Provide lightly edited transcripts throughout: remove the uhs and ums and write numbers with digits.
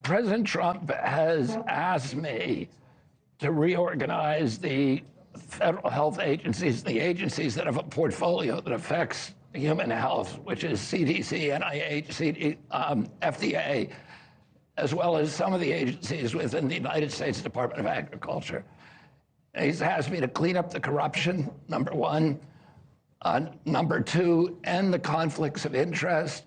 President Trump has asked me to reorganize the federal health agencies, the agencies that have a portfolio that affects human health, which is CDC, NIH, FDA, as well as some of the agencies within the United States Department of Agriculture. And he's asked me to clean up the corruption, number one. Number two, end the conflicts of interest,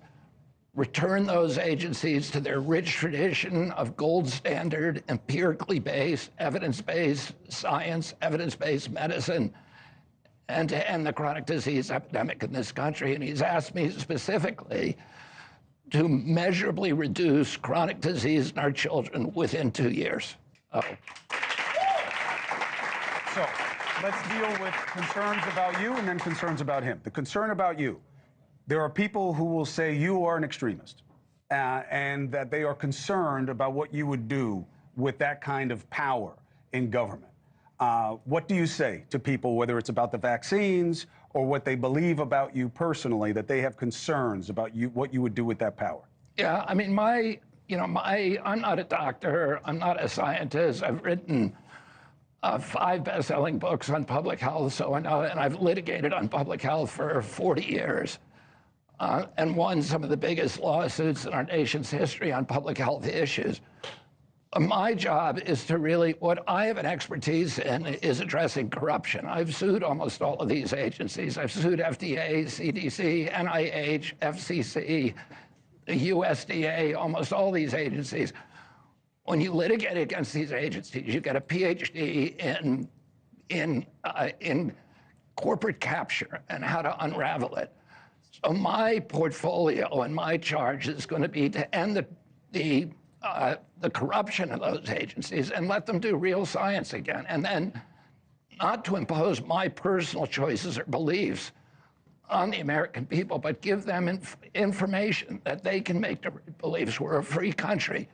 return those agencies to their rich tradition of gold standard, empirically based, evidence-based science, evidence-based medicine, and to end the chronic disease epidemic in this country. And he's asked me specifically to measurably reduce chronic disease in our children within 2 years. So let's deal with concerns about you and then concerns about him. The concern about you. There are people who will say you are an extremist and that they are concerned about what you would do with that kind of power in government. What do you say to people, whether it's about the vaccines or what they believe about you personally, that they have concerns about you, what you would do with that power? Yeah, I mean, I'm not a doctor. I'm not a scientist. I've written 5 best-selling books on public health, so I know, and I've litigated on public health for 40 years. And won some of the biggest lawsuits in our nation's history on public health issues. My job is to really, what I have an expertise in is addressing corruption. I've sued almost all of these agencies. I've sued FDA, CDC, NIH, FCC, the USDA, almost all these agencies. When you litigate against these agencies, you get a PhD in corporate capture and how to unravel it. So my portfolio and my charge is going to be to end the corruption of those agencies and let them do real science again, and then not to impose my personal choices or beliefs on the American people, but give them information that they can make their beliefs. We're a free country.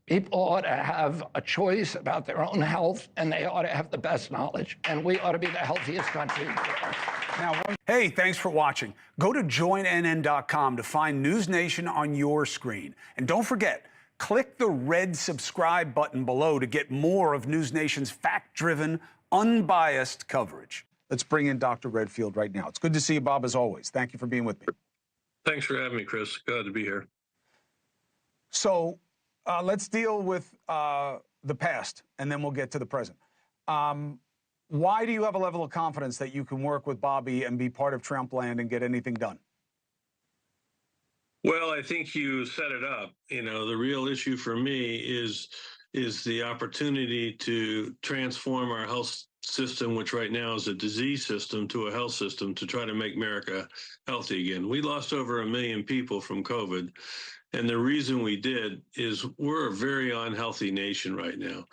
People ought to have a choice about their own health, and they ought to have the best knowledge, and we ought to be the healthiest country. Now, hey, thanks for watching. Go to joinnn.com to find News Nation on your screen. And don't forget, click the red subscribe button below to get more of News Nation's fact-driven, unbiased coverage. Let's bring in Dr. Redfield right now. It's good to see you, Bob, as always. Thank you for being with me. Thanks for having me, Chris. Glad to be here. So let's deal with the past, and then we'll get to the present. Why do you have a level of confidence that you can work with Bobby and be part of Trumpland and get anything done? Well, I think you set it up. You know, the real issue for me is the opportunity to transform our health system, which right now is a disease system, to a health system to try to make America healthy again. We lost over 1 million people from COVID. And the reason we did is we're a very unhealthy nation right now.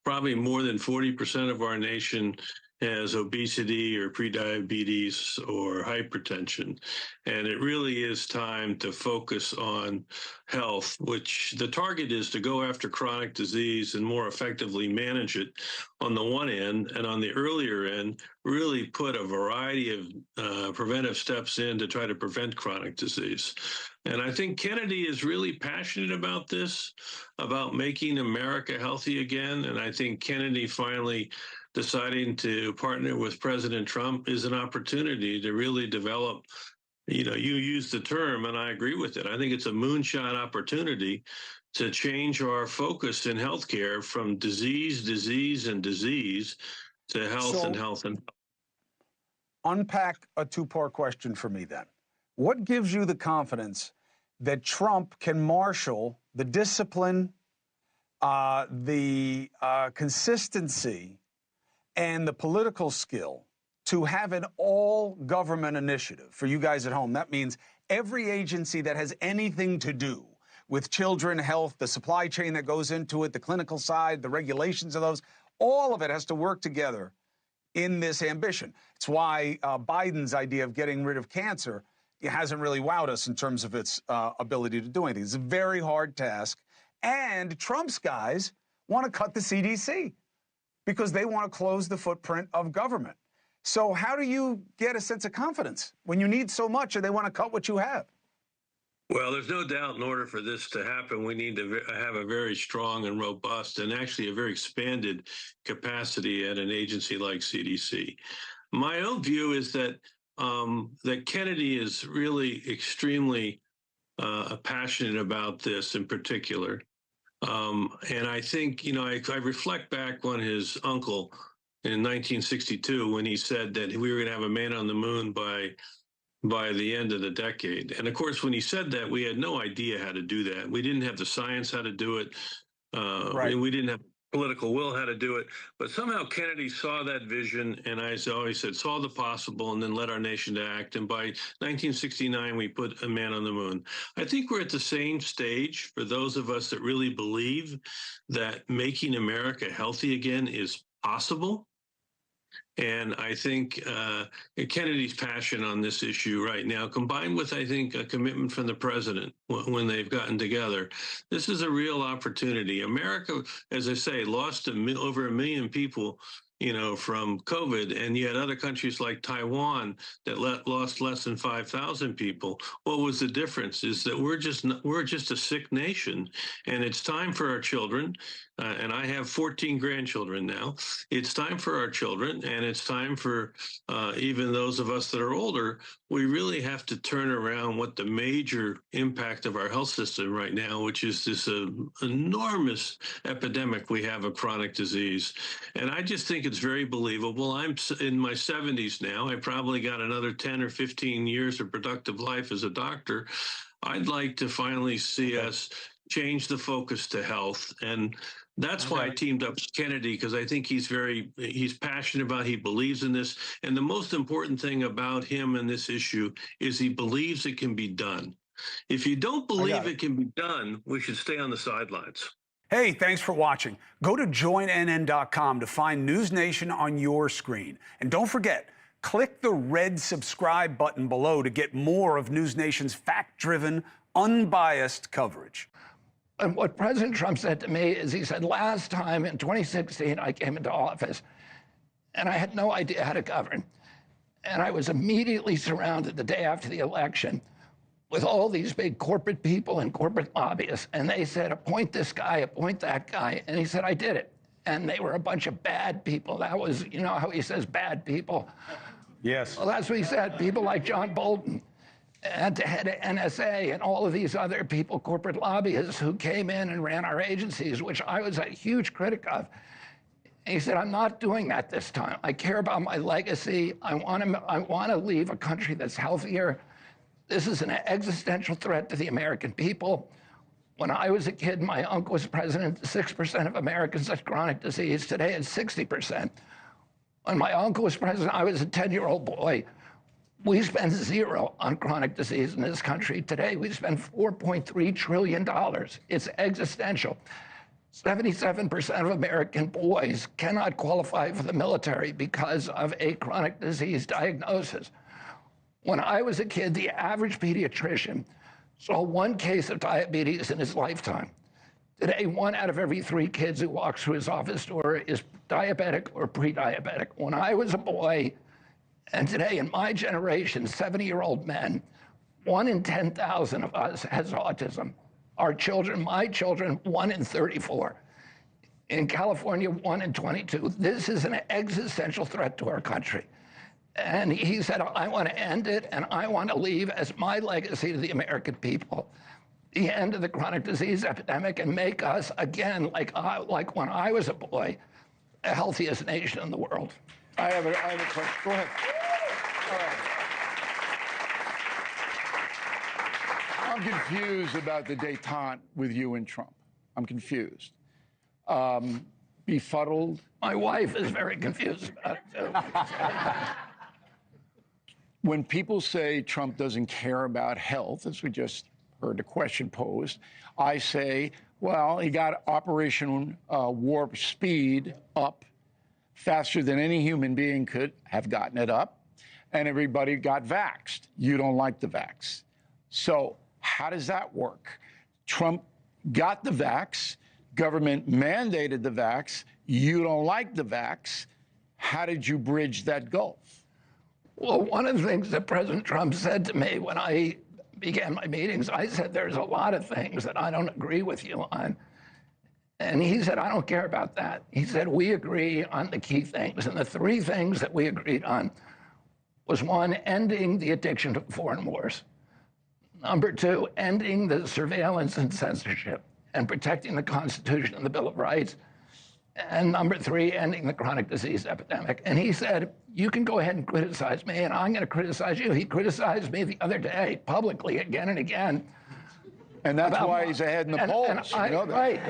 Probably more than 40% of our nation has obesity or prediabetes or hypertension. And it really is time to focus on health, which the target is to go after chronic disease and more effectively manage it on the one end, and on the earlier end, really put a variety of preventive steps in to try to prevent chronic disease. And I think Kennedy is really passionate about this, about making America healthy again. And I think Kennedy finally deciding to partner with President Trump is an opportunity to really develop, you know, you use the term, and I agree with it. I think it's a moonshot opportunity to change our focus in healthcare from disease to health and health. Unpack a two-part question for me then. What gives you the confidence that Trump can marshal the discipline, the consistency, and the political skill to have an all-government initiative for you guys at home? That means every agency that has anything to do with children, health, the supply chain that goes into it, the clinical side, the regulations of those, all of it has to work together in this ambition. It's why Biden's idea of getting rid of cancer, it hasn't really wowed us in terms of its ability to do anything. It's a very hard task. And Trump's guys want to cut the CDC because they want to close the footprint of government. So how do you get a sense of confidence when you need so much and they want to cut what you have? Well, there's no doubt in order for this to happen, we need to have a very strong and robust and actually a very expanded capacity at an agency like CDC. My own view is that that Kennedy is really extremely passionate about this in particular. And I think, I reflect back on his uncle in 1962 when he said that we were going to have a man on the moon by the end of the decade. And of course, when he said that, we had no idea how to do that. We didn't have the science how to do it. Right. We didn't have political will how to do it. But somehow Kennedy saw that vision, and I always said, saw the possible, and then led our nation to act. And by 1969, we put a man on the moon. I think we're at the same stage for those of us that really believe that making America healthy again is possible. And I think Kennedy's passion on this issue right now, combined with, I think, a commitment from the president when they've gotten together, this is a real opportunity. America, as I say, lost over 1 million people, from COVID, and you had other countries like Taiwan that lost less than 5,000 people. What was the difference? Is that we're just a sick nation, and it's time for our children. And I have 14 grandchildren now. It's time for our children, and it's time for even those of us that are older. We really have to turn around what the major impact of our health system right now, which is this enormous epidemic we have of chronic disease. And I just think it's very believable. I'm in my 70s now. I probably got another 10 or 15 years of productive life as a doctor. I'd like to finally see us change the focus to health. And that's why I teamed up with Kennedy, because I think he's passionate about, he believes in this. And the most important thing about him and this issue is he believes it can be done. If you don't believe it can be done, we should stay on the sidelines. Hey, thanks for watching. Go to joinnn.com to find News Nation on your screen. And don't forget, click the red subscribe button below to get more of News Nation's fact-driven, unbiased coverage. And what President Trump said to me is, he said, last time in 2016, I came into office and I had no idea how to govern. And I was immediately surrounded the day after the election with all these big corporate people and corporate lobbyists. And they said, appoint this guy, appoint that guy. And he said, I did it. And they were a bunch of bad people. That was, how he says bad people. Yes. Well, that's what he said. People like John Bolton and the head of NSA and all of these other people, corporate lobbyists who came in and ran our agencies, which I was a huge critic of. And he said, I'm not doing that this time. I care about my legacy. I want to leave a country that's healthier. This is an existential threat to the American people. When I was a kid, my uncle was president. 6% of Americans had chronic disease. Today, it's 60%. When my uncle was president, I was a 10-year-old boy. We spend zero on chronic disease in this country. Today, we spend $4.3 trillion. It's existential. 77% of American boys cannot qualify for the military because of a chronic disease diagnosis. When I was a kid, the average pediatrician saw 1 case of diabetes in his lifetime. Today, 1 out of every 3 kids who walks through his office door is diabetic or pre-diabetic. When I was a boy, and today, in my generation, 70-year-old men, 1 in 10,000 of us has autism. Our children, my children, 1 in 34. In California, 1 in 22. This is an existential threat to our country. And he said, I want to end it, and I want to leave as my legacy to the American people the end of the chronic disease epidemic and make us, again, like when I was a boy, the healthiest nation in the world. I have a question. Go ahead. I'm confused about the détente with you and Trump. I'm confused. Befuddled. My wife is very confused about it, too. When people say Trump doesn't care about health, as we just heard the question posed, I say, well, he got Operation Warp Speed up faster than any human being could have gotten it up, and everybody got vaxxed. You don't like the vax. So how does that work? Trump got the vax, government mandated the vax, you don't like the vax. How did you bridge that gulf? Well, one of the things that President Trump said to me when I began my meetings, I said, there's a lot of things that I don't agree with you on. And he said, I don't care about that. He said, we agree on the key things. And the three things that we agreed on was one, ending the addiction to foreign wars. Number two, ending the surveillance and censorship and protecting the Constitution and the Bill of Rights. And number three, ending the chronic disease epidemic. And he said, you can go ahead and criticize me, and I'm going to criticize you. He criticized me the other day publicly again and again. And that's why he's ahead in the polls. You know that. Right.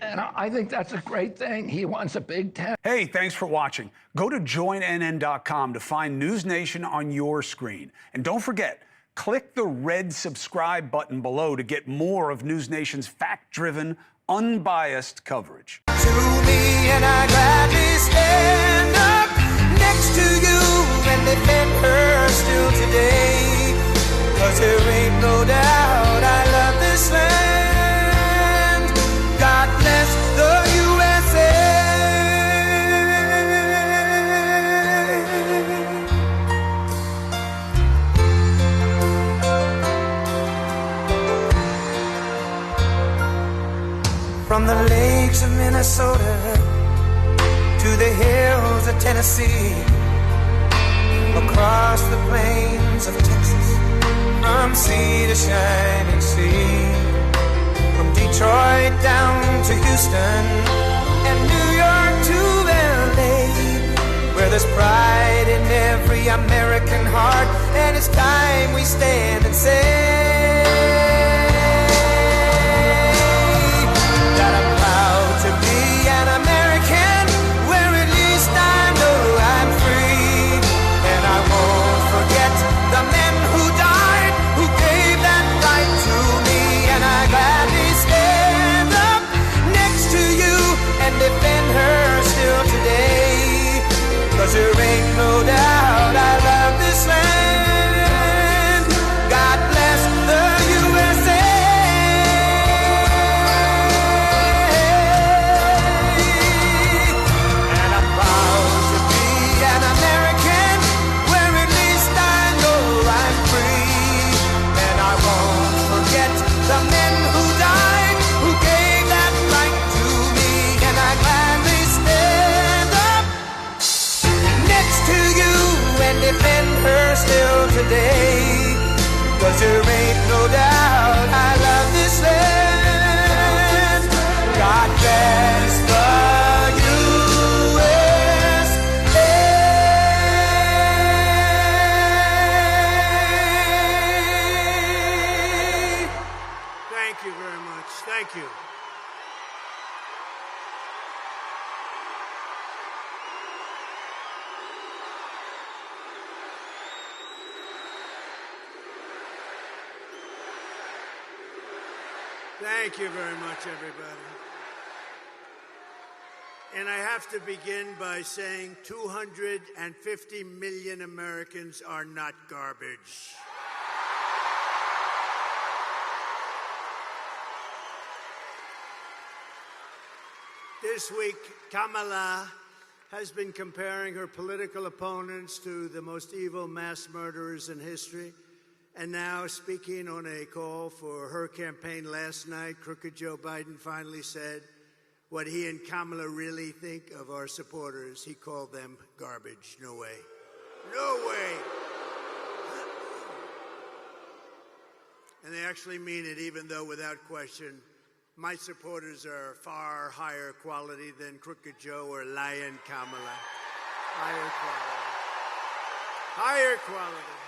And I think that's a great thing. He wants a Big Ten. Hey, thanks for watching. Go to joinnn.com to find News Nation on your screen. And don't forget, click the red subscribe button below to get more of News Nation's fact-driven, unbiased coverage. To me, and I gladly stand up next to you and defend her still today. 'Cause there ain't no doubt I love this land. God bless the USA. From the lakes of Minnesota to the hills of Tennessee, across the plains of Texas, from sea to shining sea, from Detroit down to Houston and New York to LA, where there's pride in every American heart, and it's time we stand and say that I'm proud to be an American, where at least I know I'm free, and I won't forget the men who died, who gave that right to me, and I gladly stand up next to you and defend her still today, 'cause there ain't no doubt I love this land. God bless the USA. And I'm proud to be an American, where at least I know I'm free, and I won't forget the men who died, who gave that right to me, and I gladly stand up next to you and defend her still today, 'cause there ain't no doubt I love this land. God bless the USA. Thank you very much. Thank you. Thank you very much, everybody. And I have to begin by saying 250 million Americans are not garbage. This week, Kamala has been comparing her political opponents to the most evil mass murderers in history. And now, speaking on a call for her campaign last night, crooked Joe Biden finally said what he and Kamala really think of our supporters. He called them garbage. No way. No way. And they actually mean it, even though, without question, my supporters are far higher quality than Crooked Joe or Lion Kamala. Higher quality. Higher quality.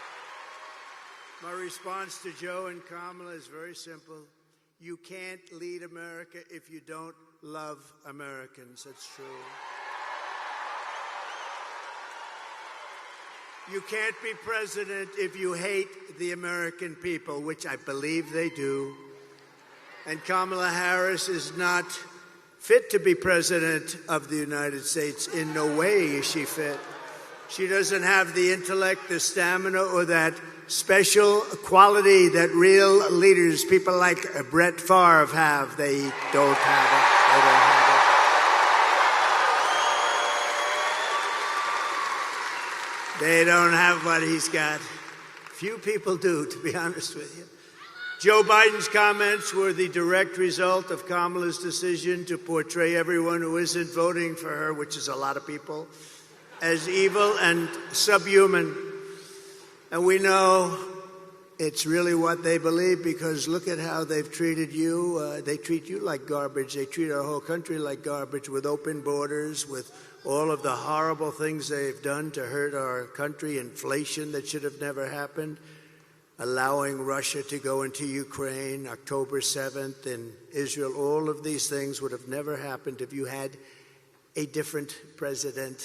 My response to Joe and Kamala is very simple. You can't lead America if you don't love Americans. That's true. You can't be president if you hate the American people, which I believe they do. And Kamala Harris is not fit to be president of the United States. In no way is she fit. She doesn't have the intellect, the stamina, or that special quality that real leaders, people like Brett Favre, have. They don't have it. They don't have it. They don't have what he's got. Few people do, to be honest with you. Joe Biden's comments were the direct result of Kamala's decision to portray everyone who isn't voting for her, which is a lot of people, as evil and subhuman. And we know it's really what they believe, because look at how they've treated you. They treat you like garbage. They treat our whole country like garbage, with open borders, with all of the horrible things they've done to hurt our country, inflation that should have never happened, allowing Russia to go into Ukraine, October 7th in Israel. All of these things would have never happened if you had a different president.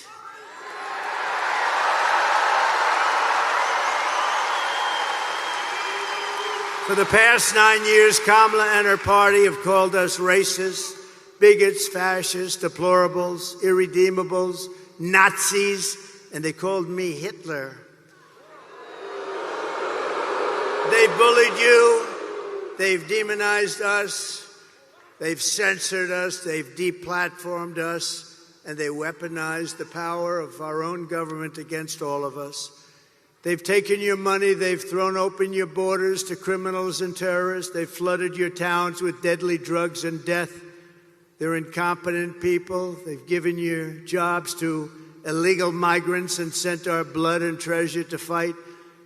For the past 9 years, Kamala and her party have called us racists, bigots, fascists, deplorables, irredeemables, Nazis, and they called me Hitler. They've bullied you, they've demonized us, they've censored us, they've deplatformed us, and they weaponized the power of our own government against all of us. They've taken your money, they've thrown open your borders to criminals and terrorists, they've flooded your towns with deadly drugs and death. They're incompetent people. They've given your jobs to illegal migrants and sent our blood and treasure to fight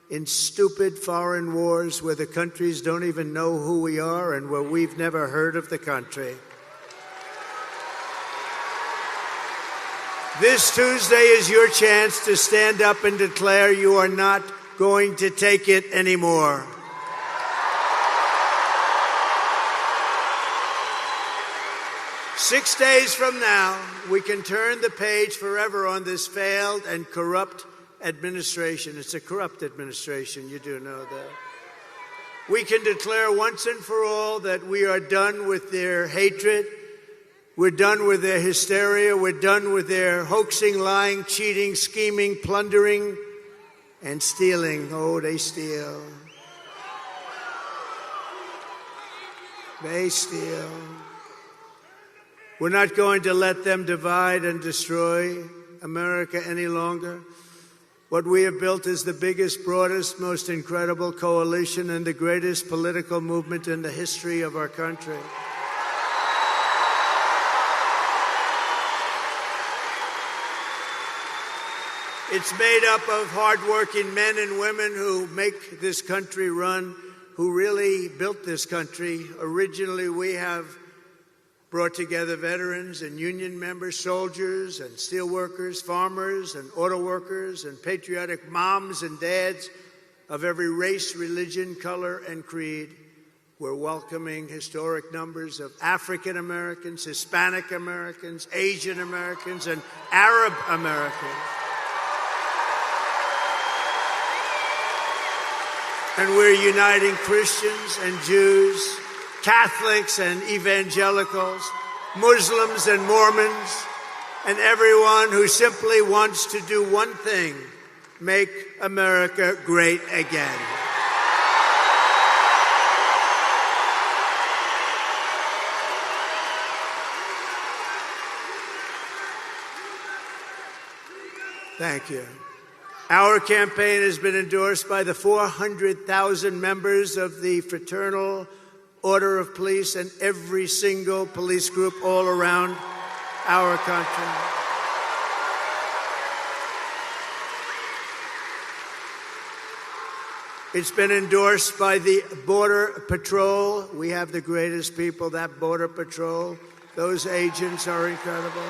in stupid foreign wars where the countries don't even know who we are and where we've never heard of the country. This Tuesday is your chance to stand up and declare you are not going to take it anymore. Six days from now, we can turn the page forever on this failed and corrupt administration. It's a corrupt administration, you do know that. We can declare once and for all that we are done with their hatred. We're done with their hysteria. We're done with their hoaxing, lying, cheating, scheming, plundering, and stealing. Oh, they steal. They steal. We're not going to let them divide and destroy America any longer. What we have built is the biggest, broadest, most incredible coalition and the greatest political movement in the history of our country. It's made up of hardworking men and women who make this country run, who really built this country. Originally, we have brought together veterans and union members, soldiers and steel workers, farmers and auto workers, and patriotic moms and dads of every race, religion, color, and creed. We're welcoming historic numbers of African Americans, Hispanic Americans, Asian Americans, and Arab Americans. And we're uniting Christians and Jews, Catholics and evangelicals, Muslims and Mormons, and everyone who simply wants to do one thing: make America great again. Thank you. Our campaign has been endorsed by the 400,000 members of the Fraternal Order of Police and every single police group all around our country. It's been endorsed by the Border Patrol. We have the greatest people, that Border Patrol. Those agents are incredible.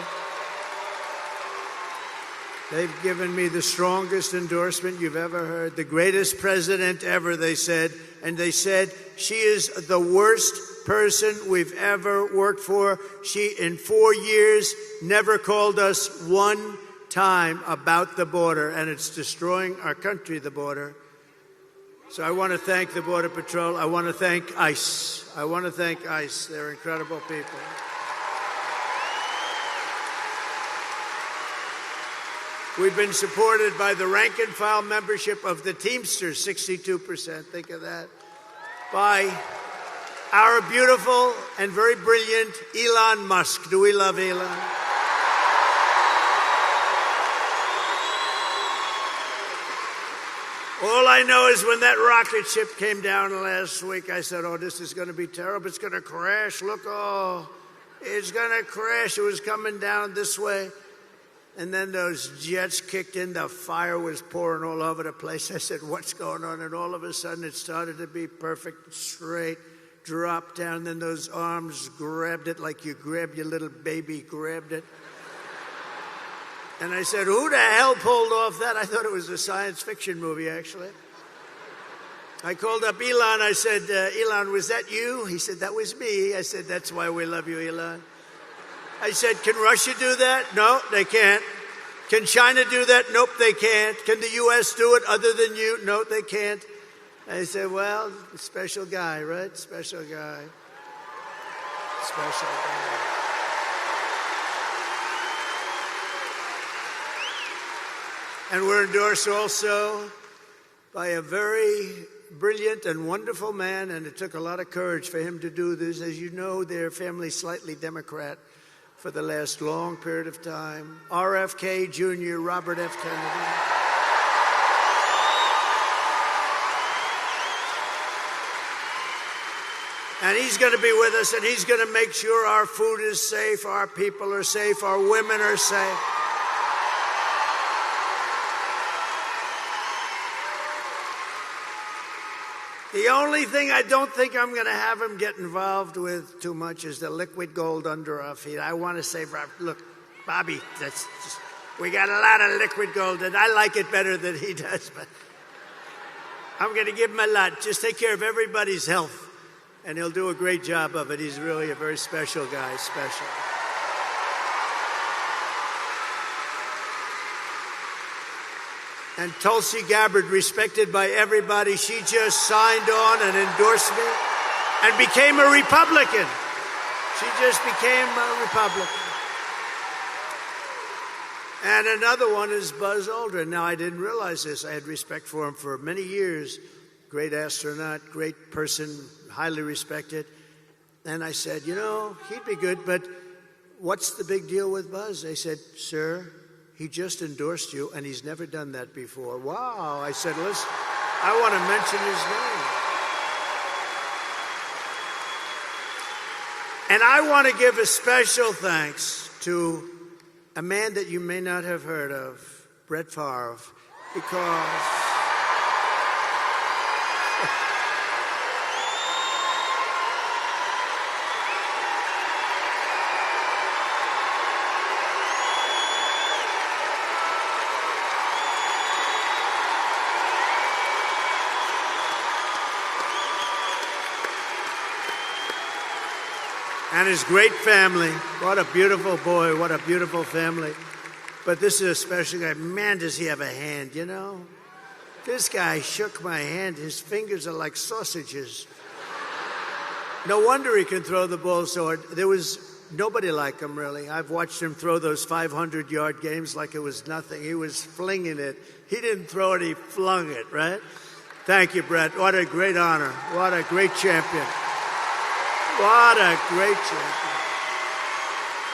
They've given me the strongest endorsement you've ever heard. The greatest president ever, they said. And they said, she is the worst person we've ever worked for. She, in 4 years, never called us one time about the border. And it's destroying our country, the border. So I want to thank the Border Patrol. I want to thank ICE. I want to thank ICE. They're incredible people. We've been supported by the rank and file membership of the Teamsters, 62%. Think of that. By our beautiful and very brilliant Elon Musk. Do we love Elon? All I know is when that rocket ship came down last week, I said, oh, this is going to be terrible. It's going to crash. Look, oh, it's going to crash. It was coming down this way. And then those jets kicked in. The fire was pouring all over the place. I said, what's going on? And all of a sudden, it started to be perfect, straight, dropped down. Then those arms grabbed it like you grab your little baby, grabbed it. And I said, who the hell pulled off that? I thought it was a science fiction movie, actually. I called up Elon. I said, Elon, was that you? He said, that was me. I said, that's why we love you, Elon. I said, can Russia do that? No, they can't. Can China do that? Nope, they can't. Can the U.S. do it other than you? No, they can't. I said, well, special guy, right? Special guy. Special guy. And we're endorsed also by a very brilliant and wonderful man, and it took a lot of courage for him to do this. As you know, their family's slightly Democrat for the last long period of time. RFK Jr., Robert F. Kennedy. And he's going to be with us, and he's going to make sure our food is safe, our people are safe, our women are safe. The only thing I don't think I'm going to have him get involved with too much is the liquid gold under our feet. I want to say, look, Bobby, we got a lot of liquid gold, and I like it better than he does, but I'm going to give him a lot. Just take care of everybody's health, and he'll do a great job of it. He's really a very special guy, special. And Tulsi Gabbard, respected by everybody, she just signed on an endorsement and became a Republican. She just became a Republican. And another one is Buzz Aldrin. Now, I didn't realize this. I had respect for him for many years. Great astronaut, great person, highly respected. And I said, you know, he'd be good, but what's the big deal with Buzz? They said, sir, he just endorsed you, and he's never done that before. Wow. I said, listen, I want to mention his name. And I want to give a special thanks to a man that you may not have heard of, Brett Favre, because and his great family. What a beautiful boy, what a beautiful family. But this is a special guy. Man, does he have a hand, you know? This guy shook my hand. His fingers are like sausages. No wonder he can throw the ball so hard. There was nobody like him, really. I've watched him throw those 500-yard games like it was nothing. He was flinging it. He didn't throw it, he flung it, right? Thank you, Brett. What a great honor. What a great champion. What a great champion.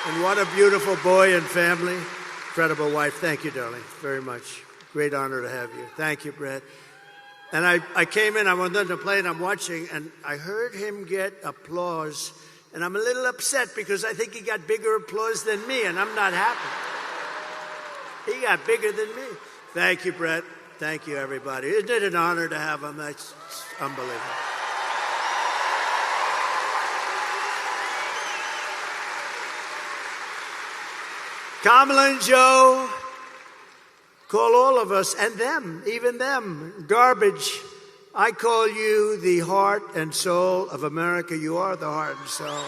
And what a beautiful boy and family. Incredible wife. Thank you, darling, very much. Great honor to have you. Thank you, Brett. And I came in, I went on to play, and I'm watching, and I heard him get applause. And I'm a little upset because I think he got bigger applause than me, and I'm not happy. He got bigger than me. Thank you, Brett. Thank you, everybody. Isn't it an honor to have him? That's unbelievable. Kamala and Joe call all of us, and them, even them, garbage. I call you the heart and soul of America. You are the heart and soul.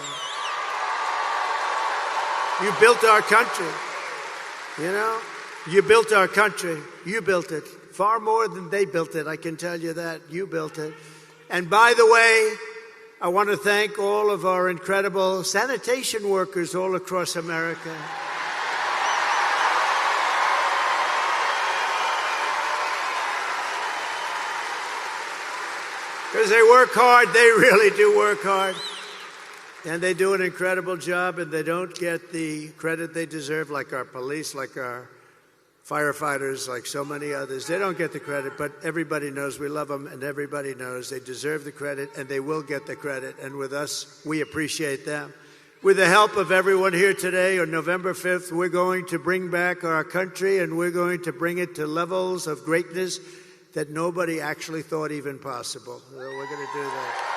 You built our country. You know, you built our country. You built it. Far more than they built it, I can tell you that. You built it. And by the way, I want to thank all of our incredible sanitation workers all across America. Because they work hard, they really do work hard. And they do an incredible job, and they don't get the credit they deserve, like our police, like our firefighters like so many others. They don't get the credit, but everybody knows we love them, and everybody knows they deserve the credit, and they will get the credit. And with us, we appreciate them. With the help of everyone here today, on November 5th, we're going to bring back our country, and we're going to bring it to levels of greatness that nobody actually thought even possible. So we're going to do that.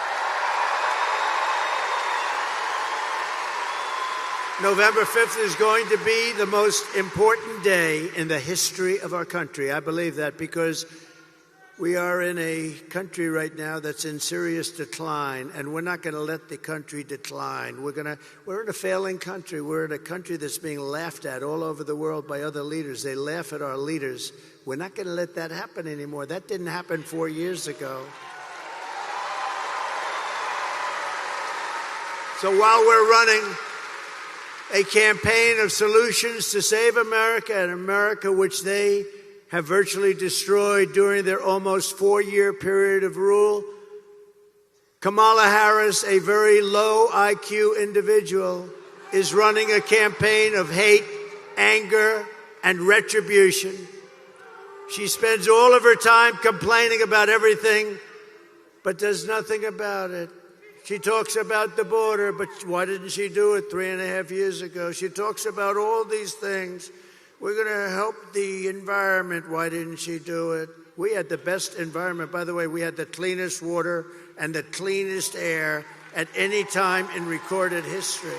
November 5th is going to be the most important day in the history of our country. I believe that because we are in a country right now that's in serious decline, and we're not going to let the country decline. We're in a failing country. We're in a country that's being laughed at all over the world by other leaders. They laugh at our leaders. We're not going to let that happen anymore. That didn't happen 4 years ago. So while we're running a campaign of solutions to save America, and America which they have virtually destroyed during their almost 4-year period of rule, Kamala Harris, a very low IQ individual, is running a campaign of hate, anger, and retribution. She spends all of her time complaining about everything, but does nothing about it. She talks about the border, but why didn't she do it 3.5 years ago? She talks about all these things. We're going to help the environment. Why didn't she do it? We had the best environment. By the way, we had the cleanest water and the cleanest air at any time in recorded history.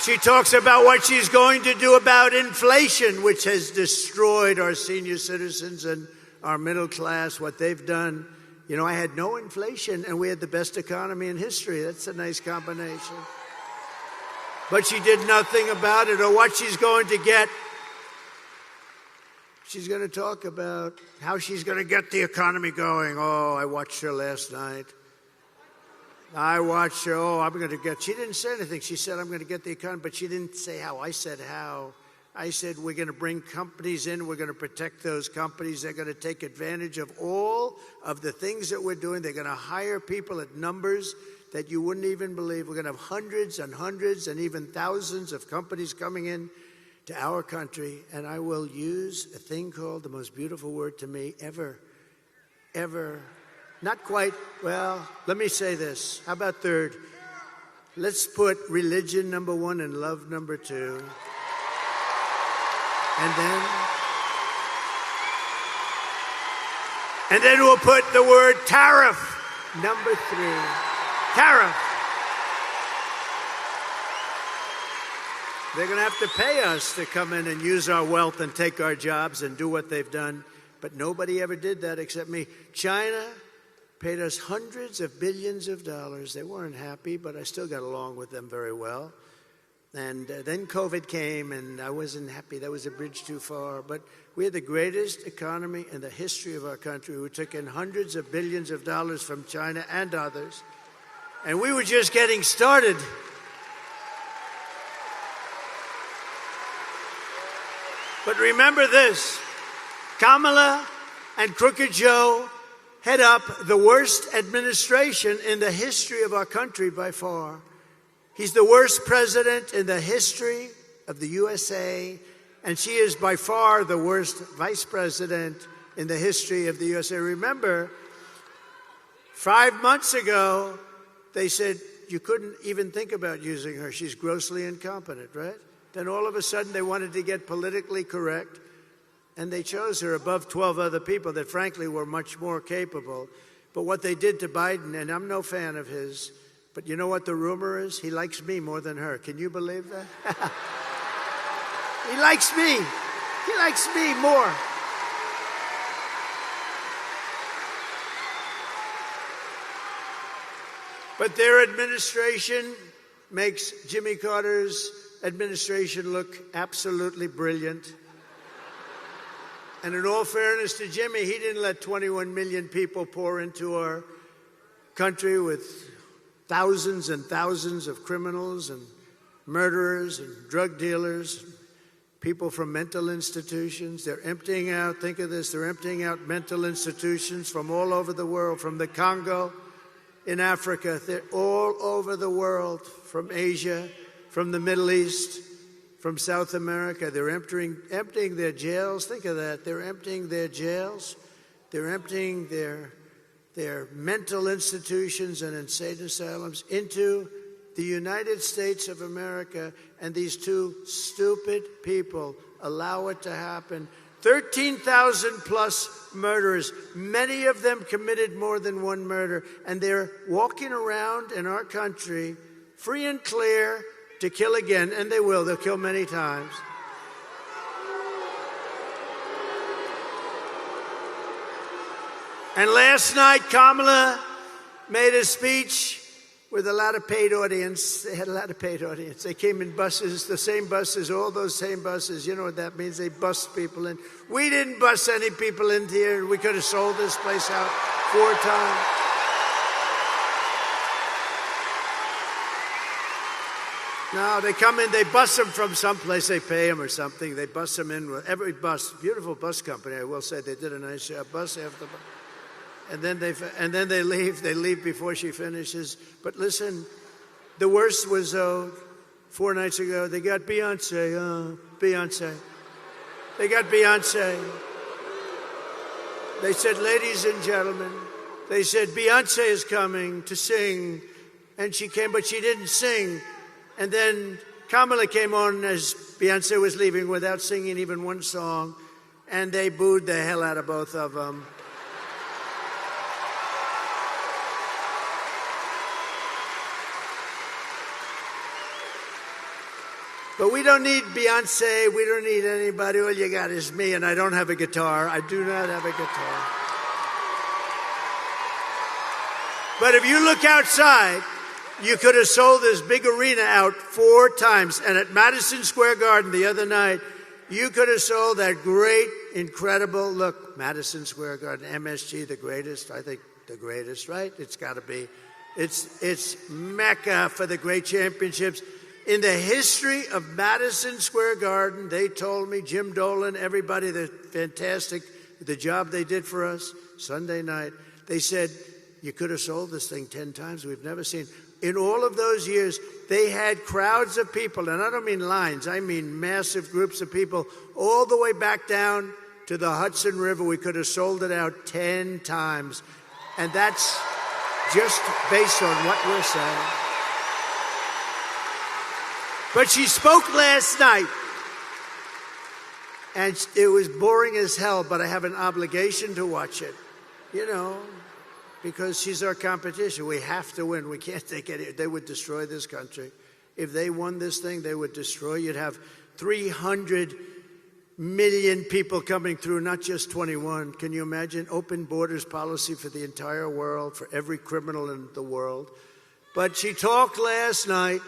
She talks about what she's going to do about inflation, which has destroyed our senior citizens and our middle class, what they've done. You know, I had no inflation, and we had the best economy in history. That's a nice combination. But she did nothing about it, or what she's going to get. She's going to talk about how she's going to get the economy going. Oh, I watched her last night. I watched her. Oh, I'm going to get. She didn't say anything. She said, I'm going to get the economy, but she didn't say how. I said how. I said, we're going to bring companies in. We're going to protect those companies. They're going to take advantage of all of the things that we're doing. They're going to hire people at numbers that you wouldn't even believe. We're going to have hundreds and hundreds and even thousands of companies coming in to our country. And I will use a thing called the most beautiful word to me ever. Not quite. Well, let me say this. How about third? Let's put religion number 1 and love number 2. And then we'll put the word tariff number 3. Tariff. They're going to have to pay us to come in and use our wealth and take our jobs and do what they've done. But nobody ever did that except me. China paid us hundreds of billions of dollars. They weren't happy, but I still got along with them very well. And then COVID came, and I wasn't happy. That was a bridge too far. But we had the greatest economy in the history of our country. We took in hundreds of billions of dollars from China and others. And we were just getting started. But remember this, Kamala and Crooked Joe head up the worst administration in the history of our country by far. He's the worst president in the history of the USA, and she is by far the worst vice president in the history of the USA. Remember, 5 months ago, they said you couldn't even think about using her. She's grossly incompetent, right? Then all of a sudden, they wanted to get politically correct, and they chose her above 12 other people that, frankly, were much more capable. But what they did to Biden, and I'm no fan of his, but you know what the rumor is? He likes me more than her. Can you believe that? He likes me. He likes me more. But their administration makes Jimmy Carter's administration look absolutely brilliant. And in all fairness to Jimmy, he didn't let 21 million people pour into our country with thousands and thousands of criminals and murderers and drug dealers, people from mental institutions. They're emptying out, think of this, they're emptying out mental institutions from all over the world, from the Congo in Africa. They're all over the world, from Asia. from the Middle East, from South America. They're emptying their jails. Think of that. They're emptying their jails. They're emptying their mental institutions and insane asylums into the United States of America, and these two stupid people allow it to happen. 13,000 plus murderers, many of them committed more than one murder, and they're walking around in our country free and clear to kill again, and they will. They'll kill many times. And last night, Kamala made a speech with a lot of paid audience. They had a lot of paid audience. They came in buses, the same buses, all those same buses. You know what that means? They bust people in. We didn't bust any people in here. We could have sold this place out 4 times. No, they come in, they bus them from someplace, they pay them or something. They bus them in with every bus. Beautiful bus company, I will say. They did a nice job. Bus after bus. And then they leave. They leave before she finishes. But listen, the worst was 4 nights ago. They got Beyonce. Beyonce. They got Beyonce. They said, ladies and gentlemen, they said Beyonce is coming to sing, and she came, but she didn't sing. And then Kamala came on as Beyonce was leaving without singing even one song, and they booed the hell out of both of them. But we don't need Beyonce. We don't need anybody. All you got is me, and I don't have a guitar. I do not have a guitar. But if you look outside, you could have sold this big arena out 4 times. And at Madison Square Garden the other night, you could have sold that great, incredible, look, Madison Square Garden, MSG, the greatest, I think the greatest, right? It's got to be. It's Mecca for the great championships. In the history of Madison Square Garden, they told me, Jim Dolan, everybody, the fantastic, the job they did for us Sunday night, they said, you could have sold this thing 10 times. We've never seen. In all of those years, they had crowds of people, and I don't mean lines, I mean massive groups of people, all the way back down to the Hudson River. We could have sold it out 10 times. And that's just based on what we're saying. But she spoke last night, and it was boring as hell, but I have an obligation to watch it, you know, because she's our competition. We have to win. We can't take it. They would destroy this country. If they won this thing, they would destroy. You'd have 300 million people coming through, not just 21. Can you imagine? Open borders policy for the entire world, for every criminal in the world. But she talked last night,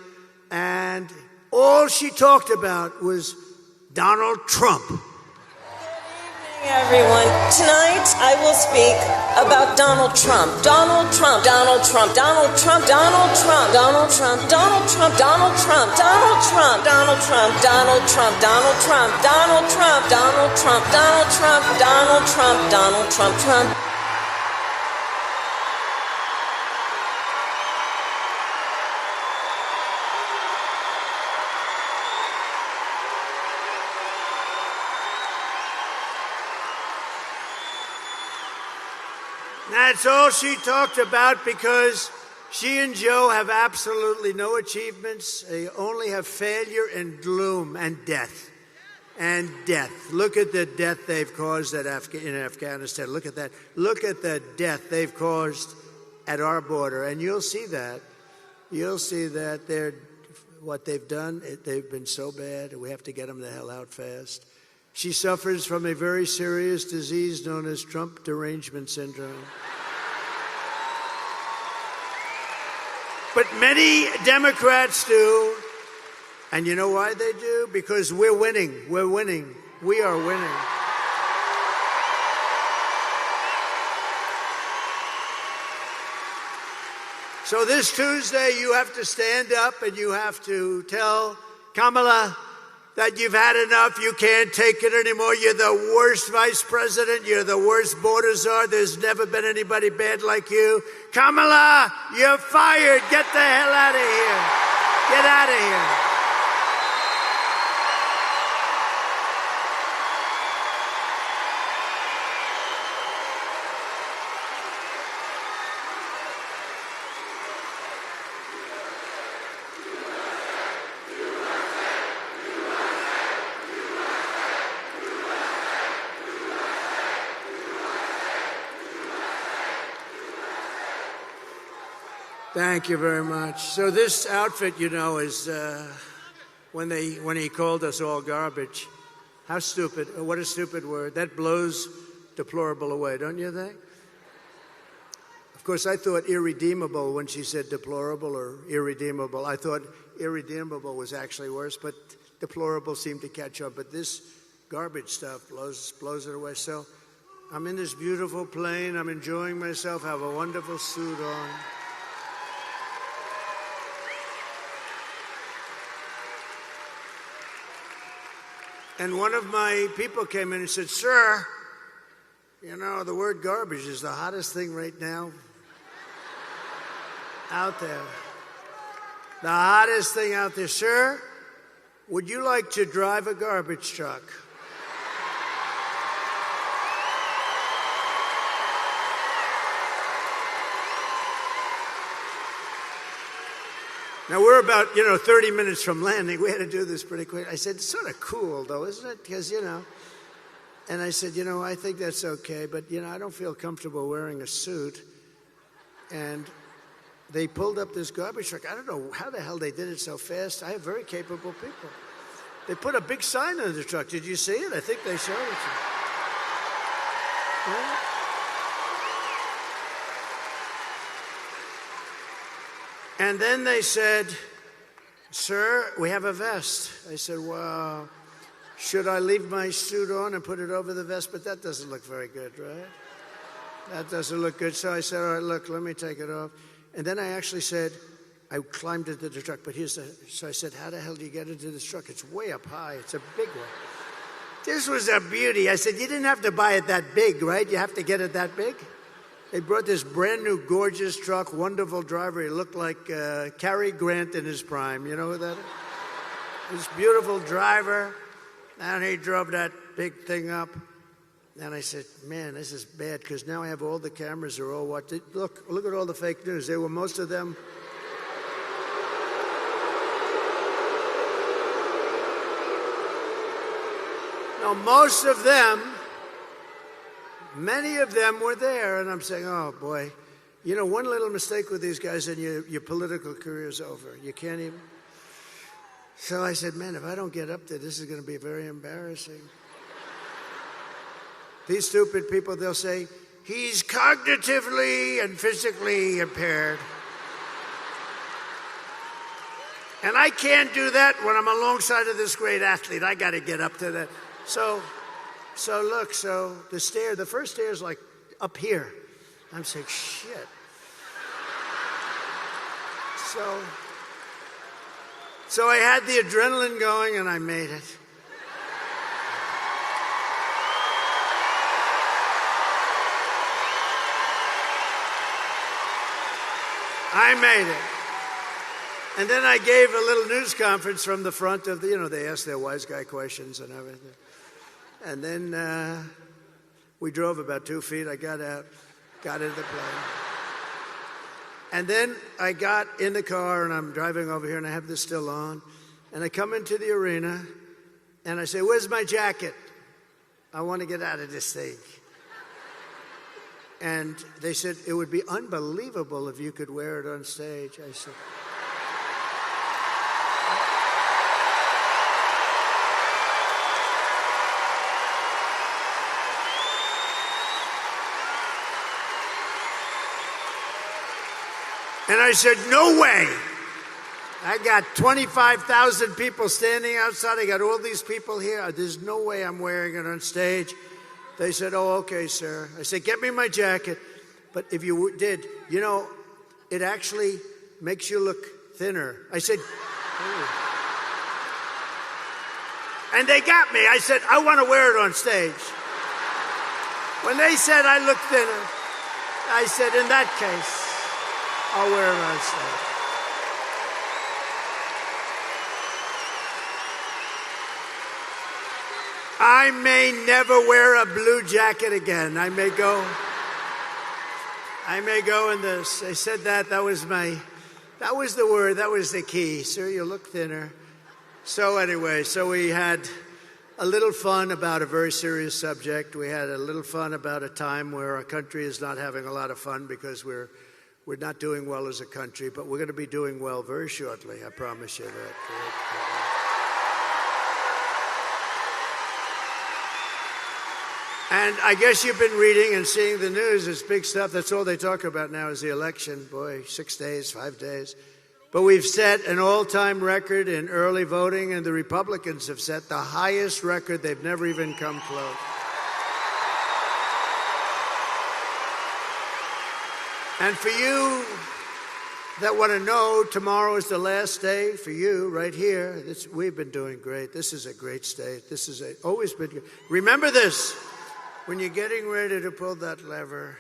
and all she talked about was Donald Trump. Good evening, everyone. Tonight, I will speak about Donald Trump. Donald Trump. Donald Trump. Donald Trump. Donald Trump. Donald Trump. Donald Trump. Donald Trump. Donald Trump. Donald Trump. Donald Trump. Donald Trump. Donald Trump. Donald Trump. Donald Trump. Donald Trump. Donald Trump. Trump. That's all she talked about, because she and Joe have absolutely no achievements. They only have failure and gloom and death. And death. Look at the death they've caused in Afghanistan. Look at that. Look at the death they've caused at our border. And you'll see that. You'll see that what they've done, they've been so bad, we have to get them the hell out fast. She suffers from a very serious disease known as Trump derangement syndrome. But many Democrats do. And you know why they do? Because we're winning. We're winning. We are winning. So this Tuesday, you have to stand up and you have to tell Kamala that you've had enough. You can't take it anymore. You're the worst vice president. You're the worst border czar. There's never been anybody bad like you. Kamala, you're fired. Get the hell out of here. Get out of here. Thank you very much. So this outfit, you know, is when he called us all garbage. How stupid! What a stupid word. That blows deplorable away, don't you think? Of course, I thought irredeemable when she said deplorable or irredeemable. I thought irredeemable was actually worse, but deplorable seemed to catch up. But this garbage stuff blows it away. So I'm in this beautiful plane. I'm enjoying myself. Have a wonderful suit on. And one of my people came in and said, "Sir, you know, the word garbage is the hottest thing right now out there. The hottest thing out there. Sir, would you like to drive a garbage truck?" Now, we're about, 30 minutes from landing. We had to do this pretty quick. I said, "It's sort of cool, though, isn't it? Because, And I said, I think that's okay, but, I don't feel comfortable wearing a suit." And they pulled up this garbage truck. I don't know how the hell they did it so fast. I have very capable people. They put a big sign on the truck. Did you see it? I think they showed it to you. Yeah. And then they said, "Sir, we have a vest." I said, "Well, should I leave my suit on and put it over the vest? But that doesn't look very good, right? That doesn't look good." So I said, "All right, look, let me take it off." And then I actually said, I climbed into the truck, but so I said, "How the hell do you get into this truck? It's way up high. It's a big one." This was a beauty. I said, "You didn't have to buy it that big, right? You have to get it that big?" They brought this brand new, gorgeous truck, wonderful driver. He looked like Cary Grant in his prime. You know who that is? This beautiful driver. And he drove that big thing up. And I said, "Man, this is bad, because now I have all the cameras are all watching. Look at all the fake news. They were, most of them. No, most of them, many of them were there. And I'm saying, oh, boy, one little mistake with these guys and your political career is over. You can't even. So I said, "Man, if I don't get up there, this is going to be very embarrassing." These stupid people, they'll say, "He's cognitively and physically impaired." And I can't do that when I'm alongside of this great athlete. I got to get up to that. So look, the first stair is like up here. I'm saying, shit. So I had the adrenaline going, and I made it. I made it. And then I gave a little news conference from the front of the, they asked their wise guy questions and everything. And then we drove about 2 feet. I got out, got into the plane. And then I got in the car, and I'm driving over here, and I have this still on. And I come into the arena, and I say, "Where's my jacket? I want to get out of this thing." And they said, "It would be unbelievable if you could wear it on stage." I said, and I said, "No way." I got 25,000 people standing outside. I got all these people here. There's no way I'm wearing it on stage. They said, "Oh, okay, sir." I said, "Get me my jacket." But if you did, it actually makes you look thinner. I said, "Oh." And they got me. I said, "I want to wear it on stage." When they said I look thinner, I said, "In that case, I'll wear it on stage." I may never wear a blue jacket again. I may go in this. They said that was the word, that was the key. "Sir, you look thinner." So anyway, we had a little fun about a very serious subject. We had a little fun about a time where our country is not having a lot of fun because we're We're not doing well as a country, but we're going to be doing well very shortly. I promise you that. And I guess you've been reading and seeing the news. It's big stuff. That's all they talk about now is the election. Boy, 6 days, 5 days. But we've set an all-time record in early voting, and the Republicans have set the highest record. They've never even come close. And for you that want to know, tomorrow is the last day for you right here. We've been doing great. This is a great state. This is always been good. Remember this. When you're getting ready to pull that lever,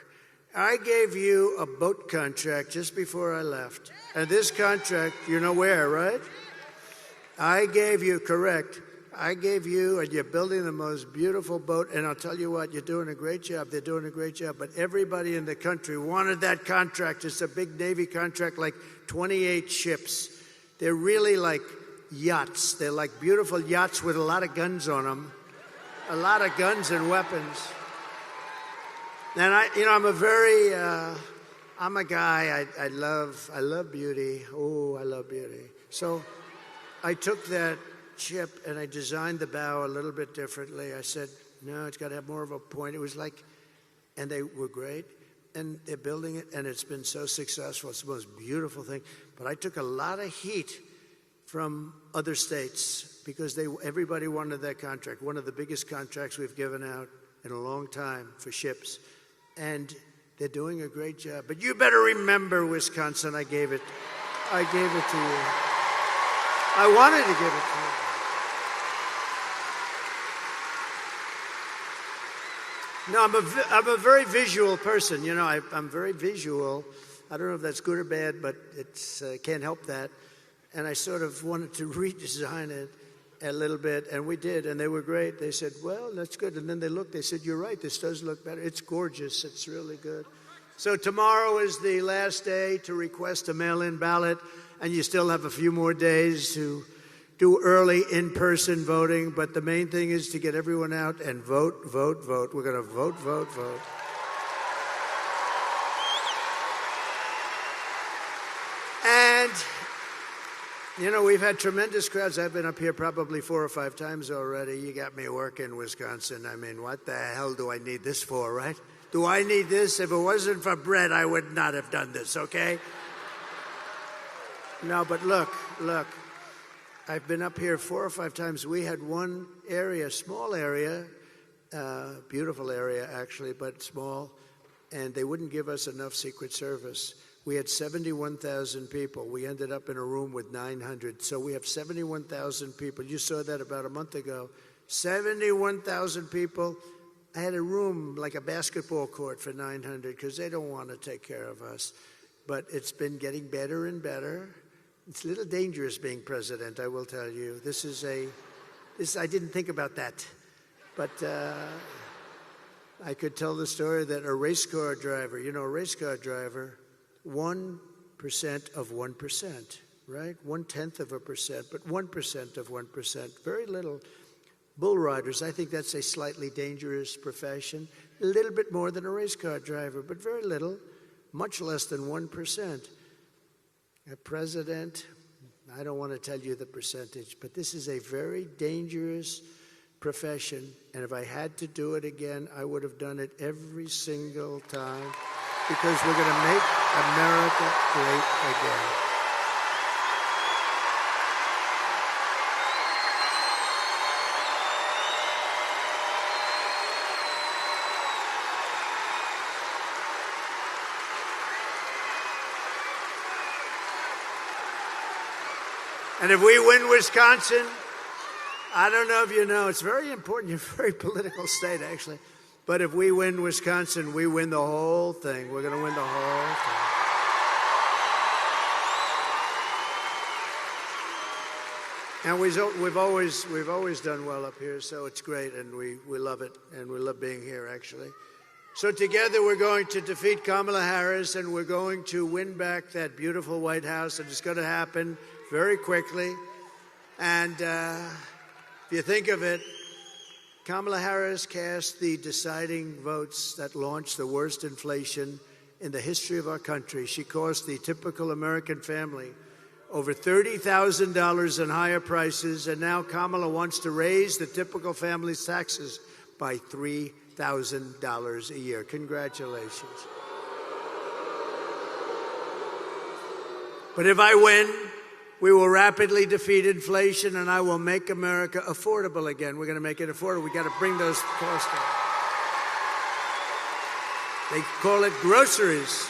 I gave you a boat contract just before I left. And this contract, you know where, right? I gave you, correct. I gave you, and you're building the most beautiful boat. And I'll tell you what, you're doing a great job. They're doing a great job. But everybody in the country wanted that contract. It's a big Navy contract, like 28 ships. They're really like yachts. They're like beautiful yachts with a lot of guns on them. A lot of guns and weapons. And I'm a guy, I love beauty. Oh, I love beauty. So I took that ship and I designed the bow a little bit differently. I said, no, it's got to have more of a point. It was like, and they were great. And they're building it, and it's been so successful. It's the most beautiful thing. But I took a lot of heat from other states because everybody wanted that contract, one of the biggest contracts we've given out in a long time for ships. And they're doing a great job. But you better remember, Wisconsin, I gave it to you. I wanted to give it to you. No, I'm a very visual person. You know, I'm very visual. I don't know if that's good or bad, but it's can't help that. And I sort of wanted to redesign it a little bit, and we did, and they were great. They said, well, that's good. And then they looked, they said, you're right, this does look better. It's gorgeous, it's really good. So tomorrow is the last day to request a mail-in ballot, and you still have a few more days to do early in-person voting, but the main thing is to get everyone out and vote, vote, vote. We're going to vote, vote, vote. And you know, we've had tremendous crowds. I've been up here probably 4 or 5 times already. You got me working, Wisconsin. I mean, what the hell do I need this for, right? Do I need this? If it wasn't for bread, I would not have done this, okay? No, but look. I've been up here 4 or 5 times. We had one area, small area, beautiful area actually, but small, and they wouldn't give us enough Secret Service. We had 71,000 people. We ended up in a room with 900. So we have 71,000 people. You saw that about a month ago. 71,000 people. I had a room like a basketball court for 900 because they don't want to take care of us. But it's been getting better and better. It's a little dangerous being president, I will tell you. I didn't think about that. But I could tell the story that a race car driver, a race car driver, 1% of 1%, right? 0.1%, but 1% of 1%, very little. Bull riders, I think that's a slightly dangerous profession. A little bit more than a race car driver, but very little, much less than 1%. A president, I don't want to tell you the percentage, but this is a very dangerous profession. And if I had to do it again, I would have done it every single time. Because we're going to make America great again. And if we win Wisconsin, I don't know if you know, it's very important. You're a very political state, actually. But if we win Wisconsin, we win the whole thing. We're going to win the whole thing. And we've always done well up here, so it's great, and we love it, and we love being here, actually. So together we're going to defeat Kamala Harris, and we're going to win back that beautiful White House, and it's going to happen very quickly. And if you think of it, Kamala Harris cast the deciding votes that launched the worst inflation in the history of our country. She cost the typical American family over $30,000 in higher prices, and now Kamala wants to raise the typical family's taxes by $3,000 a year. Congratulations. But if I win, we will rapidly defeat inflation, and I will make America affordable again. We're going to make it affordable. We got to bring those costs down. They call it groceries.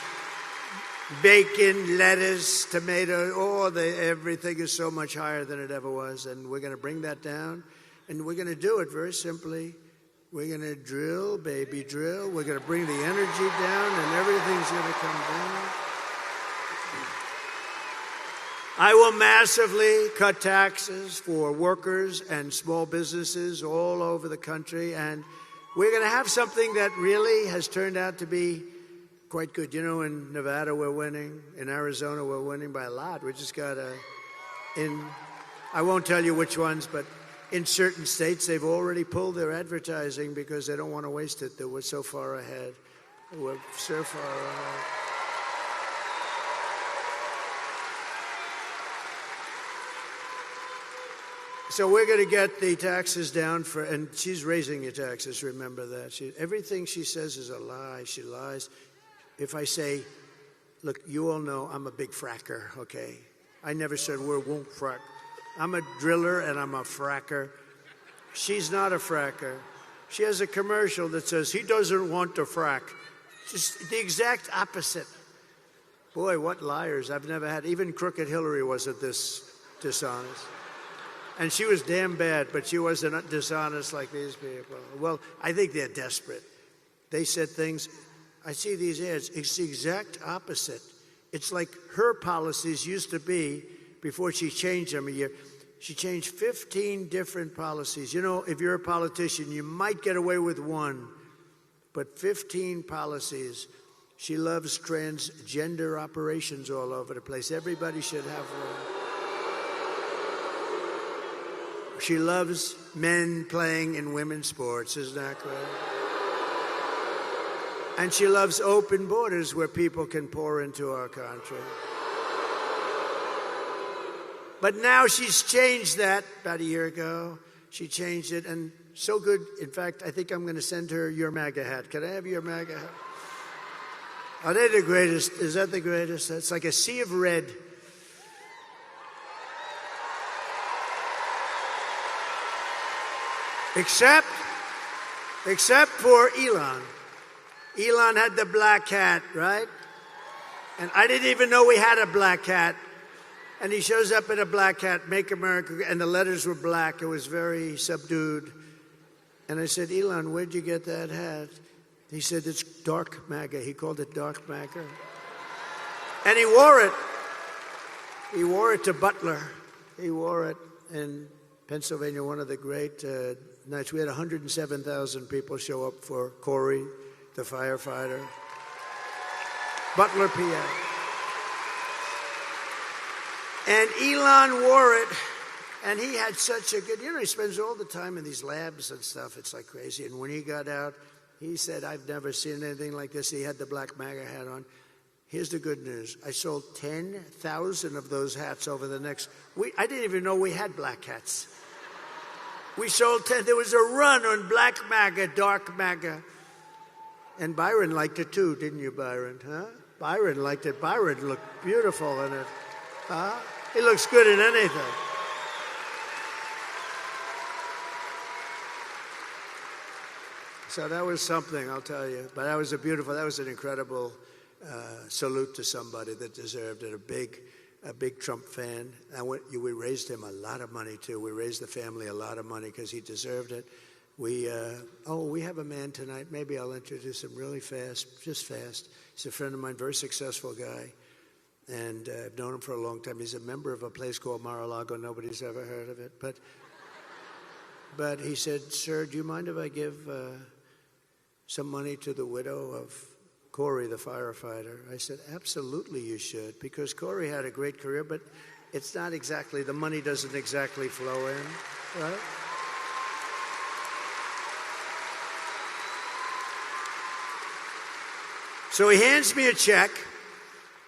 Bacon, lettuce, tomato, everything is so much higher than it ever was. And we're going to bring that down. And we're going to do it very simply. We're going to drill, baby, drill. We're going to bring the energy down, and everything's going to come down. I will massively cut taxes for workers and small businesses all over the country. And we're going to have something that really has turned out to be quite good. You know, in Nevada, we're winning. In Arizona, we're winning by a lot. We just got I won't tell you which ones, but in certain states, they've already pulled their advertising because they don't want to waste it. We're so far ahead. We're so far ahead. So we're going to get the taxes down and she's raising your taxes, remember that. Everything she says is a lie. She lies. If I say, look, you all know I'm a big fracker, okay? I never said we won't frack. I'm a driller and I'm a fracker. She's not a fracker. She has a commercial that says he doesn't want to frack. Just the exact opposite. Boy, what liars. I've never had, even crooked Hillary wasn't this dishonest. And she was damn bad, but she wasn't dishonest like these people. Well, I think they're desperate. They said things, I see these ads, it's the exact opposite. It's like her policies used to be before she changed them a year. She changed 15 different policies. You know, if you're a politician, you might get away with one, but 15 policies. She loves transgender operations all over the place. Everybody should have one. She loves men playing in women's sports, isn't that great? And she loves open borders where people can pour into our country. But now she's changed that about a year ago. She changed it, and so good. In fact, I think I'm going to send her your MAGA hat. Can I have your MAGA hat? Are they the greatest? Is that the greatest? It's like a sea of red. Except for Elon. Elon had the black hat, right? And I didn't even know we had a black hat. And he shows up in a black hat, Make America, and the letters were black. It was very subdued. And I said, Elon, where'd you get that hat? He said, it's dark MAGA. He called it dark MAGA. And he wore it. He wore it to Butler. He wore it in Pennsylvania, one of the great nights. We had 107,000 people show up for Corey, the firefighter. Butler, PA. And Elon wore it, and he had such a good, he spends all the time in these labs and stuff. It's like crazy. And when he got out, he said, I've never seen anything like this. He had the black MAGA hat on. Here's the good news. I sold 10,000 of those hats over the next week. I didn't even know we had black hats. We sold 10. There was a run on black MAGA, dark MAGA. And Byron liked it too, didn't you, Byron? Huh? Byron liked it. Byron looked beautiful in it. Huh? He looks good in anything. So that was something, I'll tell you. But that was an incredible salute to somebody that deserved it. A big Trump fan. And we raised him a lot of money too. We raised the family a lot of money because he deserved it. We have a man tonight. Maybe I'll introduce him really fast, just fast. He's a friend of mine, very successful guy. And I've known him for a long time. He's a member of a place called Mar-a-Lago. Nobody's ever heard of it. But he said, sir, do you mind if I give some money to the widow of Corey, the firefighter? I said, absolutely you should, because Corey had a great career, but it's not exactly, the money doesn't exactly flow in, right? So he hands me a check,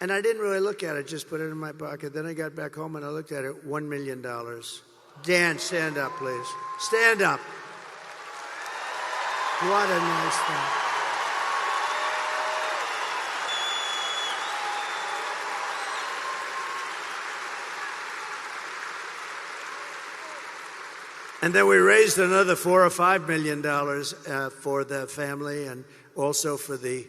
and I didn't really look at it, just put it in my pocket. Then I got back home and I looked at it, $1 million. Dan, stand up, please. Stand up. What a nice thing. And then we raised another $4 or $5 million for the family, and also for the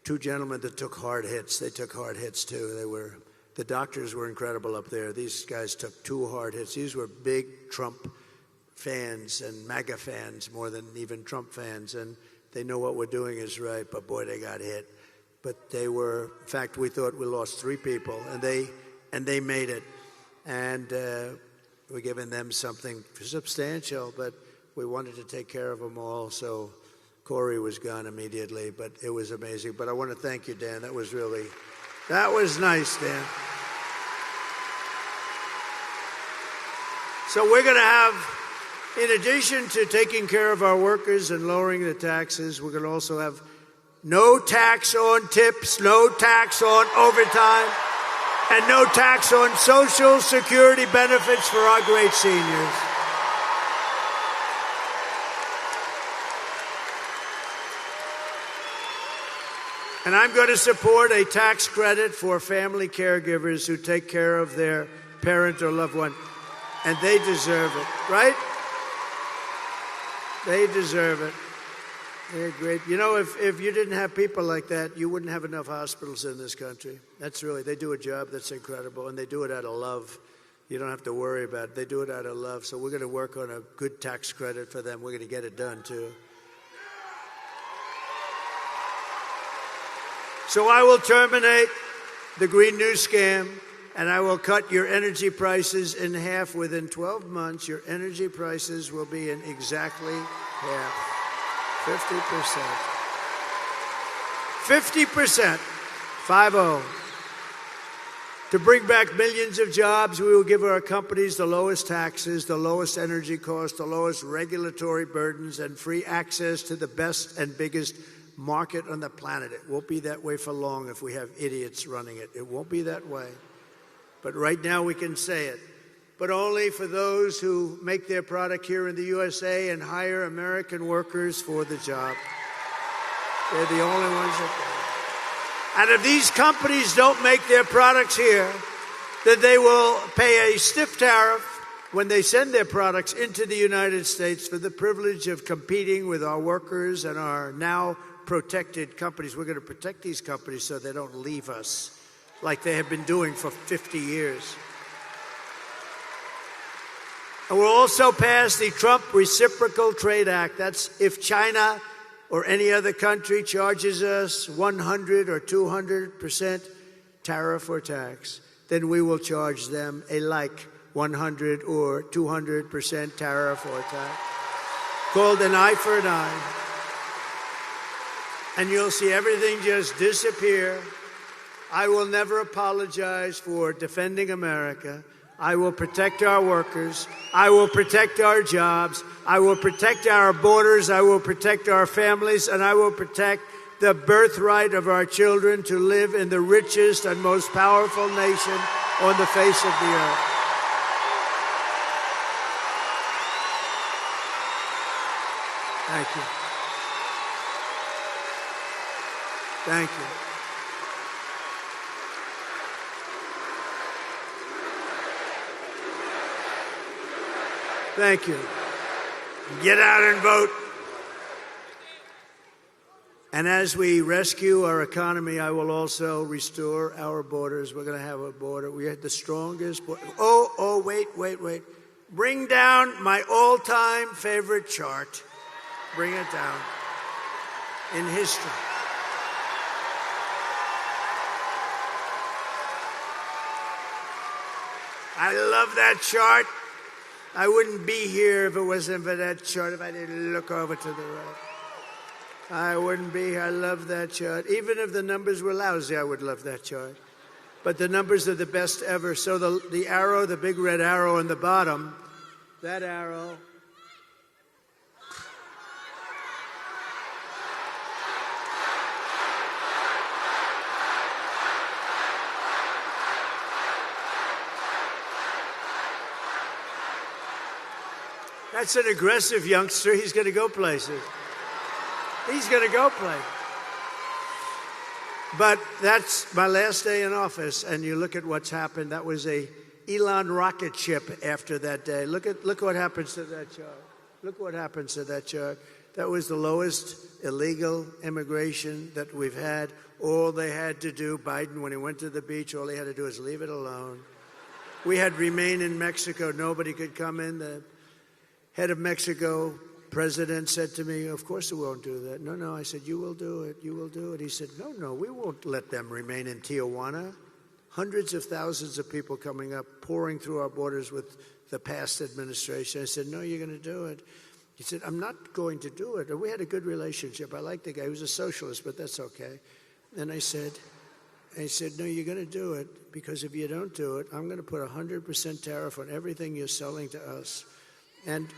two gentlemen that took hard hits. They took hard hits too. The doctors were incredible up there. These guys took 2 hard hits. These were big Trump fans and MAGA fans more than even Trump fans, and they know what we're doing is right. But boy, they got hit. But they were, in fact, we thought we lost 3 people, and they made it. And we're giving them something substantial, but we wanted to take care of them all. So Corey was gone immediately, but it was amazing. But I want to thank you, Dan. That was nice, Dan. So we're going to have, in addition to taking care of our workers and lowering the taxes, we're going to also have no tax on tips, no tax on overtime, and no tax on Social Security benefits for our great seniors. And I'm going to support a tax credit for family caregivers who take care of their parent or loved one. And they deserve it, right? They deserve it. They're great. You know, if you didn't have people like that, you wouldn't have enough hospitals in this country. They do a job that's incredible, and they do it out of love. You don't have to worry about it. They do it out of love. So we're going to work on a good tax credit for them. We're going to get it done, too. So I will terminate the Green New Scam, and I will cut your energy prices in half. Within 12 months, your energy prices will be in exactly half. 50%. 50%. 50. To bring back millions of jobs, we will give our companies the lowest taxes, the lowest energy costs, the lowest regulatory burdens, and free access to the best and biggest market on the planet. It won't be that way for long if we have idiots running it. It won't be that way. But right now we can say it. But only for those who make their product here in the USA and hire American workers for the job. They're the only ones that do. And if these companies don't make their products here, then they will pay a stiff tariff when they send their products into the United States for the privilege of competing with our workers and our now protected companies. We're going to protect these companies so they don't leave us like they have been doing for 50 years. And we'll also pass the Trump Reciprocal Trade Act. That's if China or any other country charges us 100 or 200% tariff or tax, then we will charge them a like 100 or 200% tariff or tax, called an eye for an eye. And you'll see everything just disappear. I will never apologize for defending America. I will protect our workers. I will protect our jobs. I will protect our borders. I will protect our families. And I will protect the birthright of our children to live in the richest and most powerful nation on the face of the earth. Thank you. Thank you. Thank you. Get out and vote. And as we rescue our economy, I will also restore our borders. We're going to have a border. We had the strongest border. Wait. Bring down my all-time favorite chart. Bring it down. In history. I love that chart. I wouldn't be here if it wasn't for that chart, if I didn't look over to the right. I wouldn't be here. I love that chart. Even if the numbers were lousy, I would love that chart. But the numbers are the best ever. So the arrow, the big red arrow on the bottom, that arrow. That's an aggressive youngster. He's going to go places. He's going to go places. But that's my last day in office, and you look at what's happened. That was a Elon rocket ship after that day. Look what happens to that chart. Look what happens to that chart. That was the lowest illegal immigration that we've had. All they had to do, Biden, when he went to the beach, all he had to do is leave it alone. We had remain in Mexico. Nobody could come in. The head of Mexico, president, said to me, of course we won't do that. No. I said, you will do it. You will do it. He said, no, we won't let them remain in Tijuana. Hundreds of thousands of people coming up, pouring through our borders with the past administration. I said, no, you're going to do it. He said, I'm not going to do it. And we had a good relationship. I liked the guy. He was a socialist, but that's okay. And I said, no, you're going to do it, because if you don't do it, I'm going to put 100% tariff on everything you're selling to us. And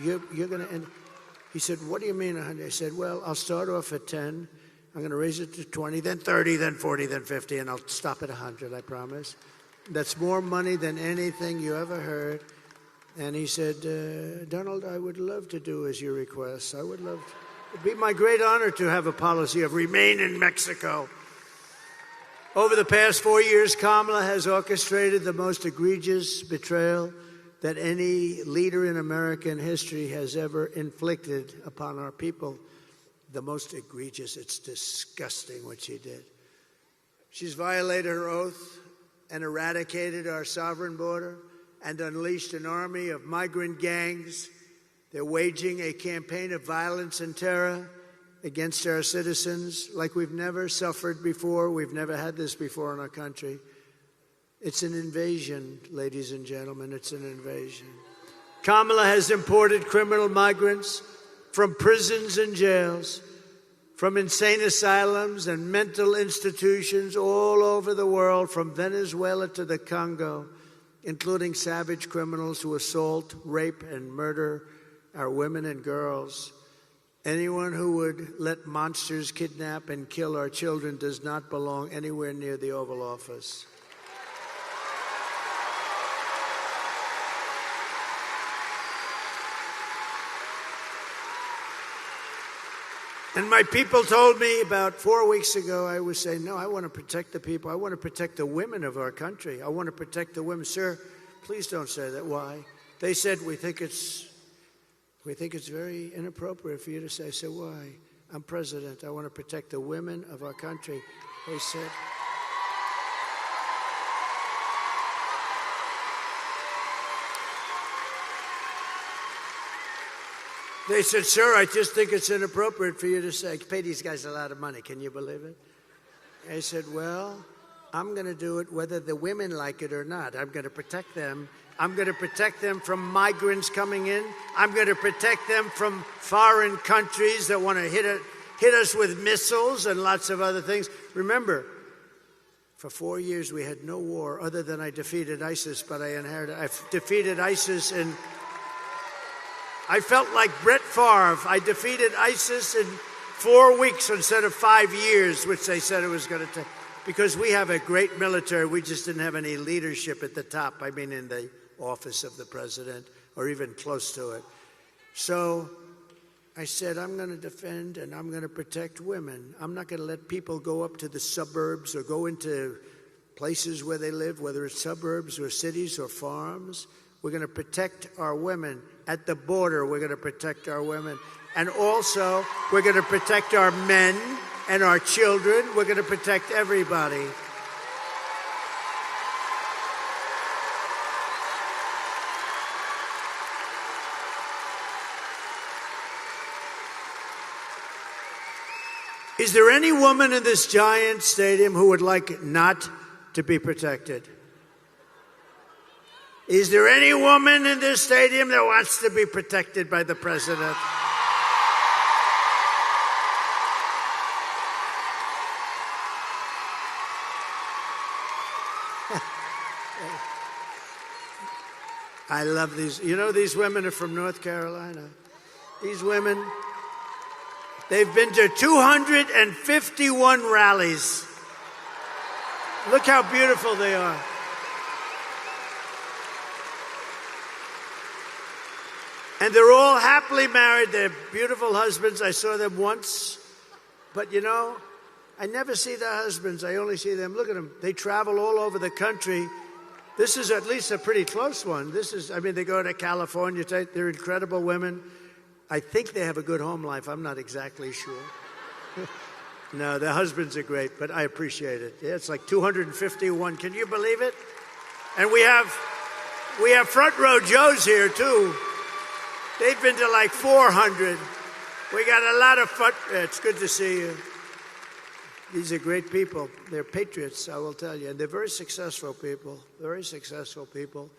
you're going to, and he said, what do you mean 100? I said, well, I'll start off at 10. I'm going to raise it to 20, then 30, then 40, then 50, and I'll stop at 100, I promise. That's more money than anything you ever heard. And he said, Donald, I would love to do as you request. I would love to. It'd be my great honor to have a policy of remain in Mexico. Over the past 4 years, Kamala has orchestrated the most egregious betrayal that any leader in American history has ever inflicted upon our people. The most egregious. It's disgusting what she did. She's violated her oath and eradicated our sovereign border and unleashed an army of migrant gangs. They're waging a campaign of violence and terror against our citizens like we've never suffered before. We've never had this before in our country. It's an invasion, ladies and gentlemen. It's an invasion. Kamala has imported criminal migrants from prisons and jails, from insane asylums and mental institutions all over the world, from Venezuela to the Congo, including savage criminals who assault, rape, and murder our women and girls. Anyone who would let monsters kidnap and kill our children does not belong anywhere near the Oval Office. And my people told me about 4 weeks ago, I was saying, no, I want to protect the people. I want to protect the women of our country. I want to protect the women. Sir, please don't say that. Why? They said, we think it's very inappropriate for you to say. I said, why? I'm president. I want to protect the women of our country. They said, sir, I just think it's inappropriate for you to say. I pay these guys a lot of money. Can you believe it? I said, well, I'm going to do it whether the women like it or not. I'm going to protect them. I'm going to protect them from migrants coming in. I'm going to protect them from foreign countries that want to hit us with missiles and lots of other things. Remember, for 4 years we had no war other than I defeated ISIS, but I defeated ISIS in... I felt like Brett Favre. I defeated ISIS in 4 weeks instead of 5 years, which they said it was going to take. Because we have a great military, we just didn't have any leadership at the top. I mean, in the office of the president, or even close to it. So I said, I'm going to defend and I'm going to protect women. I'm not going to let people go up to the suburbs or go into places where they live, whether it's suburbs or cities or farms. We're going to protect our women. At the border, we're going to protect our women. And also, we're going to protect our men and our children. We're going to protect everybody. Is there any woman in this giant stadium who would like not to be protected? Is there any woman in this stadium that wants to be protected by the president? I love these. You know, these women are from North Carolina. These women, they've been to 251 rallies. Look how beautiful they are. And they're all happily married. They're beautiful husbands. I saw them once. But, you know, I never see their husbands. I only see them. Look at them. They travel all over the country. This is at least a pretty close one. They go to California. They're incredible women. I think they have a good home life. I'm not exactly sure. No, their husbands are great, but I appreciate it. Yeah, it's like 251. Can you believe it? And we have front row Joes here, too. They've been to like 400. We got a lot of fun. It's good to see you. These are great people. They're patriots, I will tell you. And they're very successful people, very successful people.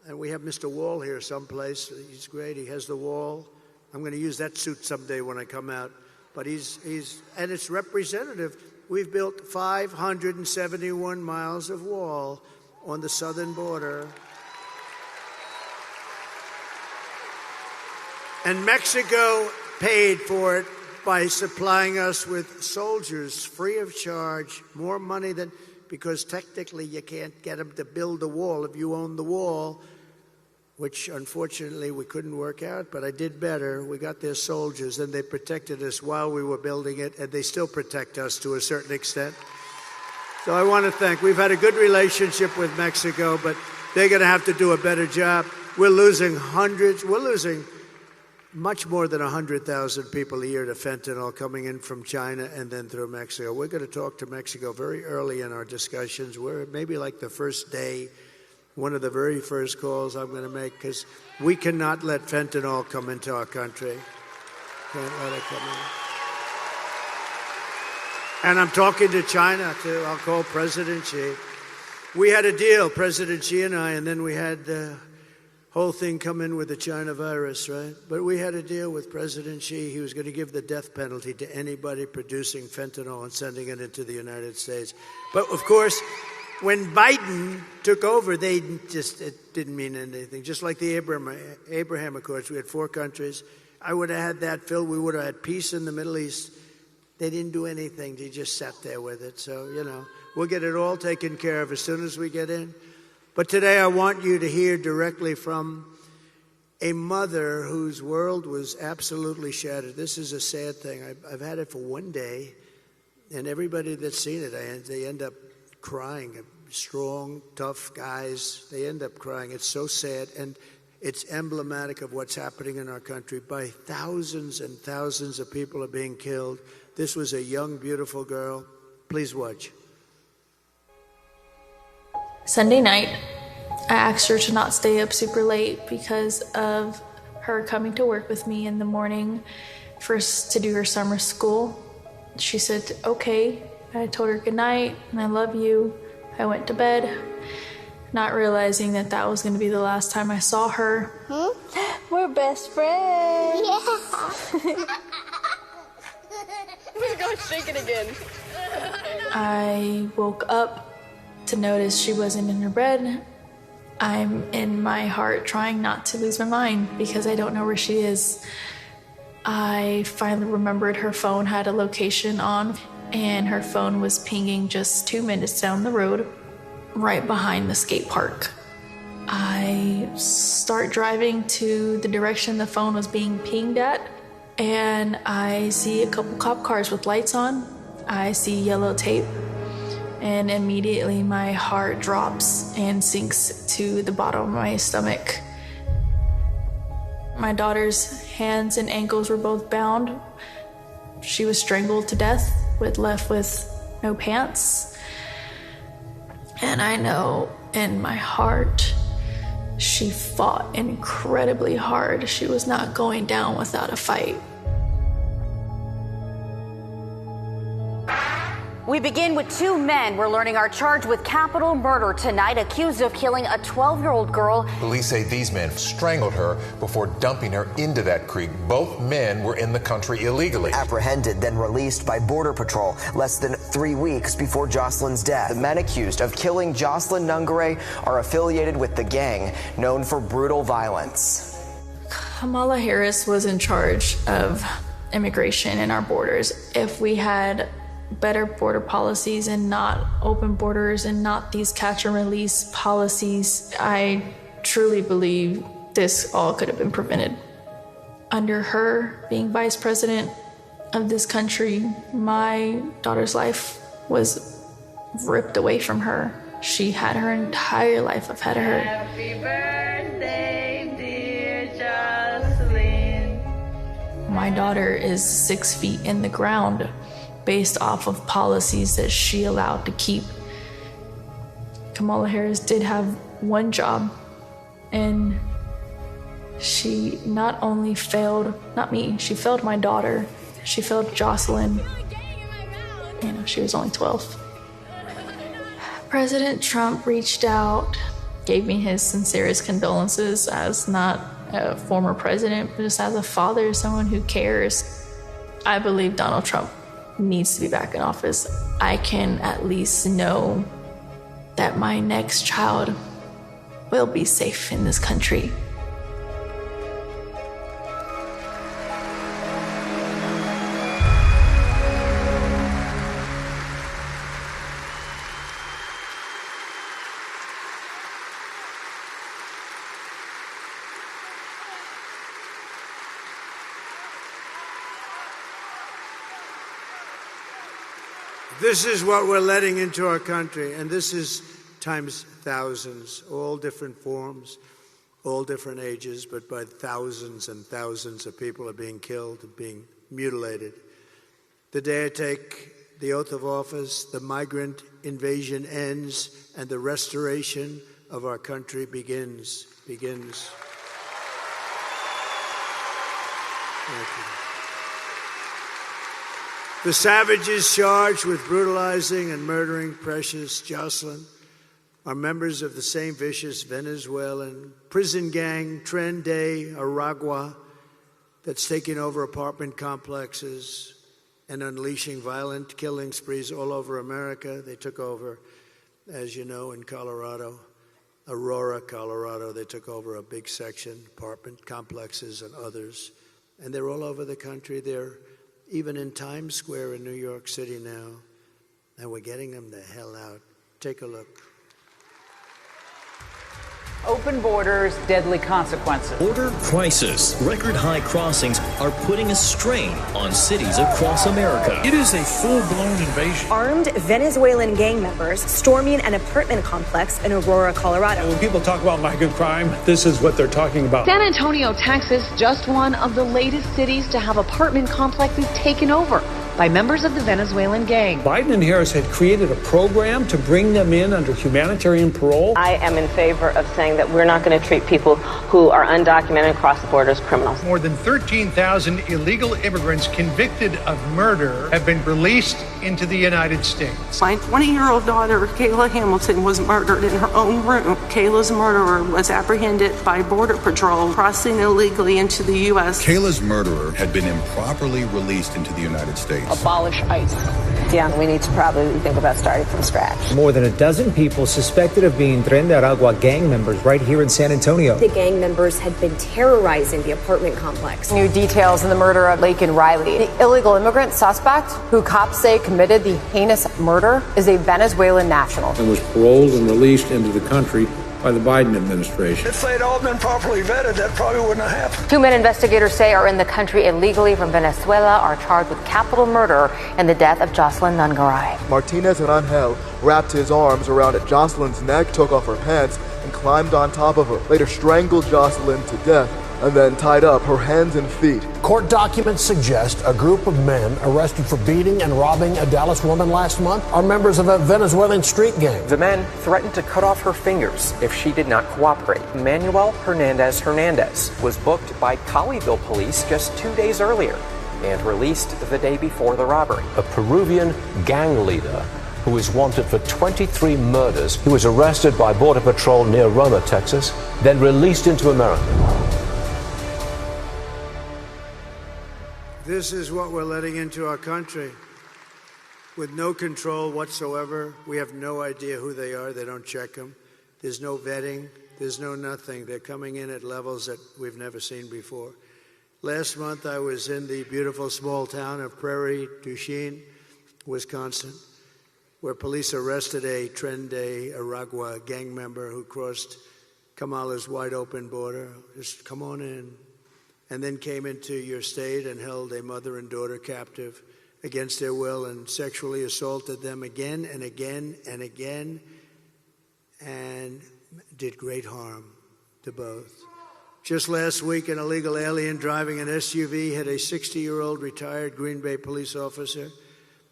And we have Mr. Wall here someplace. He's great. He has the wall. I'm going to use that suit someday when I come out. But and it's representative. We've built 571 miles of wall on the southern border. And Mexico paid for it by supplying us with soldiers free of charge, more money than, because technically you can't get them to build the wall if you own the wall, which unfortunately we couldn't work out, but I did better. We got their soldiers and they protected us while we were building it, and they still protect us to a certain extent. So I want to thank, we've had a good relationship with Mexico, but they're going to have to do a better job. We're losing much more than 100,000 people a year to fentanyl coming in from China and then through Mexico. We're going to talk to Mexico very early in our discussions. We're maybe like the first day, one of the very first calls I'm going to make, because we cannot let fentanyl come into our country. Can't let it come in. And I'm talking to China, too. I'll call President Xi. We had a deal, President Xi and I, and then we had the whole thing come in with the China virus, right? But we had a deal with President Xi. He was going to give the death penalty to anybody producing fentanyl and sending it into the United States. But, of course, when Biden took over, it didn't mean anything. Just like the Abraham Accords, we had 4 countries. I would have had that filled. We would have had peace in the Middle East. They didn't do anything. They just sat there with it. So, you know, we'll get it all taken care of as soon as we get in. But today I want you to hear directly from a mother whose world was absolutely shattered. This is a sad thing. I've had it for one day, and everybody that's seen it, they end up crying. Strong, tough guys, they end up crying. It's so sad, and it's emblematic of what's happening in our country. By thousands and thousands of people are being killed. This was a young, beautiful girl. Please watch. Sunday night, I asked her to not stay up super late because of her coming to work with me in the morning first to do her summer school. She said, okay. I told her good night and I love you. I went to bed, not realizing that that was going to be the last time I saw her. We're best friends. Yeah. We're going to shake it again. I woke up to notice she wasn't in her bed. I'm in my heart trying not to lose my mind because I don't know where she is. I finally remembered her phone had a location on, and her phone was pinging just 2 minutes down the road, right behind the skate park. I start driving to the direction the phone was being pinged at, and I see a couple cop cars with lights on. I see yellow tape. And immediately my heart drops and sinks to the bottom of my stomach. My daughter's hands and ankles were both bound. She was strangled to death, left with no pants. And I know in my heart, she fought incredibly hard. She was not going down without a fight. We begin with 2 men we're learning are charged with capital murder tonight, accused of killing a 12-year-old girl. Police say these men strangled her before dumping her into that creek. Both men were in the country illegally. Apprehended, then released by Border Patrol less than 3 weeks before Jocelyn's death. The men accused of killing Jocelyn Nungare are affiliated with the gang known for brutal violence. Kamala Harris was in charge of immigration in our borders. If we had better border policies and not open borders and not these catch and release policies, I truly believe this all could have been prevented. under her being vice president of this country, my daughter's life was ripped away from her. She had her entire life ahead of her. Happy birthday, dear Jocelyn. My daughter is 6 feet in the ground based off of policies that she allowed to keep. Kamala Harris did have one job, and she not only failed, not me, she failed my daughter. She failed Jocelyn. You know, she was only 12. President Trump reached out, gave me his sincerest condolences as not a former president, but just as a father, someone who cares. I believe Donald Trump needs to be back in office. I can at least know that my next child will be safe in this country. This is what we're letting into our country, and this is times thousands, all different forms, all different ages, but by thousands and thousands of people are being killed and being mutilated. The day I take the oath of office, the migrant invasion ends and the restoration of our country begins. Thank you. The savages charged with brutalizing and murdering precious Jocelyn are members of the same vicious Venezuelan prison gang, Tren de Aragua, that's taking over apartment complexes and unleashing violent killing sprees all over America. They took over, as you know, in Colorado, Aurora, Colorado. They took over a big section, apartment complexes and others. And they're all over the country. They're even in Times Square in New York City now. And we're getting them the hell out. Take a look. Open borders, deadly consequences. Border crisis. Record high crossings are putting a strain on cities across America. It is a full-blown invasion. Armed Venezuelan gang members storming an apartment complex in Aurora, Colorado. When people talk about migrant crime, this is what they're talking about. San Antonio, Texas, just one of the latest cities to have apartment complexes taken over by members of the Venezuelan gang. Biden and Harris had created a program to bring them in under humanitarian parole. I am in favor of saying that we're not going to treat people who are undocumented across the border as criminals. More than 13,000 illegal immigrants convicted of murder have been released into the United States. My 20-year-old daughter, Kayla Hamilton, was murdered in her own room. Kayla's murderer was apprehended by Border Patrol crossing illegally into the U.S. Kayla's murderer had been improperly released into the United States. Abolish ICE. Yeah, we need to probably think about starting from scratch. More than a dozen people suspected of being Tren de Aragua gang members right here in San Antonio. The gang members had been terrorizing the apartment complex. New details in the murder of Laken Riley. The illegal immigrant suspect, who cops say committed the heinous murder, is a Venezuelan national. And was paroled and released into the country by the Biden administration. If they'd all been properly vetted, that probably wouldn't have happened. 2 men investigators say are in the country illegally from Venezuela are charged with capital murder in the death of Jocelyn Nungaray. Martinez Rangel wrapped his arms around Jocelyn's neck, took off her pants, and climbed on top of her. Later strangled Jocelyn to death and then tied up her hands and feet. Court documents suggest a group of men arrested for beating and robbing a Dallas woman last month are members of a Venezuelan street gang. The men threatened to cut off her fingers if she did not cooperate. Manuel Hernandez was booked by Colleyville police just 2 days earlier and released the day before the robbery. A Peruvian gang leader who is wanted for 23 murders. He was arrested by Border Patrol near Roma, Texas, then released into America. This is what we're letting into our country. With no control whatsoever. We have no idea who they are. They don't check them. There's no vetting. There's no nothing. They're coming in at levels that we've never seen before. Last month, I was in the beautiful small town of Prairie du Chien, Wisconsin, where police arrested a Tren de Aragua gang member who crossed Kamala's wide open border. Just come on in. and then came into your state and held a mother and daughter captive against their will and sexually assaulted them again and again and again, and did great harm to both. Just last week, an illegal alien driving an SUV hit a 60-year-old retired Green Bay police officer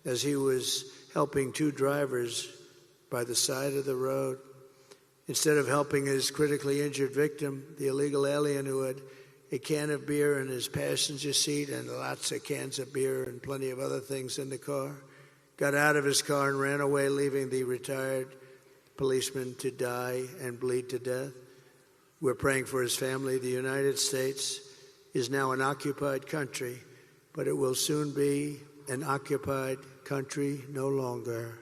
as he was helping two drivers by the side of the road. Instead of helping his critically injured victim, the illegal alien, who had a can of beer in his passenger seat and lots of cans of beer and plenty of other things in the car, got out of his car and ran away, leaving the retired policeman to die and bleed to death. We're praying for his family. The United States is now an occupied country, but it will soon be an occupied country no longer.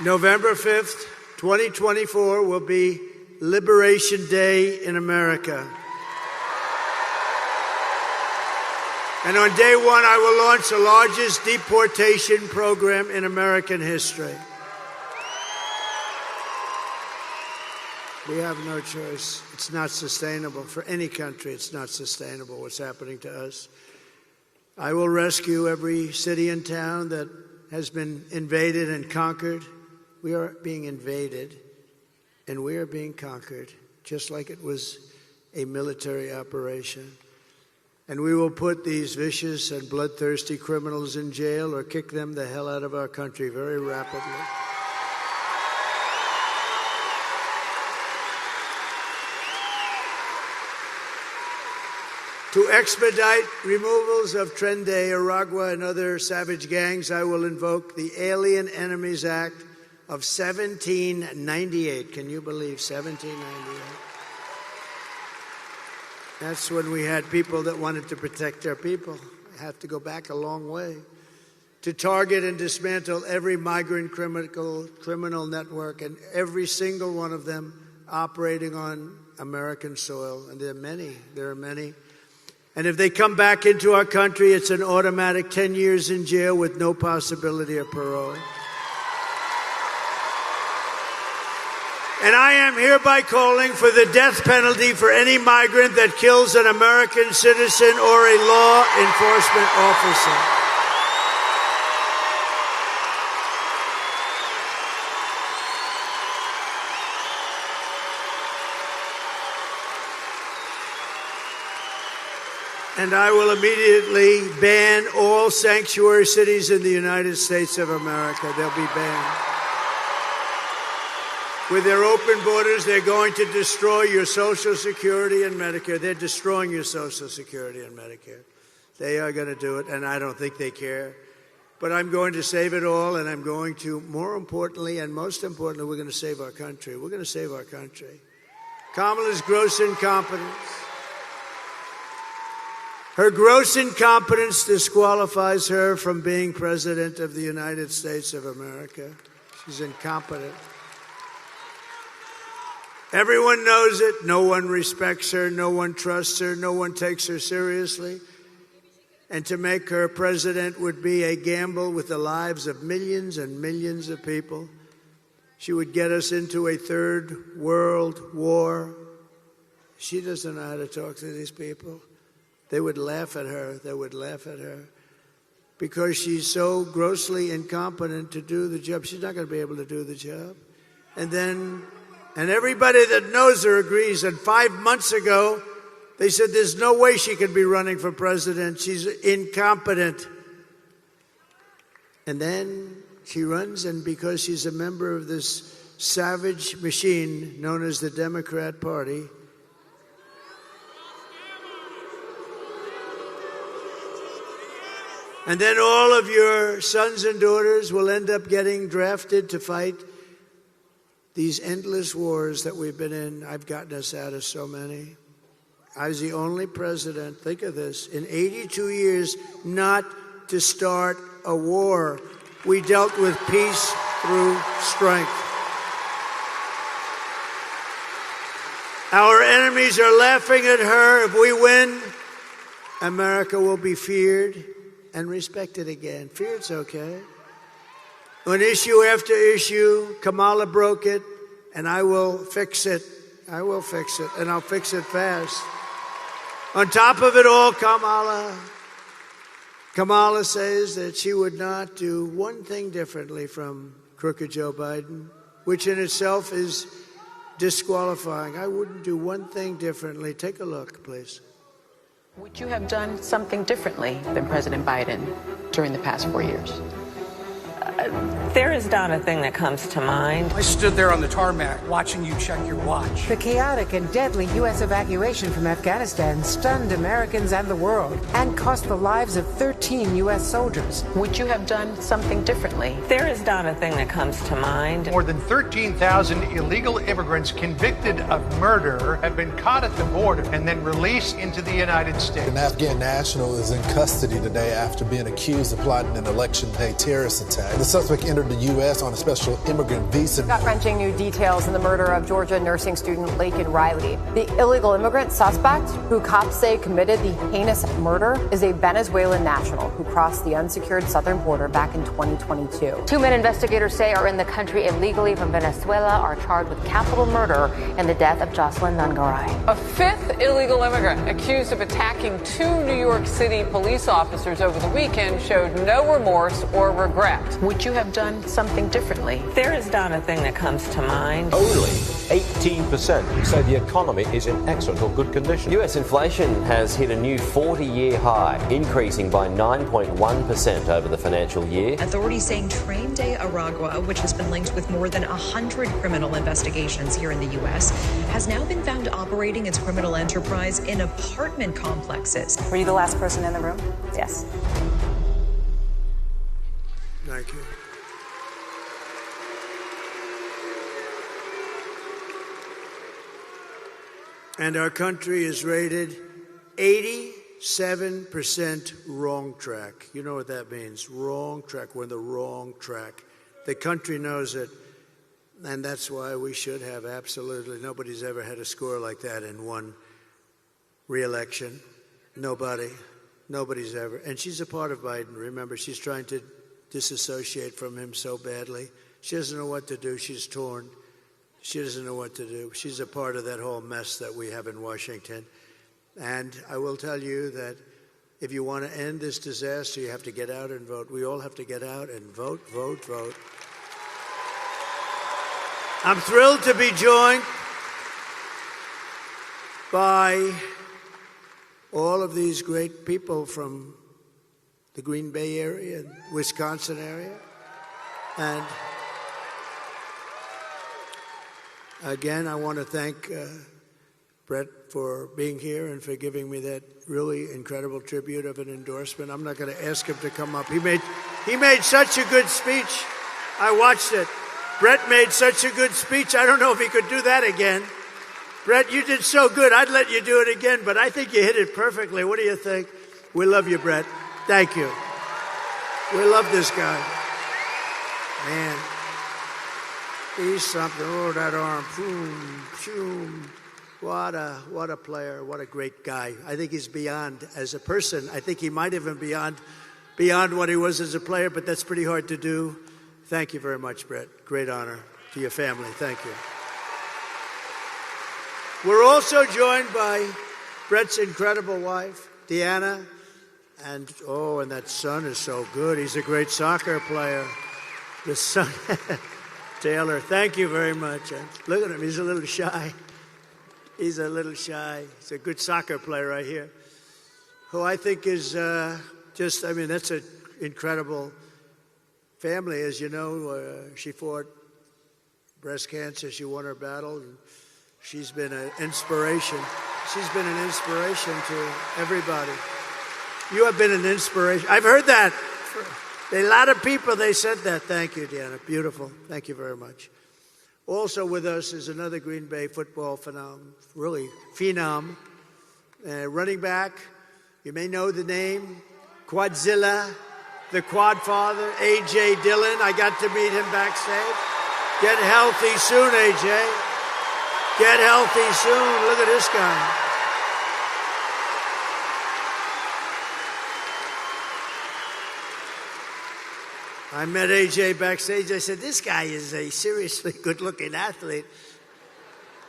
November 5th, 2024 will be Liberation Day in America. And on day one, I will launch the largest deportation program in American history. We have no choice. It's not sustainable for any country. It's not sustainable what's happening to us. I will rescue every city and town that has been invaded and conquered. We are being invaded, and we are being conquered, just like it was a military operation. And we will put these vicious and bloodthirsty criminals in jail or kick them the hell out of our country very rapidly. To expedite removals of Tren de Aragua and other savage gangs, I will invoke the Alien Enemies Act of 1798. Can you believe 1798? That's when we had people that wanted to protect their people. I have to go back a long way. To target and dismantle every migrant criminal network, and every single one of them operating on American soil. And there are many. And if they come back into our country, it's an automatic 10 years in jail with no possibility of parole. And I am hereby calling for the death penalty for any migrant that kills an American citizen or a law enforcement officer. And I will immediately ban all sanctuary cities in the United States of America. They'll be banned. With their open borders, they're going to destroy your Social Security and Medicare. They're destroying your Social Security and Medicare. They are going to do it, and I don't think they care. But I'm going to save it all, and I'm going to, more importantly and most importantly, we're going to save our country. We're going to save our country. Kamala's gross incompetence. Her gross incompetence disqualifies her from being President of the United States of America. She's incompetent. Everyone knows it. No one respects her. No one trusts her. No one takes her seriously. And to make her president would be a gamble with the lives of millions and millions of people. She would get us into a third world war. She doesn't know how to talk to these people. They would laugh at her. They would laugh at her because she's so grossly incompetent to do the job. She's not going to be able to do the job. And everybody that knows her agrees. And 5 months ago, they said there's no way she could be running for president. She's incompetent. And then she runs, and because she's a member of this savage machine known as the Democrat Party, and then all of your sons and daughters will end up getting drafted to fight these endless wars that we've been in. I've gotten us out of so many. I was the only president, think of this, in 82 years not to start a war. We dealt with peace through strength. Our enemies are laughing at her. If we win, America will be feared and respect it again. Fear it's okay. On issue after issue, Kamala broke it, and I will fix it. I will fix it, and I'll fix it fast. On top of it all, Kamala says that she would not do one thing differently from crooked Joe Biden, which in itself is disqualifying. I wouldn't do one thing differently. Take a look, please. Would you have done something differently than President Biden during the past 4 years? There is not a thing that comes to mind. I stood there on the tarmac watching you check your watch. The chaotic and deadly U.S. evacuation from Afghanistan stunned Americans and the world and cost the lives of 13 U.S. soldiers. Would you have done something differently? There is not a thing that comes to mind. More than 13,000 illegal immigrants convicted of murder have been caught at the border and then released into the United States. An Afghan national is in custody today after being accused of plotting an election day terrorist attack. The suspect entered the U.S. on a special immigrant visa. Gut-wrenching new details in the murder of Georgia nursing student Laken Riley. The illegal immigrant suspect, who cops say committed the heinous murder, is a Venezuelan national who crossed the unsecured southern border back in 2022. 2 men investigators say are in the country illegally from Venezuela are charged with capital murder in the death of Jocelyn Nungaray. A fifth illegal immigrant accused of attacking 2 New York City police officers over the weekend showed no remorse or regret. Would you have done something differently? There is not a thing that comes to mind. Only 18% say the economy is in excellent or good condition. US inflation has hit a new 40-year high, increasing by 9.1% over the financial year. Authorities saying Tren de Aragua, which has been linked with more than 100 criminal investigations here in the U.S., has now been found operating its criminal enterprise in apartment complexes. Were you the last person in the room? Yes. Thank you. And our country is rated 87% wrong track. You know what that means? Wrong track. We're in the wrong track. The country knows it, and that's why we should have absolutely, nobody's ever had a score like that in one re-election. Nobody's ever. And she's a part of Biden. Remember, she's trying to disassociate from him so badly. She doesn't know what to do. She's torn. She doesn't know what to do. She's a part of that whole mess that we have in Washington. And I will tell you that if you want to end this disaster, you have to get out and vote. We all have to get out and vote, vote, vote. I'm thrilled to be joined by all of these great people from the Green Bay area and Wisconsin area. And again, I want to thank Brett for being here and for giving me that really incredible tribute of an endorsement. I'm not going to ask him to come up. He made such a good speech. I watched it. Brett made such a good speech. I don't know if he could do that again. Brett, you did so good. I'd let you do it again, but I think you hit it perfectly. What do you think? We love you, Brett. Thank you. We love this guy. Man. He's something. Oh, that arm. Boom, boom. What a player. What a great guy. I think he's beyond as a person. I think he might even beyond what he was as a player, but that's pretty hard to do. Thank you very much, Brett. Great honor to your family. Thank you. We're also joined by Brett's incredible wife, Deanna, and that son is so good. He's a great soccer player. The son, Taylor, thank you very much. Look at him, he's a little shy. He's a little shy. He's a good soccer player right here, who I think is that's an incredible family. As you know, she fought breast cancer. She won her battle, and she's been an inspiration. She's been an inspiration to everybody. You have been an inspiration. I've heard that. A lot of people, they said that. Thank you, Deanna. Beautiful. Thank you very much. Also with us is another Green Bay football phenom, running back. You may know the name, Quadzilla, the Quad Father, A.J. Dillon. I got to meet him backstage. Get healthy soon, A.J. Get healthy soon. Look at this guy. I met AJ backstage. I said, this guy is a seriously good-looking athlete.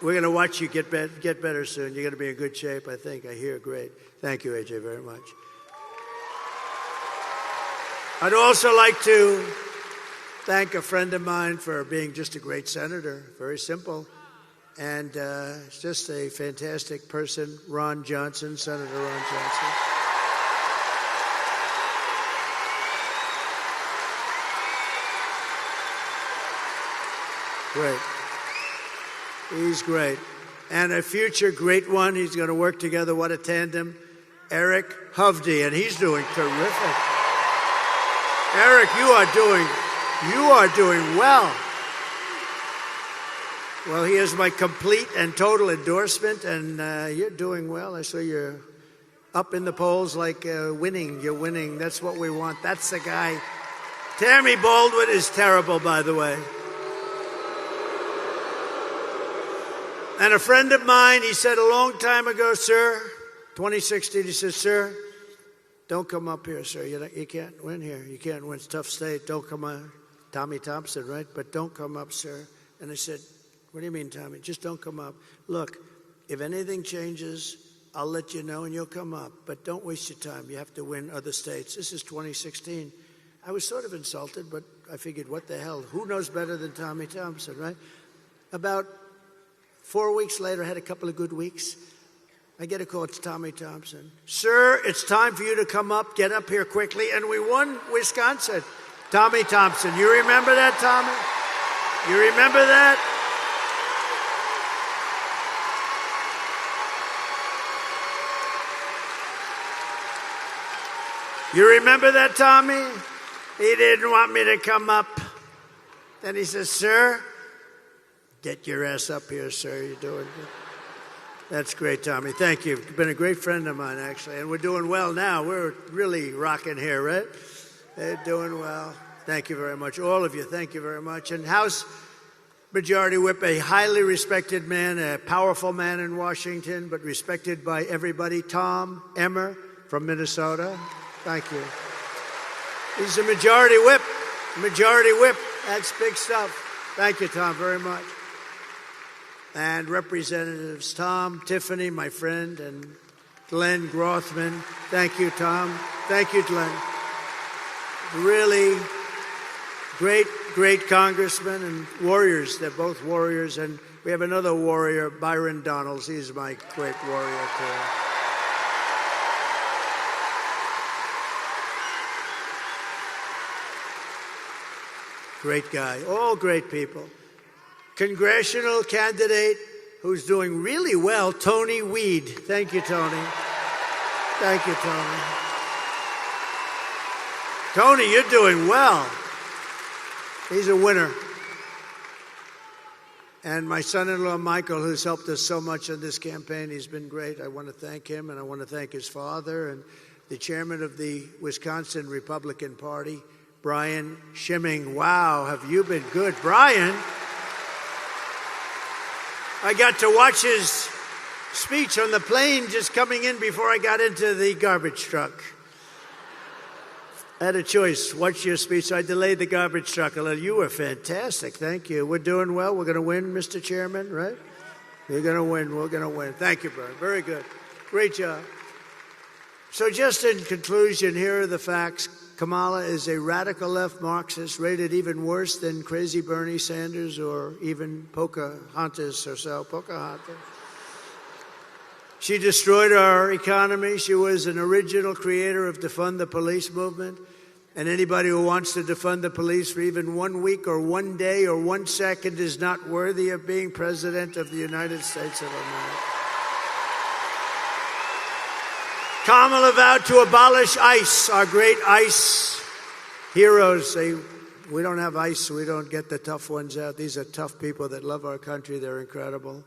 We're going to watch you get better soon. You're going to be in good shape, I think. I hear great. Thank you, AJ, very much. I'd also like to thank a friend of mine for being just a great senator. Very simple. And just a fantastic person, Ron Johnson, Senator Ron Johnson. Great. He's great. And a future great one, he's going to work together. What a tandem. Eric Hovde, and he's doing terrific. Eric, you are doing well. Well, he has my complete and total endorsement, and you're doing well. I saw you're up in the polls like winning. You're winning. That's what we want. That's the guy. Tammy Baldwin is terrible, by the way. And a friend of mine, he said a long time ago, sir, 2016, he said, sir, don't come up here, sir. You can't win here. You can't win. It's a tough state. Don't come up. Tommy Thompson, right? But don't come up, sir. And I said, what do you mean, Tommy? Just don't come up. Look, if anything changes, I'll let you know and you'll come up. But don't waste your time. You have to win other states. This is 2016. I was sort of insulted, but I figured, what the hell? Who knows better than Tommy Thompson, right? About 4 weeks later, I had a couple of good weeks. I get a call, it's Tommy Thompson. Sir, it's time for you to come up, get up here quickly. And we won Wisconsin. Tommy Thompson. You remember that, Tommy? You remember that? You remember that, Tommy? He didn't want me to come up. Then he says, sir, get your ass up here, sir. You're doing good. That's great, Tommy. Thank you. You've been a great friend of mine, actually. And we're doing well now. We're really rocking here, right? They're doing well. Thank you very much. All of you, thank you very much. And House Majority Whip, a highly respected man, a powerful man in Washington, but respected by everybody, Tom Emmer from Minnesota. Thank you. He's a Majority Whip. Majority Whip. That's big stuff. Thank you, Tom, very much. And Representatives Tom, Tiffany, my friend, and Glenn Grothman. Thank you, Tom. Thank you, Glenn. Really great, great congressmen and warriors. They're both warriors. And we have another warrior, Byron Donalds. He's my great warrior, too. Great guy. All great people. Congressional candidate who's doing really well, Tony Weed. Thank you, Tony. Thank you, Tony. Tony, you're doing well. He's a winner. And my son-in-law, Michael, who's helped us so much in this campaign, he's been great. I want to thank him, and I want to thank his father and the chairman of the Wisconsin Republican Party, Brian Schimming. Wow, have you been good. Brian, I got to watch his speech on the plane just coming in before I got into the garbage truck. I had a choice, watch your speech, so I delayed the garbage truck a little. You were fantastic, thank you. We're doing well, we're going to win, Mr. Chairman, right? We're going to win, we're going to win. Thank you, Brian, very good. Great job. So just in conclusion, here are the facts. Kamala is a radical left Marxist, rated even worse than crazy Bernie Sanders or even Pocahontas herself, Pocahontas. She destroyed our economy. She was an original creator of defund the police movement. And anybody who wants to defund the police for even 1 week or 1 day or 1 second is not worthy of being president of the United States of America. Kamala vowed to abolish ICE, our great ICE heroes. We don't have ICE, so we don't get the tough ones out. These are tough people that love our country. They're incredible.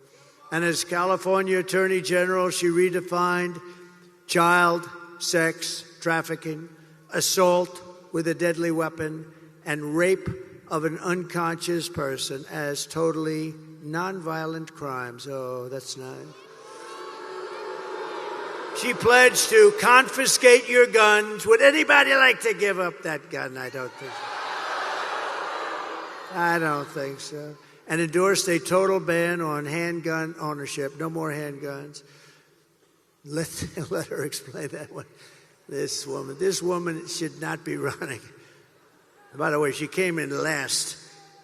And as California Attorney General, she redefined child sex trafficking, assault with a deadly weapon, and rape of an unconscious person as totally nonviolent crimes. Oh, that's nice. She pledged to confiscate your guns. Would anybody like to give up that gun? I don't think so. I don't think so. And endorsed a total ban on handgun ownership. No more handguns. Let her explain that one. This woman should not be running. By the way, she came in last.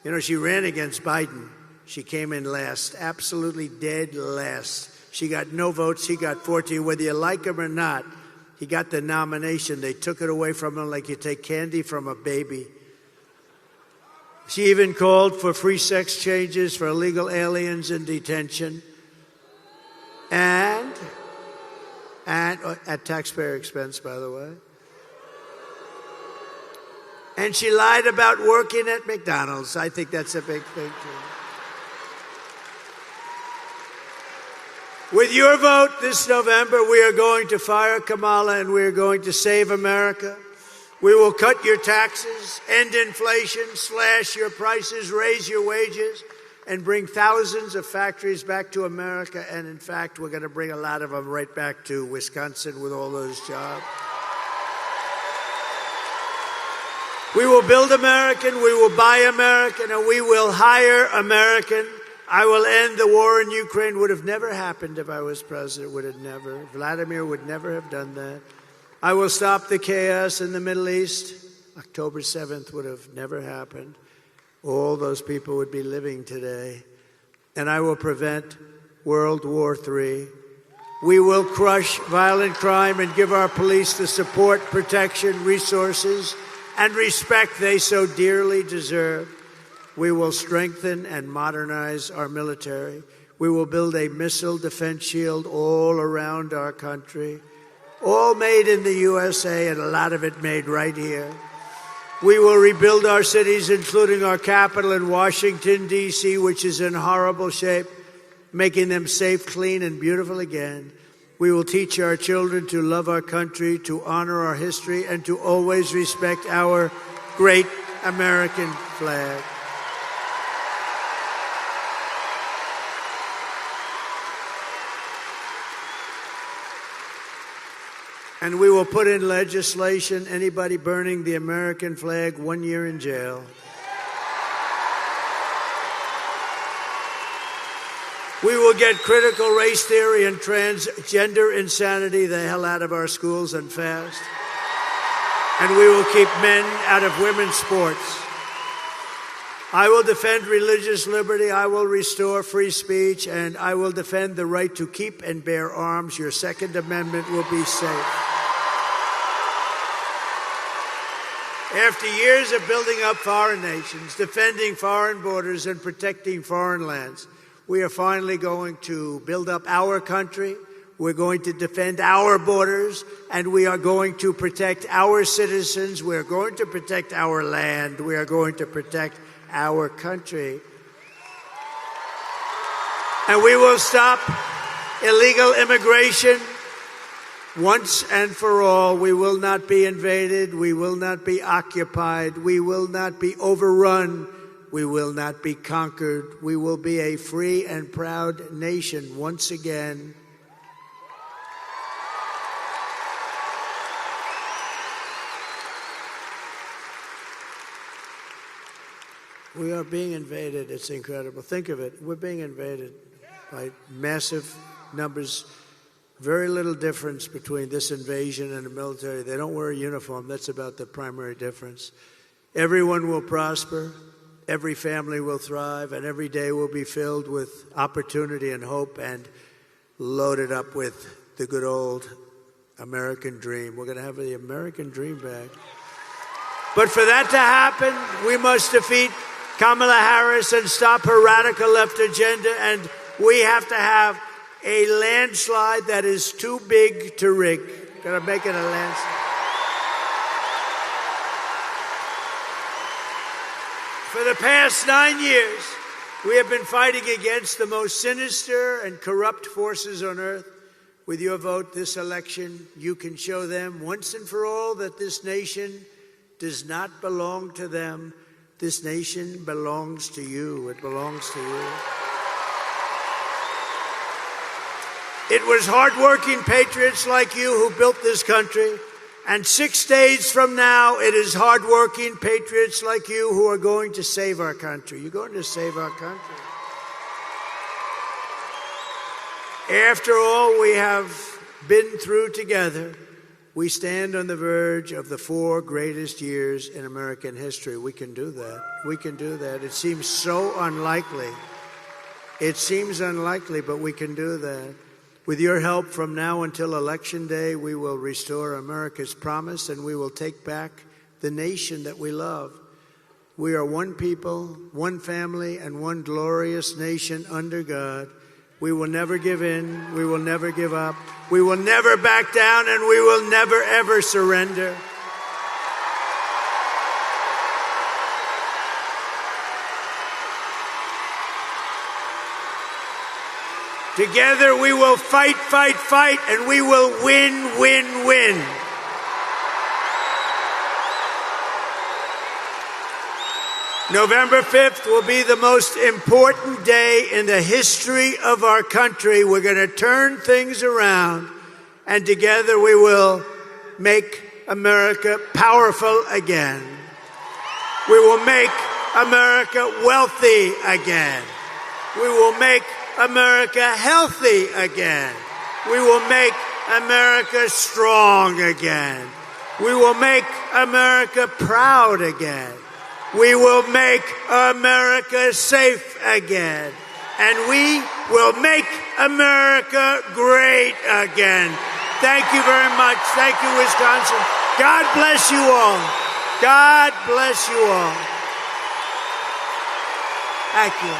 You know, she ran against Biden. She came in last, absolutely dead last. She got no votes. He got 14. Whether you like him or not, he got the nomination. They took it away from him like you take candy from a baby. She even called for free sex changes for illegal aliens in detention. And at taxpayer expense, by the way. And she lied about working at McDonald's. I think that's a big thing, too. With your vote this November, we are going to fire Kamala and we are going to save America. We will cut your taxes, end inflation, slash your prices, raise your wages, and bring thousands of factories back to America. And in fact, we're going to bring a lot of them right back to Wisconsin with all those jobs. We will build American, we will buy American, and we will hire American. I will end the war in Ukraine. Would have never happened if I was president. Would have never. Vladimir would never have done that. I will stop the chaos in the Middle East. October 7th would have never happened. All those people would be living today. And I will prevent World War III. We will crush violent crime and give our police the support, protection, resources, and respect they so dearly deserve. We will strengthen and modernize our military. We will build a missile defense shield all around our country, all made in the USA and a lot of it made right here. We will rebuild our cities, including our capital in Washington, D.C., which is in horrible shape, making them safe, clean, and beautiful again. We will teach our children to love our country, to honor our history, and to always respect our great American flag. And we will put in legislation anybody burning the American flag 1 year in jail. We will get critical race theory and transgender insanity the hell out of our schools and fast. And we will keep men out of women's sports. I will defend religious liberty. I will restore free speech. And I will defend the right to keep and bear arms. Your Second Amendment will be safe. After years of building up foreign nations, defending foreign borders, and protecting foreign lands, we are finally going to build up our country. We're going to defend our borders, and we are going to protect our citizens. We are going to protect our land. We are going to protect our country. And we will stop illegal immigration once and for all. We will not be invaded. We will not be occupied. We will not be overrun. We will not be conquered. We will be a free and proud nation once again. We are being invaded. It's incredible. Think of it. We're being invaded by massive numbers. Very little difference between this invasion and the military. They don't wear a uniform. That's about the primary difference. Everyone will prosper. Every family will thrive, and every day will be filled with opportunity and hope and loaded up with the good old American dream. We're going to have the American dream back. But for that to happen, we must defeat Kamala Harris and stop her radical left agenda, and we have to have a landslide that is too big to rig. Got to make it a landslide. For the past 9 years, we have been fighting against the most sinister and corrupt forces on earth. With your vote this election, you can show them once and for all that this nation does not belong to them. This nation belongs to you. It belongs to you. It was hardworking patriots like you who built this country. And 6 days from now, it is hardworking patriots like you who are going to save our country. You're going to save our country. After all we have been through together, we stand on the verge of the 4 greatest years in American history. We can do that. We can do that. It seems so unlikely. It seems unlikely, but we can do that. With your help from now until Election Day, we will restore America's promise and we will take back the nation that we love. We are one people, one family, and one glorious nation under God. We will never give in. We will never give up. We will never back down, and we will never, ever surrender. Together we will fight, fight, fight, and we will win, win, win. November 5th will be the most important day in the history of our country. We're going to turn things around, and together we will make America powerful again. We will make America wealthy again. We will make America healthy again. We will make America strong again. We will make America proud again. We will make America safe again. And we will make America great again. Thank you very much. Thank you, Wisconsin. God bless you all. God bless you all. Thank you.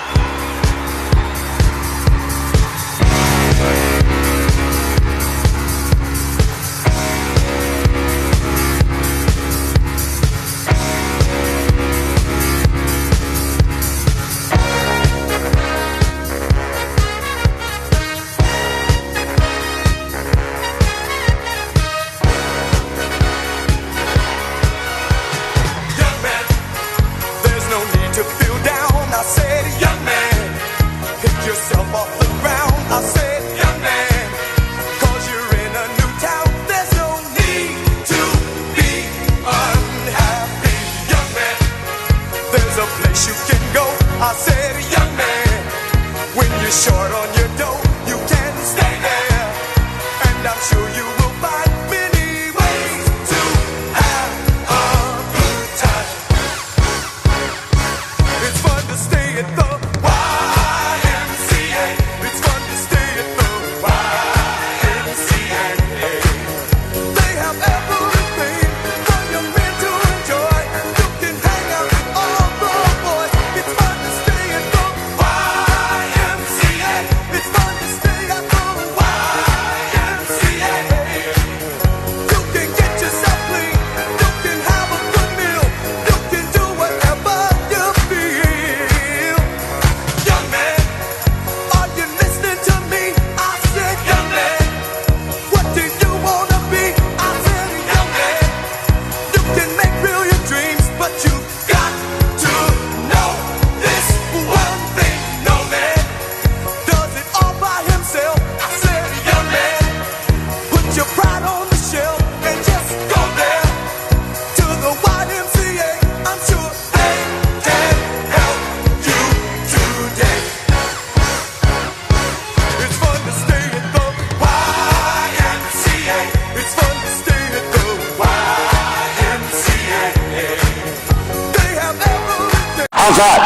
How's that?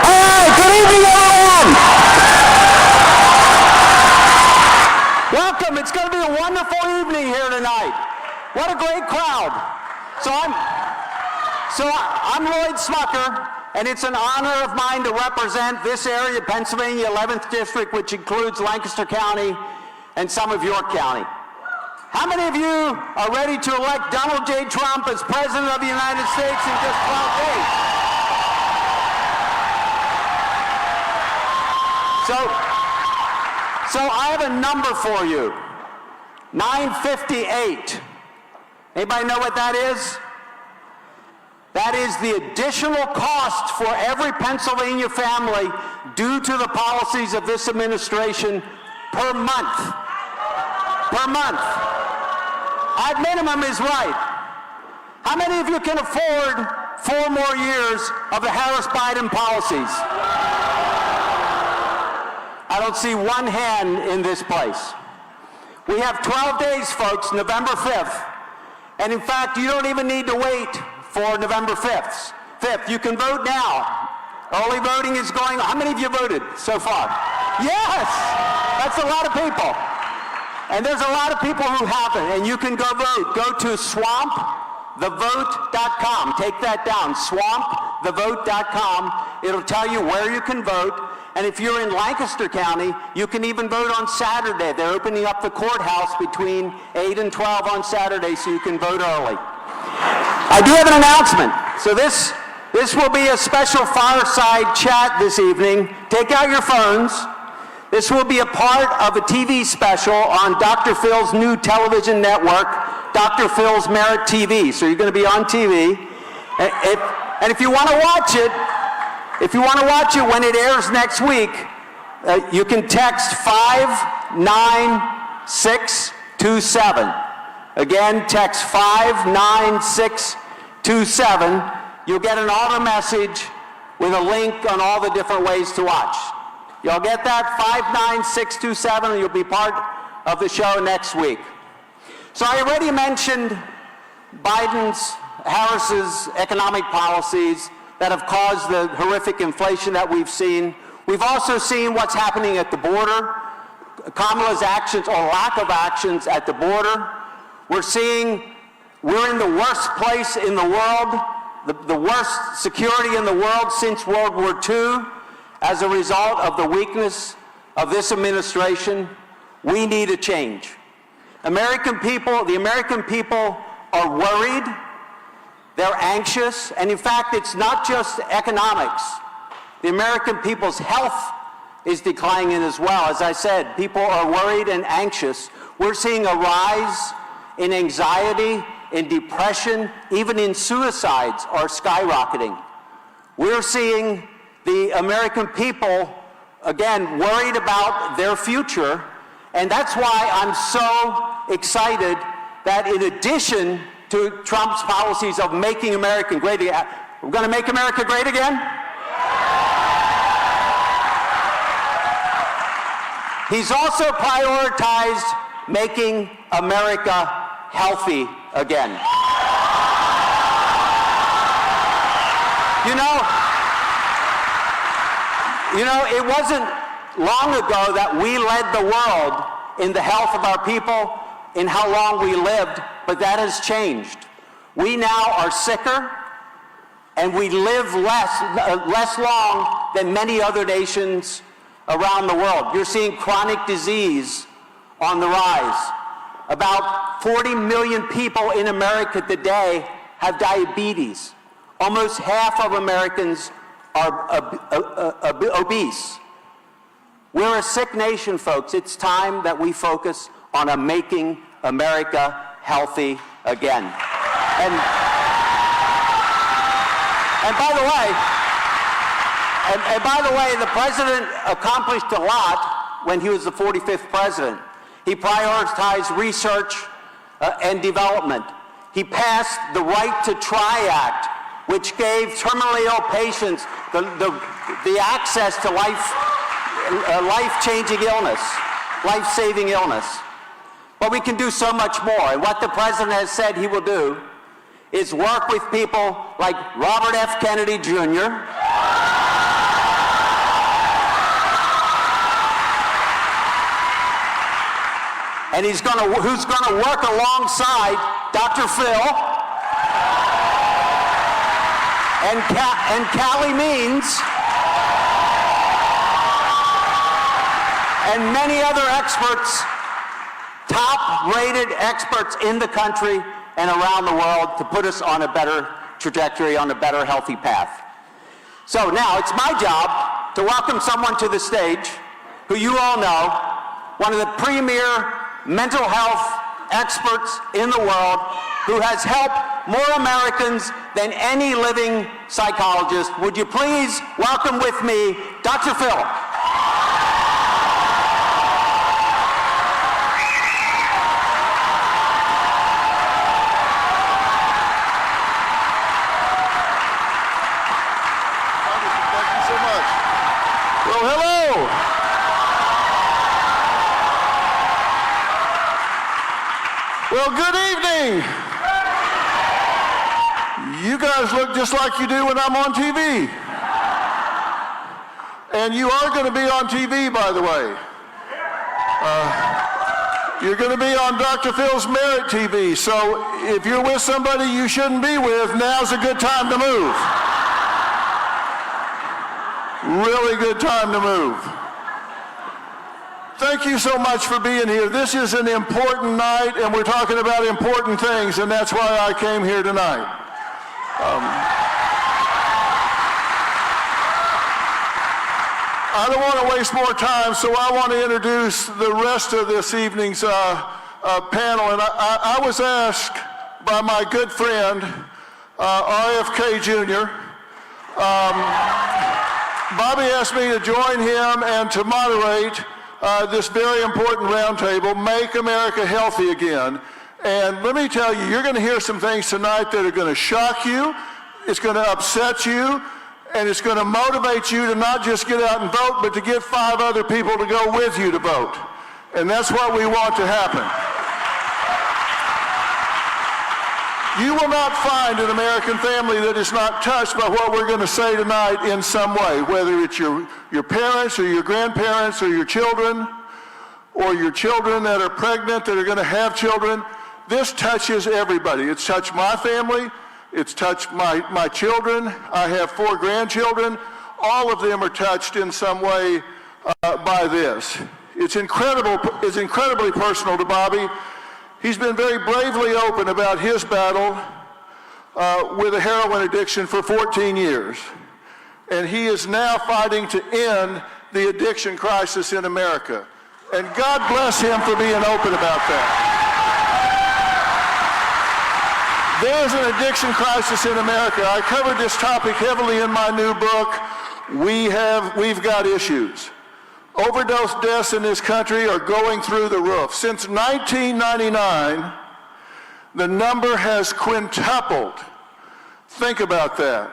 All right, good evening, everyone. Welcome. It's going to be a wonderful evening here tonight. What a great crowd. So I'm Lloyd Smucker, and it's an honor of mine to represent this area of Pennsylvania 11th District, which includes Lancaster County and some of York County. How many of you are ready to elect Donald J. Trump as President of the United States in just 12 days? So I have a number for you, 958. Anybody know what that is? That is the additional cost for every Pennsylvania family due to the policies of this administration per month. Per month. 5 minimum is right. How many of you can afford 4 more years of the Harris-Biden policies? I don't see one hand in this place. We have 12 days, folks, November 5th. And in fact, you don't even need to wait for November 5th. You can vote now. Early voting is going on. How many of you voted so far? Yes! That's a lot of people. And there's a lot of people who haven't, and you can go vote. Go to swampthevote.com. Take that down, swampthevote.com. It'll tell you where you can vote. And if you're in Lancaster County, you can even vote on Saturday. They're opening up the courthouse between 8 and 12 on Saturday, so you can vote early. I do have an announcement. So this will be a special fireside chat this evening. Take out your phones. This will be a part of a TV special on Dr. Phil's new television network, Dr. Phil's Merit TV. So you're going to be on TV. And if you want to watch it, when it airs next week, you can text 59627. Again, text 59627. You'll get an auto message with a link on all the different ways to watch. You'll get that, 59627, and you'll be part of the show next week. So I already mentioned Harris's economic policies that have caused the horrific inflation that we've seen. We've also seen what's happening at the border, Kamala's actions or lack of actions at the border. We're seeing we're in the worst place in the world, the worst security in the world since World War II as a result of the weakness of this administration. We need a change. The American people are worried. They're anxious, and in fact, it's not just economics. The American people's health is declining as well. As I said, people are worried and anxious. We're seeing a rise in anxiety, in depression, even in suicides are skyrocketing. We're seeing the American people, again, worried about their future, and that's why I'm so excited that in addition to Trump's policies of making America great again. We're going to make America great again? He's also prioritized making America healthy again. You know, it wasn't long ago that we led the world in the health of our people, in how long we lived, but that has changed. We now are sicker, and we live less long than many other nations around the world. You're seeing chronic disease on the rise. About 40 million people in America today have diabetes. Almost half of Americans are obese. We're a sick nation, folks. It's time that we focus on making America healthy again. And by the way, the president accomplished a lot when he was the 45th president. He prioritized research and development. He passed the Right to Try Act, which gave terminally ill patients the access to life-changing illness, life-saving illness. But we can do so much more. And what the president has said he will do is work with people like Robert F. Kennedy Jr., and who's going to work alongside Dr. Phil and Callie Means and many other experts, top-rated experts in the country and around the world, to put us on a better trajectory, on a better, healthy path. So now it's my job to welcome someone to the stage who you all know, one of the premier mental health experts in the world, who has helped more Americans than any living psychologist. Would you please welcome with me Dr. Phil? Well, good evening. You guys look just like you do when I'm on TV. And you are going to be on TV, by the way. You're going to be on Dr. Phil's Merit TV, so if you're with somebody you shouldn't be with, now's a good time to move. Really good time to move. Thank you so much for being here. This is an important night, and we're talking about important things, and that's why I came here tonight. I don't want to waste more time, so I want to introduce the rest of this evening's panel. And I was asked by my good friend, RFK Jr. Bobby asked me to join him and to moderate this very important roundtable, Make America Healthy Again. And let me tell you, you're going to hear some things tonight that are going to shock you, it's going to upset you, and it's going to motivate you to not just get out and vote, but to get 5 other people to go with you to vote. And that's what we want to happen. You will not find an American family that is not touched by what we're going to say tonight in some way, whether it's your parents or your grandparents or your children that are pregnant that are going to have children. This touches everybody. It's touched my family. It's touched my children. I have 4 grandchildren. All of them are touched in some way by this. It's incredibly personal to Bobby. He's been very bravely open about his battle with a heroin addiction for 14 years. And he is now fighting to end the addiction crisis in America. And God bless him for being open about that. There's an addiction crisis in America. I covered this topic heavily in my new book, We've Got Issues. Overdose deaths in this country are going through the roof. Since 1999, the number has quintupled. Think about that.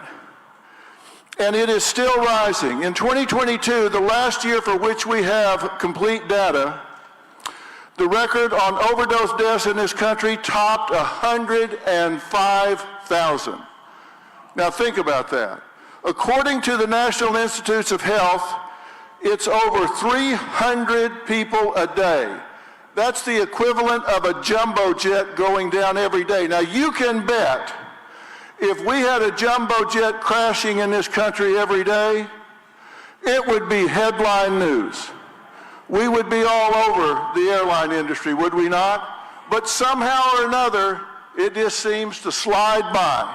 And it is still rising. In 2022, the last year for which we have complete data, the record on overdose deaths in this country topped 105,000. Now think about that. According to the National Institutes of Health, it's over 300 people a day. That's the equivalent of a jumbo jet going down every day. Now you can bet if we had a jumbo jet crashing in this country every day, it would be headline news. We would be all over the airline industry, would we not? But somehow or another, it just seems to slide by.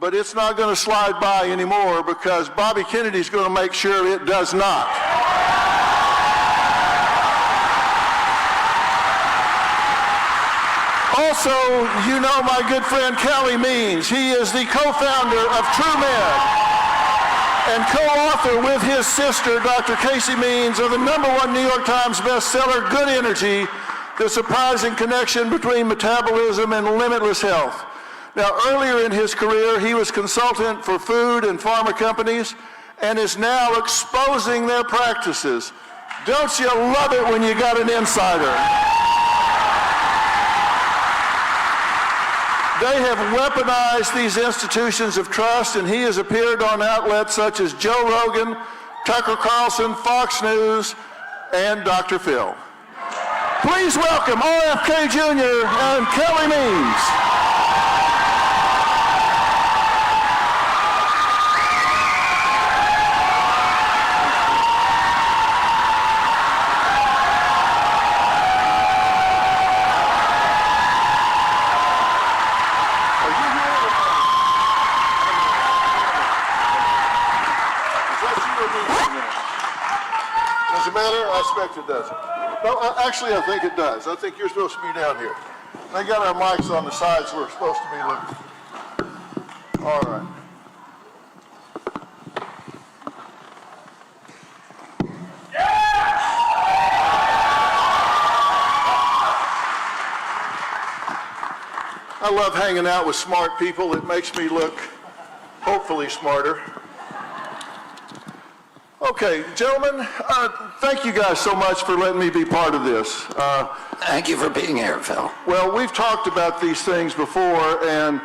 But it's not going to slide by anymore because Bobby Kennedy's going to make sure it does not. Also, you know my good friend Kelly Means. He is the co-founder of TrueMed and co-author with his sister, Dr. Casey Means, of the #1 New York Times bestseller, Good Energy, The Surprising Connection Between Metabolism and Limitless Health. Now, earlier in his career, he was consultant for food and pharma companies and is now exposing their practices. Don't you love it when you got an insider? They have weaponized these institutions of trust, and he has appeared on outlets such as Joe Rogan, Tucker Carlson, Fox News, and Dr. Phil. Please welcome RFK Jr. and Kelly Means. I expect it doesn't. No, actually, I think it does. I think you're supposed to be down here. They got our mics on the sides we're supposed to be looking. All right. I love hanging out with smart people. It makes me look, hopefully, smarter. Okay, gentlemen, thank you guys so much for letting me be part of this. Thank you for being here, Phil. Well, we've talked about these things before, and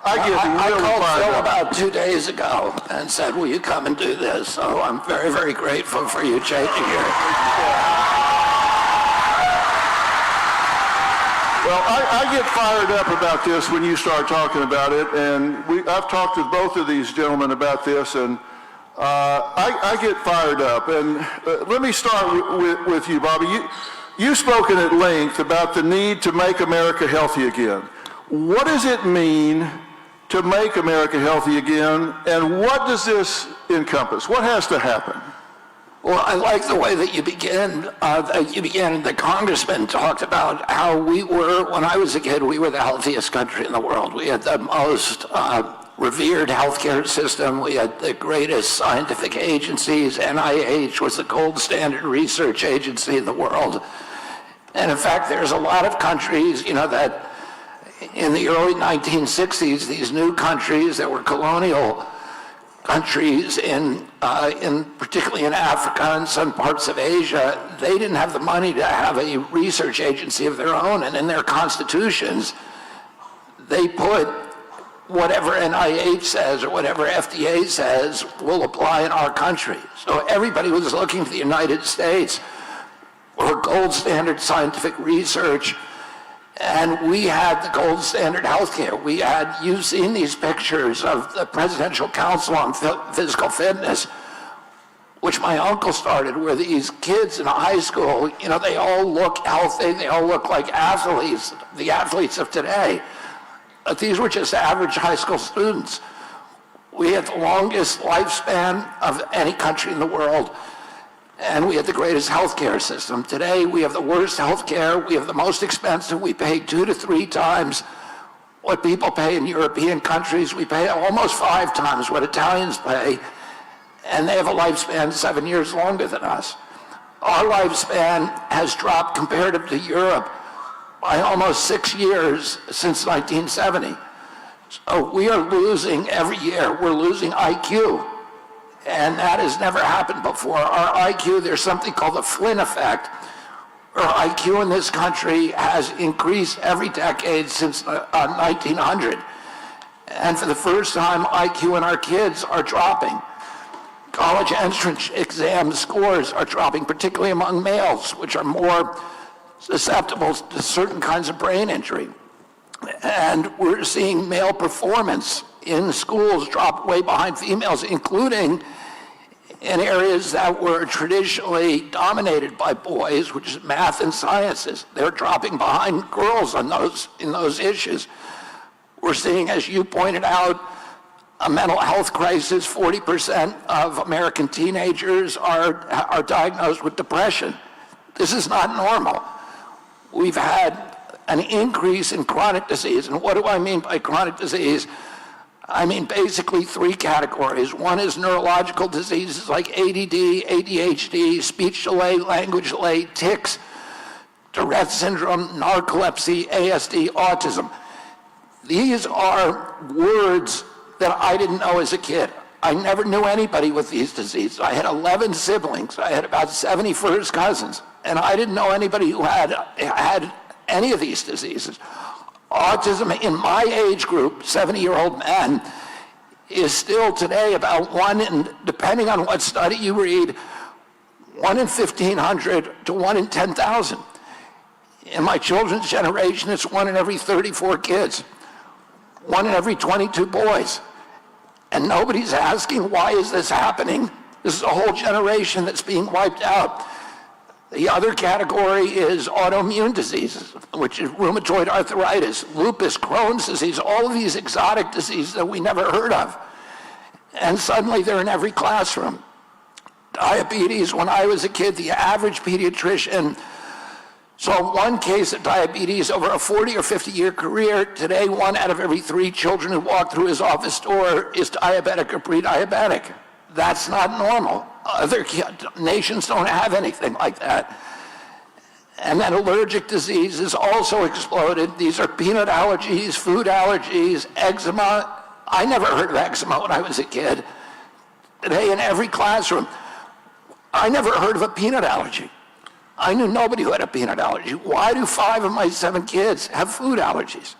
I get I really called fired Phil up. about 2 days ago and said, will you come and do this? So I'm very, very grateful for you changing your... Well, I get fired up about this when you start talking about it, and I've talked with both of these gentlemen about this, and I get fired up. And let me start with you, Bobby. You've spoken at length about the need to make America healthy again. What does it mean to make America healthy again, and what does this encompass? What has to happen? Well, I like the way that you began. The congressman talked about how we were, when I was a kid, we were the healthiest country in the world. We had the most revered healthcare system. We had the greatest scientific agencies. NIH was the gold standard research agency in the world. And in fact, there's a lot of countries, that in the early 1960s, these new countries that were colonial countries particularly in Africa and some parts of Asia, they didn't have the money to have a research agency of their own, and in their constitutions, they put whatever NIH says or whatever FDA says will apply in our country. So everybody was looking to the United States for gold standard scientific research, and we had the gold standard healthcare. You've seen these pictures of the Presidential Council on Physical Fitness, which my uncle started, where these kids in high school, they all look healthy, they all look like athletes, the athletes of today. But these were just average high school students. We had the longest lifespan of any country in the world, and we had the greatest healthcare system. Today, we have the worst healthcare. We have the most expensive. We pay 2 to 3 times what people pay in European countries. We pay almost 5 times what Italians pay, and they have a lifespan 7 years longer than us. Our lifespan has dropped comparative to Europe by almost 6 years since 1970. So we are losing every year. We're losing IQ. And that has never happened before. Our IQ, there's something called the Flynn effect. Our IQ in this country has increased every decade since 1900. And for the first time, IQ in our kids are dropping. College entrance exam scores are dropping, particularly among males, which are more susceptible to certain kinds of brain injury. And we're seeing male performance in schools drop way behind females, including in areas that were traditionally dominated by boys, which is math and sciences. They're dropping behind girls on in those issues. We're seeing, as you pointed out, a mental health crisis. 40% of American teenagers are diagnosed with depression. This is not normal. We've had an increase in chronic disease. And what do I mean by chronic disease? I mean basically 3 categories. One is neurological diseases like ADD, ADHD, speech delay, language delay, tics, Tourette syndrome, narcolepsy, ASD, autism. These are words that I didn't know as a kid. I never knew anybody with these diseases. I had 11 siblings. I had about 70 first cousins. And I didn't know anybody who had any of these diseases. Autism in my age group, 70-year-old men, is still today about 1 in, depending on what study you read, 1 in 1,500 to 1 in 10,000. In my children's generation, it's 1 in every 34 kids, 1 in every 22 boys. And nobody's asking, why is this happening? This is a whole generation that's being wiped out. The other category is autoimmune diseases, which is rheumatoid arthritis, lupus, Crohn's disease, all of these exotic diseases that we never heard of. And suddenly they're in every classroom. Diabetes, when I was a kid, the average pediatrician saw 1 case of diabetes over a 40 or 50-year career. Today, 1 out of every 3 children who walk through his office door is diabetic or pre-diabetic. That's not normal. Other nations don't have anything like that. And then allergic diseases also exploded. These are peanut allergies, food allergies, eczema. I never heard of eczema when I was a kid. Today in every classroom, I never heard of a peanut allergy. I knew nobody who had a peanut allergy. Why do 5 of my 7 kids have food allergies?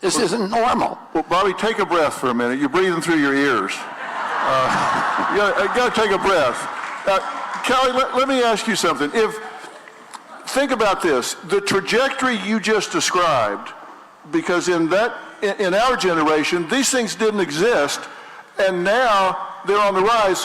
This isn't normal. Well, Bobby, take a breath for a minute. You're breathing through your ears. You got to take a breath. Kelly, let me ask you something. Think about this. The trajectory you just described, because in our generation, these things didn't exist, and now they're on the rise.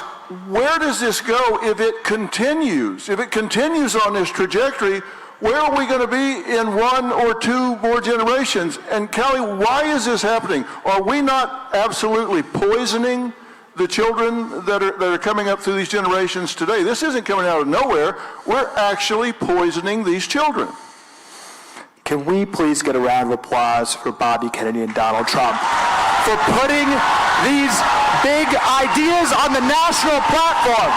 Where does this go if it continues? If it continues on this trajectory, where are we going to be in 1 or 2 more generations? And Kelly, why is this happening? Are we not absolutely poisoning the children that are coming up through these generations today? This isn't coming out of nowhere. We're actually poisoning these children. Can we please get a round of applause for Bobby Kennedy and Donald Trump for putting these big ideas on the national platform?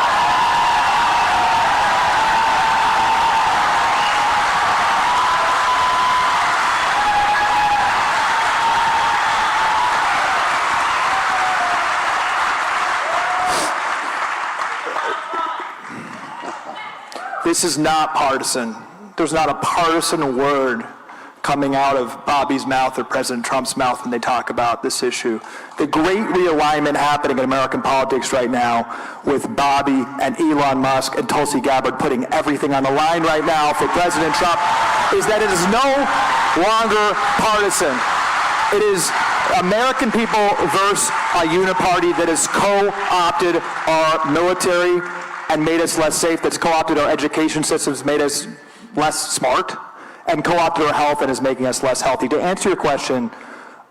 This is not partisan. There's not a partisan word coming out of Bobby's mouth or President Trump's mouth when they talk about this issue. The great realignment happening in American politics right now with Bobby and Elon Musk and Tulsi Gabbard putting everything on the line right now for President Trump is that it is no longer partisan. It is American people versus a uniparty that has co-opted our military and made us less safe, that's co-opted our education systems, made us less smart, and co-opted our health and is making us less healthy. To answer your question,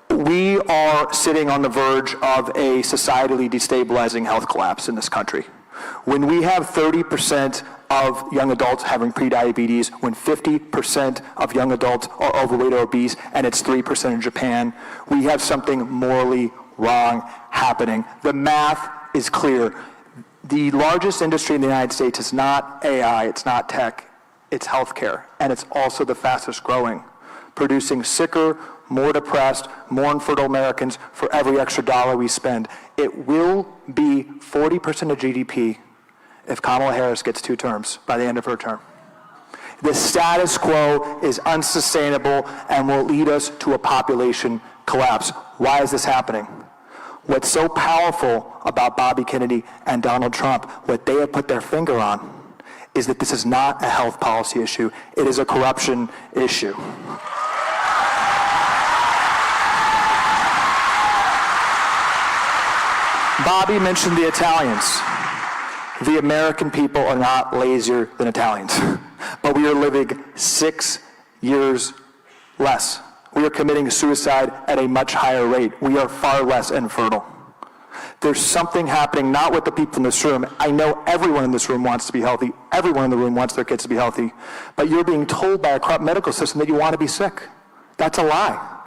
we are sitting on the verge of a societally destabilizing health collapse in this country. When we have 30% of young adults having prediabetes, when 50% of young adults are overweight or obese, and it's 3% in Japan, we have something morally wrong happening. The math is clear. The largest industry in the United States is not AI, it's not tech, it's healthcare, and it's also the fastest growing, producing sicker, more depressed, more infertile Americans for every extra dollar we spend. It will be 40% of GDP if Kamala Harris gets 2 terms by the end of her term. The status quo is unsustainable and will lead us to a population collapse. Why is this happening? What's so powerful about Bobby Kennedy and Donald Trump, what they have put their finger on, is that this is not a health policy issue. It is a corruption issue. Bobby mentioned the Italians. The American people are not lazier than Italians, but we are living 6 years less. We are committing suicide at a much higher rate. We are far less infertile. There's something happening, not with the people in this room. I know everyone in this room wants to be healthy. Everyone in the room wants their kids to be healthy. But you're being told by a corrupt medical system that you want to be sick. That's a lie.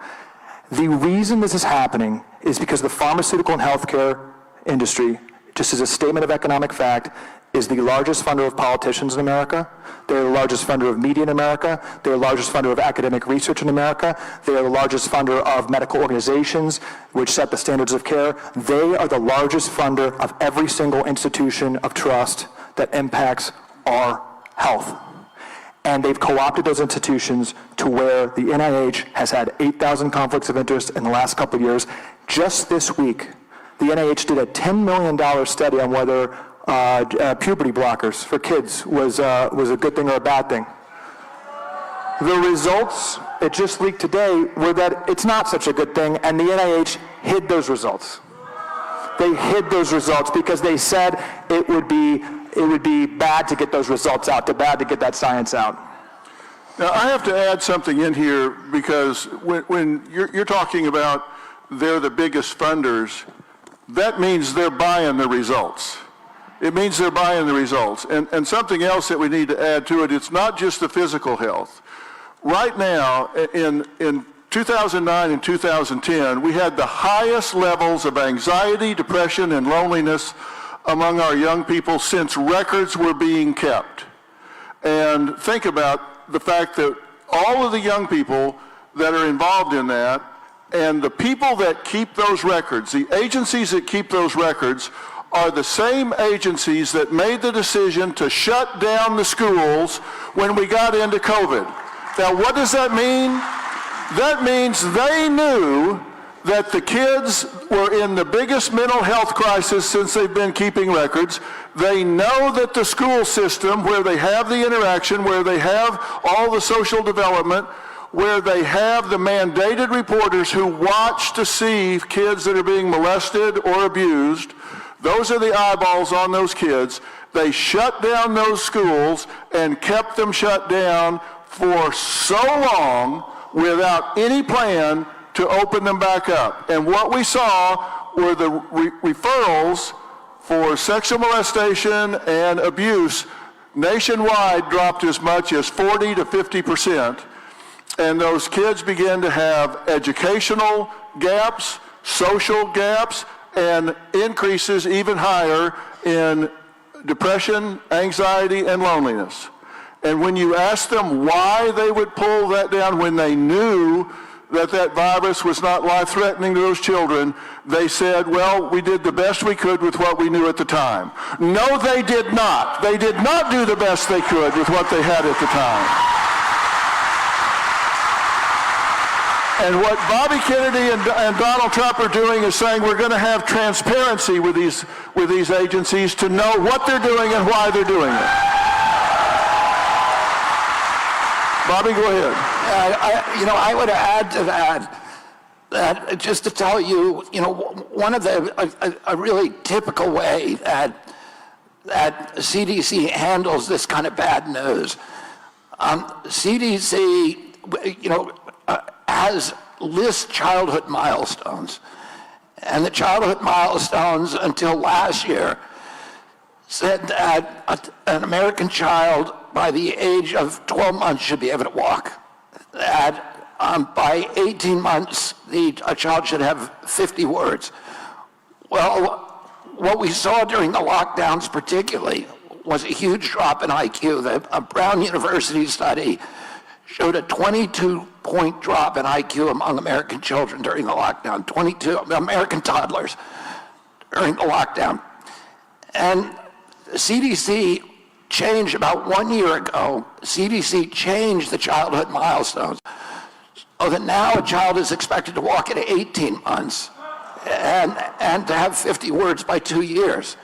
The reason this is happening is because the pharmaceutical and healthcare industry, just as a statement of economic fact, is the largest funder of politicians in America. They're the largest funder of media in America. They're the largest funder of academic research in America. They are the largest funder of medical organizations which set the standards of care. They are the largest funder of every single institution of trust that impacts our health. And they've co-opted those institutions to where the NIH has had 8,000 conflicts of interest in the last couple of years. Just this week, the NIH did a $10 million study on whether puberty blockers for kids was a good thing or a bad thing. The results, it just leaked today, were that it's not such a good thing, and the NIH hid those results. They hid those results because they said it would be bad to get those results out, bad to get that science out. Now, I have to add something in here because when you're talking about they're the biggest funders, that means they're buying the results. It means they're buying the results. And something else that we need to add to it, it's not just the physical health. Right now, in 2009 and 2010, we had the highest levels of anxiety, depression, and loneliness among our young people since records were being kept. And think about the fact that all of the young people that are involved in that and the people that keep those records, the agencies that keep those records, are the same agencies that made the decision to shut down the schools when we got into COVID. Now, what does that mean? That means they knew that the kids were in the biggest mental health crisis since they've been keeping records. They know that the school system, where they have the interaction, where they have all the social development, where they have the mandated reporters who watch to see kids that are being molested or abused, those are the eyeballs on those kids. They shut down those schools and kept them shut down for so long without any plan to open them back up. And what we saw were the referrals for sexual molestation and abuse nationwide dropped as much as 40 to 50%. And those kids began to have educational gaps, social gaps, and increases even higher in depression, anxiety, and loneliness. And when you ask them why they would pull that down when they knew that that virus was not life-threatening to those children, they said, well, we did the best we could with what we knew at the time. No, they did not. They did not do the best they could with what they had at the time. And what Bobby Kennedy and Donald Trump are doing is saying we're going to have transparency with these agencies to know what they're doing and why they're doing it. Bobby, go ahead. I would add to that just to tell you, one of a really typical way that CDC handles this kind of bad news. CDC, lists childhood milestones, and the childhood milestones until last year said that an American child by the age of 12 months should be able to walk. That by 18 months, a child should have 50 words. Well, what we saw during the lockdowns particularly was a huge drop in IQ. A Brown University study showed a 22-point drop in IQ among American children during the lockdown, 22 American toddlers during the lockdown. And CDC changed about 1 year ago, CDC changed the childhood milestones so that now a child is expected to walk at 18 months and to have 50 words by 2 years.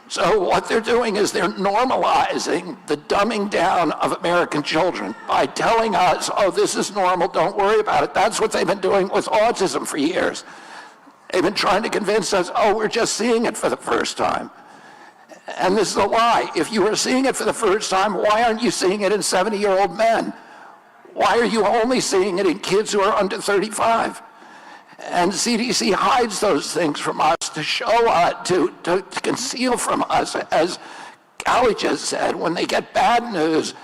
So what they're doing is they're normalizing the dumbing down of American children by telling us, oh, this is normal, don't worry about it. That's what they've been doing with autism for years. They've been trying to convince us, oh, we're just seeing it for the first time. And this is a lie. If you are seeing it for the first time, why aren't you seeing it in 70-year-old men? Why are you only seeing it in kids who are under 35? And CDC hides those things from us to show us, to conceal from us. As Callie just said, when they get bad news,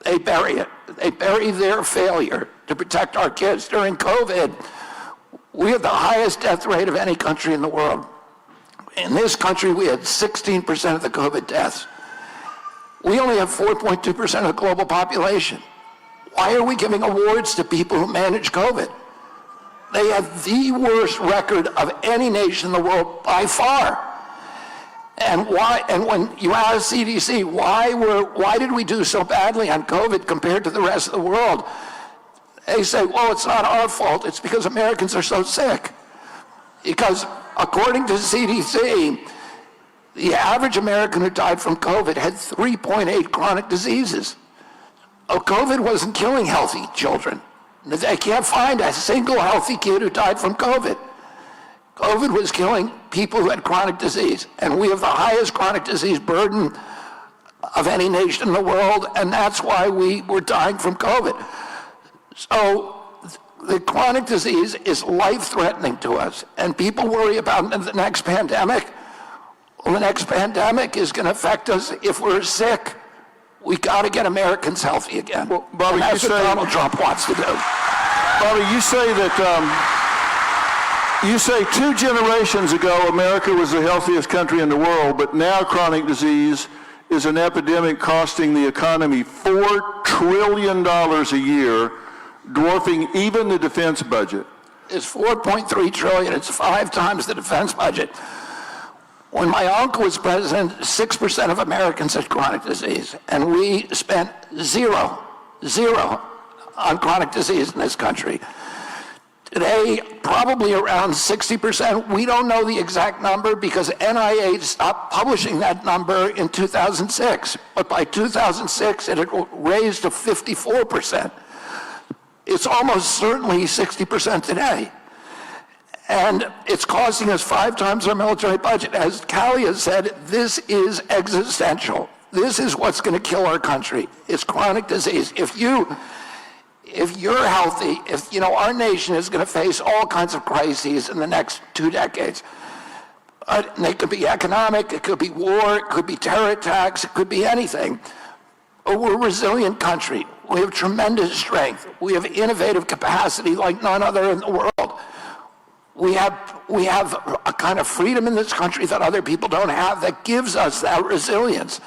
they bury it. They bury their failure to protect our kids. During COVID, we had the highest death rate of any country in the world. In this country, we had 16% of the COVID deaths. We only have 4.2% of the global population. Why are we giving awards to people who manage COVID? They have the worst record of any nation in the world by far. And why? And when you ask CDC, why did we do so badly on COVID compared to the rest of the world? They say, well, it's not our fault. It's because Americans are so sick. Because according to CDC, the average American who died from COVID had 3.8 chronic diseases. Oh, COVID wasn't killing healthy children. They can't find a single healthy kid who died from COVID. COVID was killing people who had chronic disease, and we have the highest chronic disease burden of any nation in the world, and that's why we were dying from COVID. So the chronic disease is life-threatening to us, and people worry about the next pandemic. Well, the next pandemic is going to affect us if we're sick. We got to get Americans healthy again. Well, Bobby, that's what Donald Trump wants to do. Bobby, you say that. You say 2 generations ago America was the healthiest country in the world, but now chronic disease is an epidemic costing the economy $4 trillion a year, dwarfing even the defense budget. It's $4.3 trillion. It's 5 times the defense budget. When my uncle was president, 6% of Americans had chronic disease, and we spent zero on chronic disease in this country. Today, probably around 60%. We don't know the exact number because NIH stopped publishing that number in 2006. But by 2006, it had raised to 54%. It's almost certainly 60% today. And it's costing us 5 times our military budget. As Callie has said, this is existential. This is what's going to kill our country. It's chronic disease. If you're healthy, our nation is going to face all kinds of crises in the next 2 decades. They could be economic, it could be war, it could be terror attacks, it could be anything. But we're a resilient country. We have tremendous strength. We have innovative capacity like none other in the world. We have a kind of freedom in this country that other people don't have that gives us that resilience.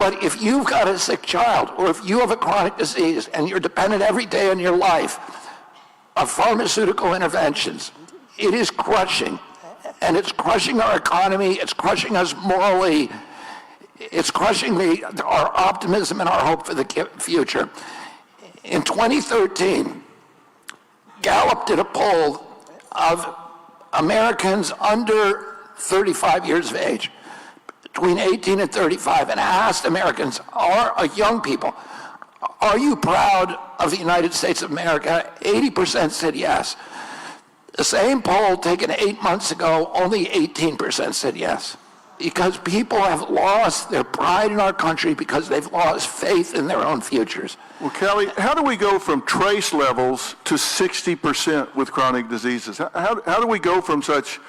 But if you've got a sick child, or if you have a chronic disease and you're dependent every day in your life of pharmaceutical interventions, it is crushing. And it's crushing our economy, it's crushing us morally, it's crushing our optimism and our hope for the future. In 2013, Gallup did a poll of Americans under 35 years of age, between 18 and 35, and asked Americans, young people, are you proud of the United States of America? 80% said yes. The same poll taken 8 months ago, only 18% said yes. Because people have lost their pride in our country because they've lost faith in their own futures. Well, Kelly, how do we go from trace levels to 60% with chronic diseases? How do we go from such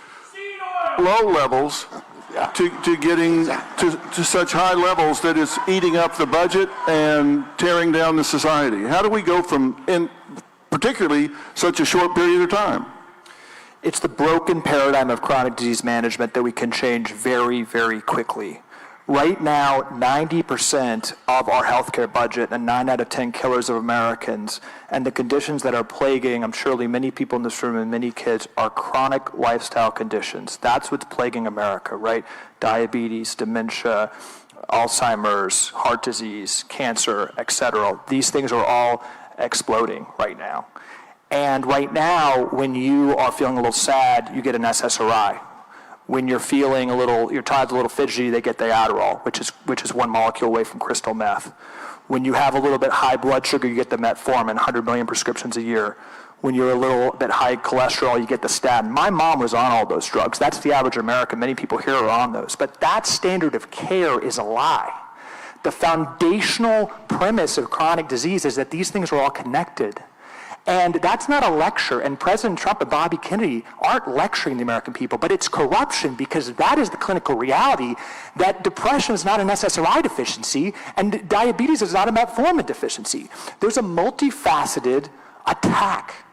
low levels to getting to such high levels that it's eating up the budget and tearing down the society? How do we go from, in particularly, such a short period of time? It's the broken paradigm of chronic disease management that we can change very, very quickly. Right now, 90% of our healthcare budget and 9 out of 10 killers of Americans and the conditions that are plaguing, I'm surely many people in this room and many kids, are chronic lifestyle conditions. That's what's plaguing America, right? Diabetes, dementia, Alzheimer's, heart disease, cancer, etc. These things are all exploding right now. And right now, when you are feeling a little sad, you get an SSRI. When you're feeling your tired's a little fidgety, they get the Adderall, which is one molecule away from crystal meth. When you have a little bit high blood sugar, you get the metformin, 100 million prescriptions a year. When you're a little bit high cholesterol, you get the statin. My mom was on all those drugs. That's the average American. Many people here are on those. But that standard of care is a lie. The foundational premise of chronic disease is that these things are all connected. And that's not a lecture, and President Trump and Bobby Kennedy aren't lecturing the American people, but it's corruption, because that is the clinical reality, that depression is not an SSRI deficiency, and diabetes is not a metformin deficiency. There's a multifaceted attack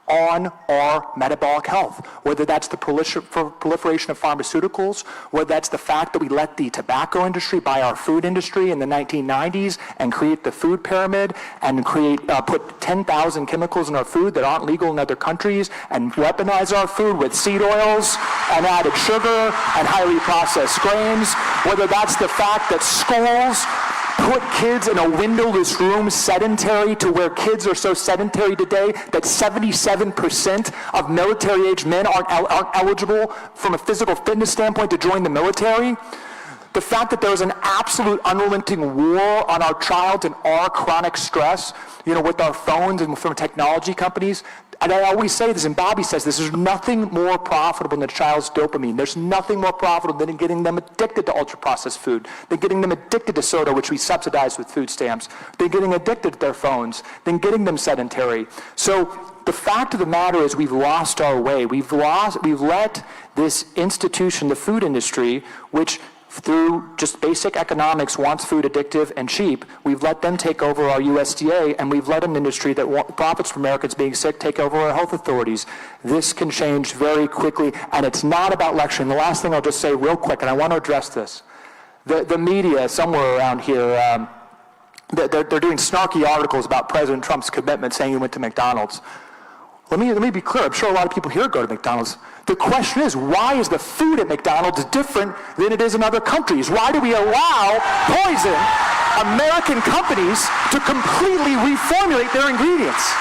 on our metabolic health, whether that's the proliferation of pharmaceuticals, whether that's the fact that we let the tobacco industry buy our food industry in the 1990s and create the food pyramid and put 10,000 chemicals in our food that aren't legal in other countries and weaponize our food with seed oils and added sugar and highly processed grains, whether that's the fact that schools put kids in a windowless room, sedentary, to where kids are so sedentary today that 77% of military-age men aren't eligible from a physical fitness standpoint to join the military. The fact that there's an absolute unrelenting war on our child and our chronic stress, with our phones and from technology companies. And I always say this, and Bobby says this, there's nothing more profitable than a child's dopamine. There's nothing more profitable than getting them addicted to ultra-processed food, than getting them addicted to soda, which we subsidize with food stamps, than getting addicted to their phones, than getting them sedentary. So the fact of the matter is we've lost our way. We've let this institution, the food industry, which through just basic economics wants food addictive and cheap, we've let them take over our USDA, and we've let an industry that profits from Americans being sick take over our health authorities. This can change very quickly, and it's not about lecturing. The last thing I'll just say real quick, and I want to address this. The media somewhere around here, they're doing snarky articles about President Trump's commitment, saying he went to McDonald's. Let me be clear. I'm sure a lot of people here go to McDonald's. The question is, why is the food at McDonald's different than it is in other countries? Why do we allow poison American companies to completely reformulate their ingredients?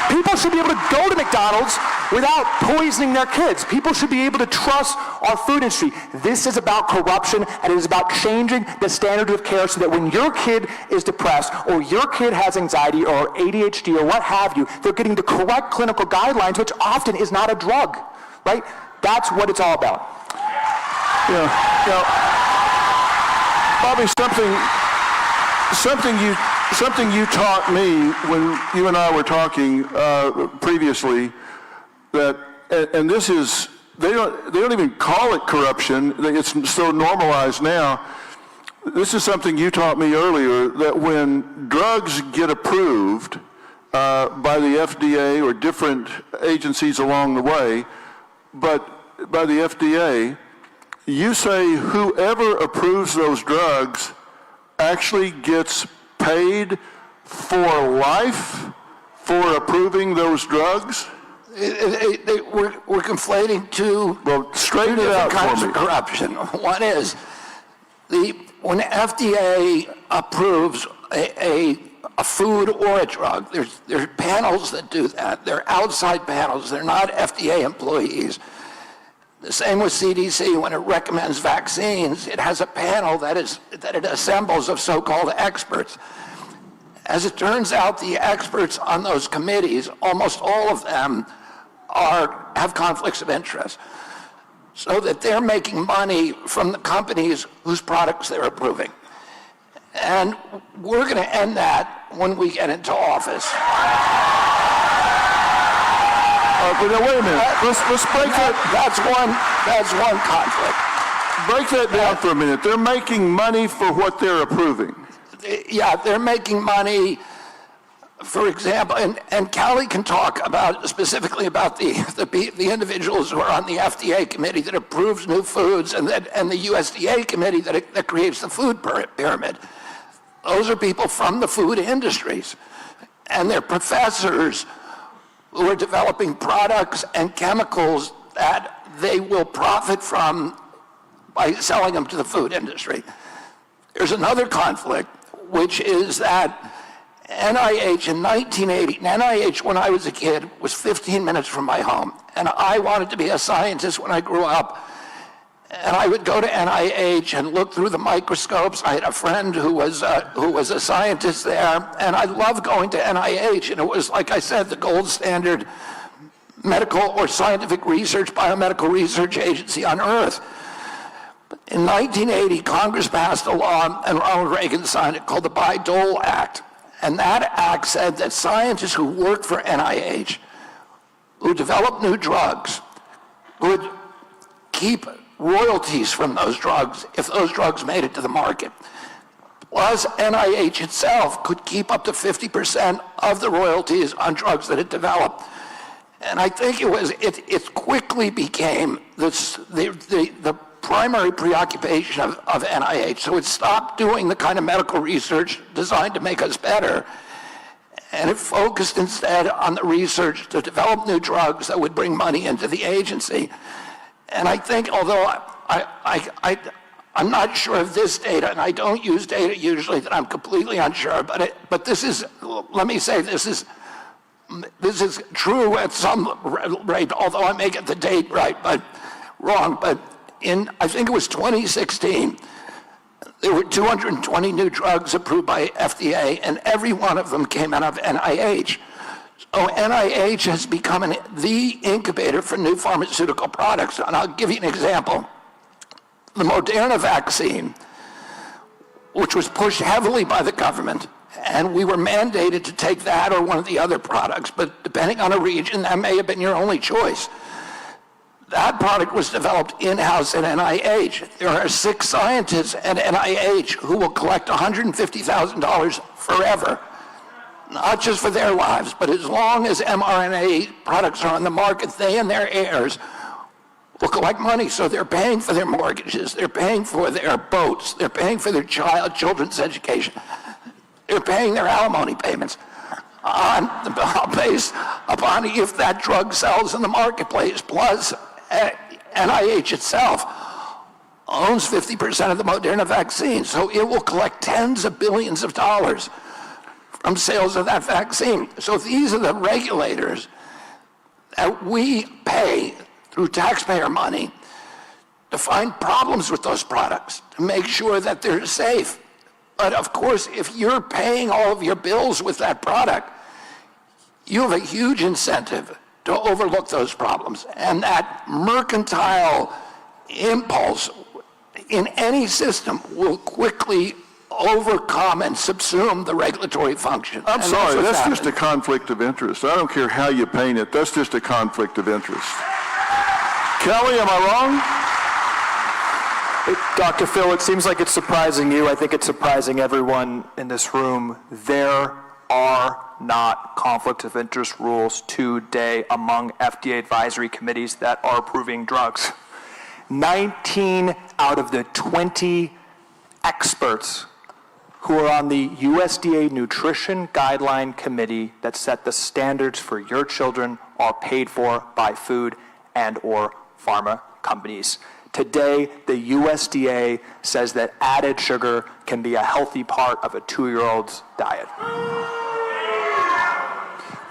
People should be able to go to McDonald's without poisoning their kids. People should be able to trust our food industry. This is about corruption, and it is about changing the standard of care so that when your kid is depressed or your kid has anxiety or ADHD or what have you, they're getting the correct clinical guidelines, which often is not a drug, right? That's what it's all about. Bobby, something you taught me when you and I were talking previously, and this is, they don't even call it corruption. It's so normalized now. This is something you taught me earlier, that when drugs get approved by the FDA or different agencies along the way, but by the FDA, you say whoever approves those drugs actually gets paid for life for approving those drugs? We're conflating two different kinds of corruption. One is when FDA approves a food or a drug, there's panels that do that. They're outside panels. They're not FDA employees. The same with CDC. When it recommends vaccines, it has a panel that it assembles of so-called experts. As it turns out, the experts on those committees, almost all of them, have conflicts of interest, so that they're making money from the companies whose products they're approving. And we're going to end that when we get into office. But now, wait a minute. Let's break that. That's one conflict. Break that down for a minute. They're making money for what they're approving. Yeah, they're making money. For example, and Callie can talk specifically about the individuals who are on the FDA committee that approves new foods and the USDA committee that creates the food pyramid. Those are people from the food industries, and they're professors who are developing products and chemicals that they will profit from by selling them to the food industry. There's another conflict, which is that NIH in 1980, NIH when I was a kid was 15 minutes from my home, and I wanted to be a scientist when I grew up. And I would go to NIH and look through the microscopes. I had a friend who was a scientist there, and I loved going to NIH. And it was, like I said, the gold standard medical or scientific research, biomedical research agency on Earth. In 1980, Congress passed a law, and Ronald Reagan signed it, called the Bayh-Dole Act. And that act said that scientists who worked for NIH, who developed new drugs, would keep royalties from those drugs if those drugs made it to the market. Plus, NIH itself could keep up to 50% of the royalties on drugs that it developed. And I think it quickly became the primary preoccupation of NIH. So it stopped doing the kind of medical research designed to make us better. And it focused instead on the research to develop new drugs that would bring money into the agency. And I think, although I'm not sure of this data, and I don't use data usually that I'm completely unsure, but this is, let me say, this is true at some rate, although I may get the date right, but wrong. But I think it was 2016, there were 220 new drugs approved by FDA, and every one of them came out of NIH. So NIH has become the incubator for new pharmaceutical products. And I'll give you an example. The Moderna vaccine, which was pushed heavily by the government, and we were mandated to take that or one of the other products, but depending on a region, that may have been your only choice. That product was developed in-house at NIH. There are 6 scientists at NIH who will collect $150,000 forever. Not just for their lives, but as long as mRNA products are on the market, they and their heirs will collect money. So they're paying for their mortgages, they're paying for their boats, they're paying for their children's education, they're paying their alimony payments. based upon if that drug sells in the marketplace. Plus, NIH itself owns 50% of the Moderna vaccine, so it will collect tens of billions of dollars from sales of that vaccine. So these are the regulators that we pay through taxpayer money to find problems with those products, to make sure that they're safe. But of course, if you're paying all of your bills with that product, you have a huge incentive to overlook those problems. And that mercantile impulse in any system will quickly overcome and subsume the regulatory function. I'm sorry, that's just a conflict of interest. I don't care how you paint it, that's just a conflict of interest. Kelly, am I wrong? Dr. Phil, it seems like it's surprising you. I think it's surprising everyone in this room. There are not conflict of interest rules today among FDA advisory committees that are approving drugs. 19 out of the 20 experts who are on the USDA Nutrition Guideline Committee that set the standards for your children are paid for by food and or pharma companies. Today, the USDA says that added sugar can be a healthy part of a 2-year-old's diet.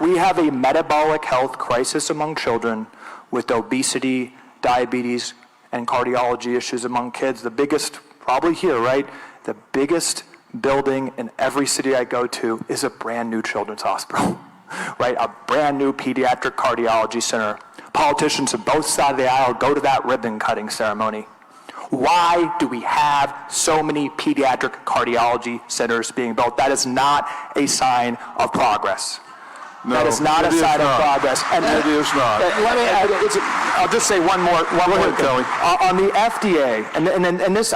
We have a metabolic health crisis among children with obesity, diabetes, and cardiology issues among kids. The biggest, probably here, right? The biggest building in every city I go to is a brand new children's hospital, right? A brand new pediatric cardiology center. Politicians on both sides of the aisle go to that ribbon cutting ceremony. Why do we have so many pediatric cardiology centers being built? That is not a sign of progress. No, that is not a sign of progress. And it is not. I'll just say one more thing. Kelly. On the FDA, and this,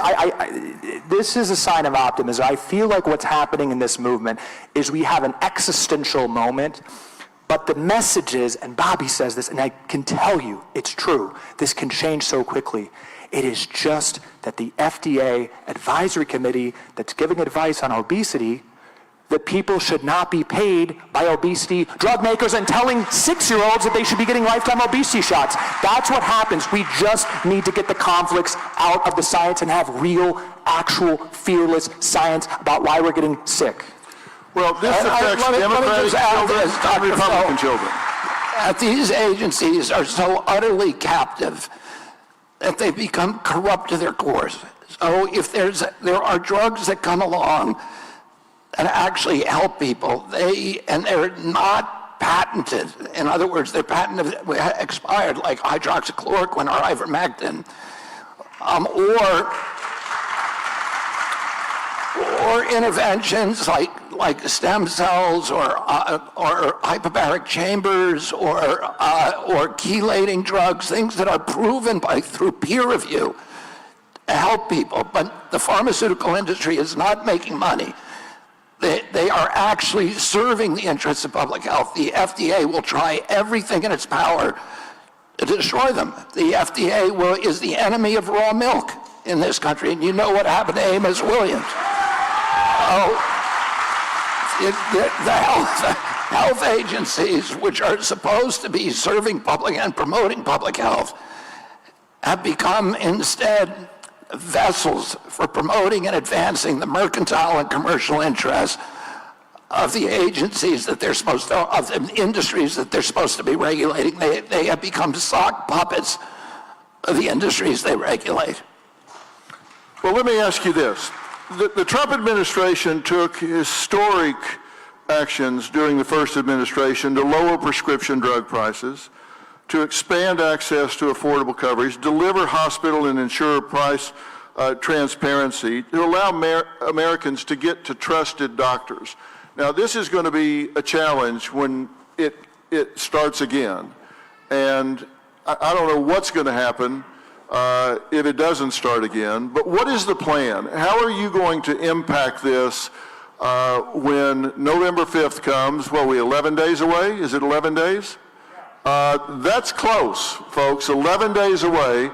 this is a sign of optimism. I feel like what's happening in this movement is we have an existential moment. But the message is, and Bobby says this, and I can tell you it's true, this can change so quickly. It is just that the FDA advisory committee that's giving advice on obesity, that people should not be paid by obesity drug makers and telling 6-year-olds that they should be getting lifetime obesity shots. That's what happens. We just need to get the conflicts out of the science and have real, actual, fearless science about why we're getting sick. Well, this affects Democratic children and Republican children. These agencies are so utterly captive that they become corrupt to their cores. So if there are drugs that come along that actually help people, and they're not patented. In other words, they're patent expired, like hydroxychloroquine or ivermectin, or interventions like stem cells or hyperbaric chambers or chelating drugs, things that are proven through peer review to help people. But the pharmaceutical industry is not making money. They are actually serving the interests of public health. The FDA will try everything in its power to destroy them. The FDA is the enemy of raw milk in this country, and you know what happened to Amos Williams. The health agencies, which are supposed to be serving public and promoting public health, have become instead vessels for promoting and advancing the mercantile and commercial interests of the agencies that they're supposed to, of the industries that they're supposed to be regulating. They have become sock puppets of the industries they regulate. Well, let me ask you this. The Trump administration took historic actions during the first administration to lower prescription drug prices, to expand access to affordable coverage, deliver hospital and insurer price transparency, to allow Americans to get to trusted doctors. Now, this is going to be a challenge when it starts again. And I don't know what's going to happen if it doesn't start again. But what is the plan? How are you going to impact this when November 5th comes? Well, we 11 days away? Is it 11 days? That's close, folks, 11 days away,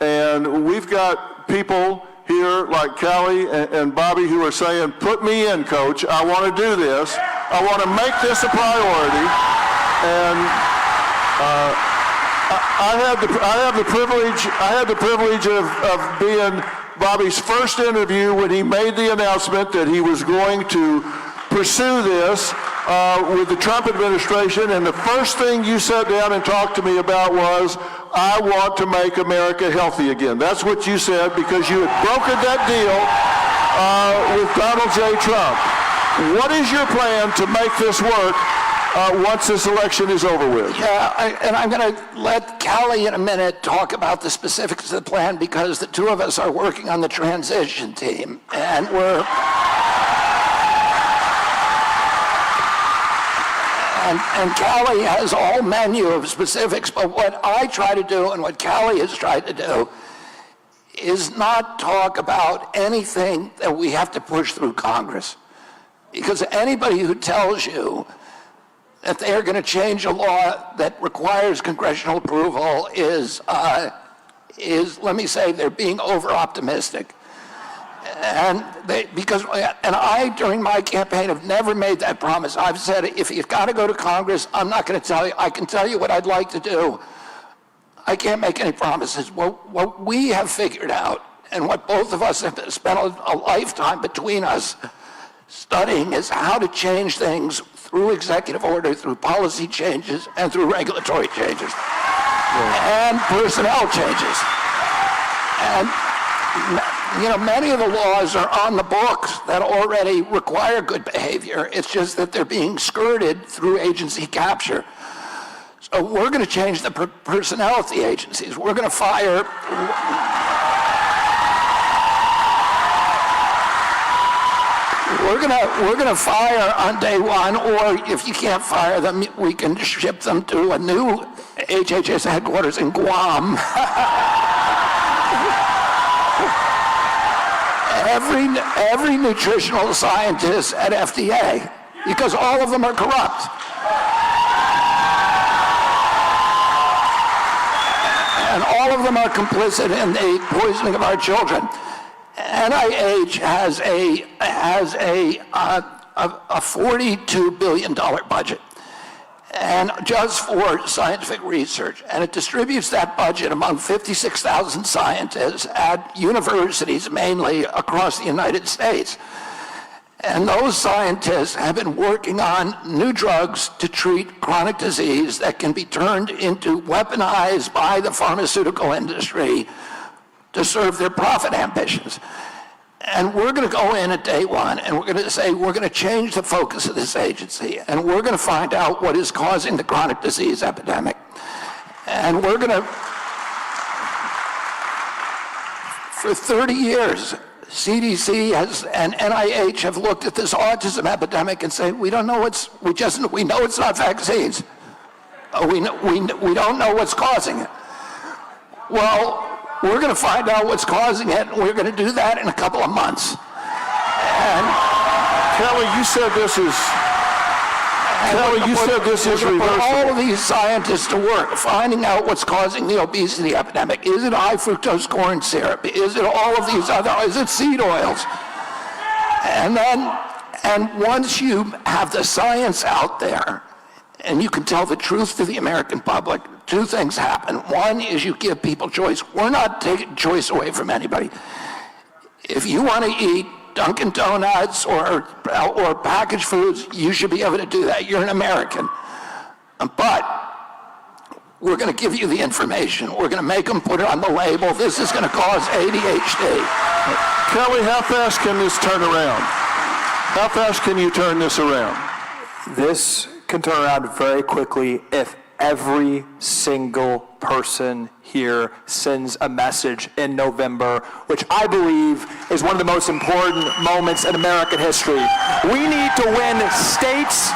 and we've got people here like Callie and Bobby who are saying, put me in, coach, I want to do this, I want to make this a priority, and I had the privilege of being Bobby's first interview when he made the announcement that he was going to pursue this with the Trump administration, and the first thing you sat down and talked to me about was, I want to make America healthy again. That's what you said, because you had brokered that deal with Donald J. Trump. What is your plan to make this work once this election is over with? Yeah, and I'm going to let Callie in a minute talk about the specifics of the plan, because the two of us are working on the transition team, and we're... And Callie has a whole menu of specifics, but what I try to do and what Callie has tried to do is not talk about anything that we have to push through Congress. Because anybody who tells you that they are going to change a law that requires congressional approval is, let me say, they're being over-optimistic. And I, during my campaign, have never made that promise. I've said, if you've got to go to Congress, I'm not going to tell you. I can tell you what I'd like to do. I can't make any promises. What we have figured out, and what both of us have spent a lifetime between us studying, is how to change things through executive order, through policy changes, and through regulatory changes, and personnel changes. And many of the laws are on the books that already require good behavior. It's just that they're being skirted through agency capture. So we're going to change the personnel at the agencies. We're going to fire... We're going to fire on day one, or if you can't fire them, we can ship them to a new HHS headquarters in Guam. Every nutritional scientist at FDA, because all of them are corrupt. And all of them are complicit in the poisoning of our children. NIH has a $42 billion budget, and just for scientific research, and it distributes that budget among 56,000 scientists at universities, mainly across the United States. And those scientists have been working on new drugs to treat chronic disease that can be turned into, weaponized by the pharmaceutical industry to serve their profit ambitions. And we're going to go in at day one, and we're going to say, we're going to change the focus of this agency, and we're going to find out what is causing the chronic disease epidemic. And we're going to, for 30 years, CDC and NIH have looked at this autism epidemic and say, we don't know we know it's not vaccines. We don't know what's causing it. Well, we're going to find out what's causing it, and we're going to do that in a couple of months. And Kelly, you said this is reversible. Put all of these scientists to work finding out what's causing the obesity epidemic. Is it high fructose corn syrup? Is it all of these other? Is it seed oils? And once you have the science out there, and you can tell the truth to the American public, two things happen. One is you give people choice. We're not taking choice away from anybody. If you want to eat Dunkin' Donuts or packaged foods, you should be able to do that. You're an American. But we're going to give you the information. We're going to make them put it on the label. This is going to cause ADHD. Kelly, how fast can this turn around? How fast can you turn this around? This can turn around very quickly if every single person here sends a message in November, which I believe is one of the most important moments in American history. We need to win states.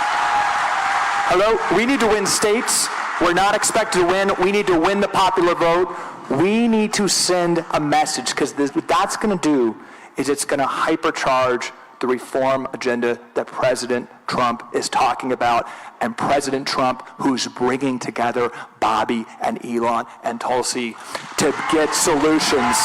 Hello? We need to win states. We're not expected to win. We need to win the popular vote. We need to send a message, because what that's going to do is it's going to hypercharge the reform agenda that President Trump is talking about, and President Trump, who's bringing together Bobby and Elon and Tulsi to get solutions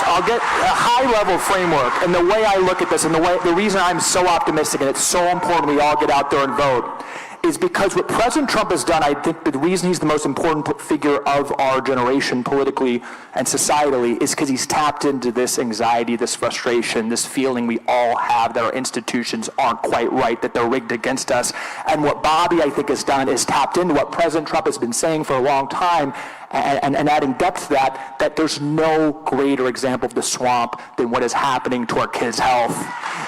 I'll get a high-level framework. And the way I look at this, and the reason I'm so optimistic, and it's so important we all get out there and vote, is because what President Trump has done, I think the reason he's the most important figure of our generation politically and societally is because he's tapped into this anxiety, this frustration, this feeling we all have that our institutions aren't quite right, that they're rigged against us. And what Bobby, I think, has done is tapped into what President Trump has been saying for a long time and adding depth to that there's no greater example of the swamp than what is happening to our kids' health.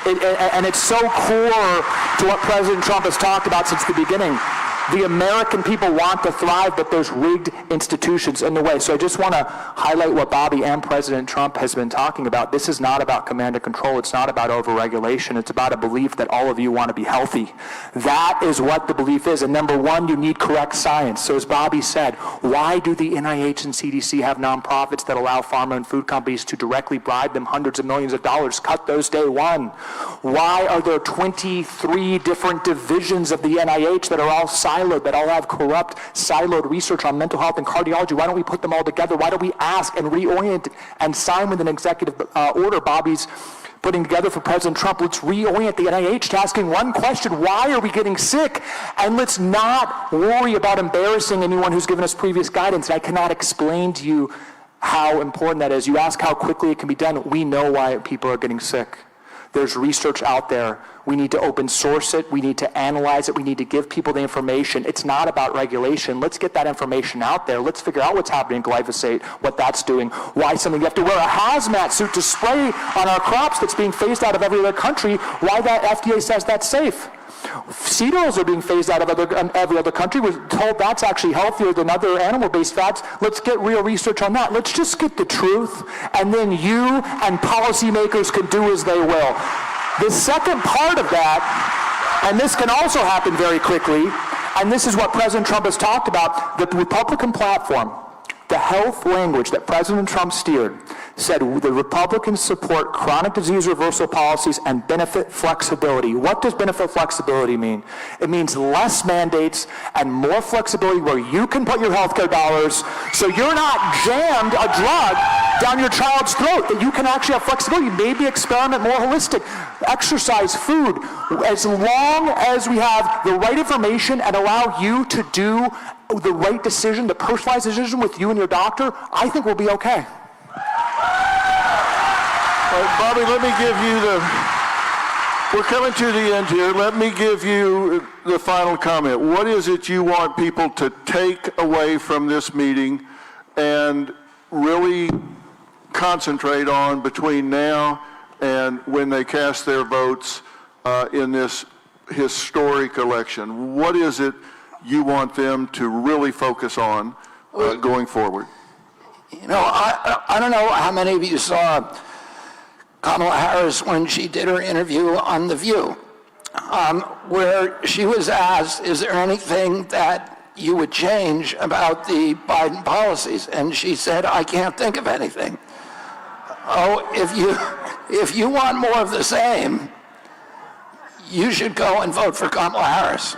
And it's so core to what President Trump has talked about since the beginning. The American people want to thrive, but there's rigged institutions in the way. So I just want to highlight what Bobby and President Trump has been talking about. This is not about command and control. It's not about overregulation. It's about a belief that all of you want to be healthy. That is what the belief is. And number one, you need correct science. So as Bobby said, why do the NIH and CDC have nonprofits that allow pharma and food companies to directly bribe them hundreds of millions of dollars? Cut those day one. Why are there 23 different divisions of the NIH that are all siloed, that all have corrupt, siloed research on mental health and cardiology? Why don't we put them all together? Why don't we ask and reorient and sign with an executive order Bobby's putting together for President Trump? Let's reorient the NIH to asking one question: why are we getting sick? And let's not worry about embarrassing anyone who's given us previous guidance. And I cannot explain to you how important that is. You ask how quickly it can be done. We know why people are getting sick. There's research out there. We need to open source it. We need to analyze it. We need to give people the information. It's not about regulation. Let's get that information out there. Let's figure out what's happening in glyphosate, what that's doing, why something you have to wear a hazmat suit to spray on our crops that's being phased out of every other country, why that FDA says that's safe. Seed oils are being phased out of every other country. We're told that's actually healthier than other animal-based fats. Let's get real research on that. Let's just get the truth, and then you and policymakers can do as they will. The second part of that, and this can also happen very quickly, and this is what President Trump has talked about, the Republican platform, the health language that President Trump steered, said the Republicans support chronic disease reversal policies and benefit flexibility. What does benefit flexibility mean? It means less mandates and more flexibility where you can put your healthcare dollars so you're not jammed a drug down your child's throat, that you can actually have flexibility, maybe experiment more holistic, exercise, food, as long as we have the right information and allow you to do the right decision, the personalized decision with you and your doctor, I think we'll be okay. Bobby, let me give you we're coming to the end here. Let me give you the final comment. What is it you want people to take away from this meeting and really concentrate on between now and when they cast their votes in this historic election? What is it you want them to really focus on going forward? You know, I don't know how many of you saw Kamala Harris when she did her interview on The View, where she was asked, is there anything that you would change about the Biden policies? And she said, I can't think of anything. Oh, if you want more of the same, you should go and vote for Kamala Harris.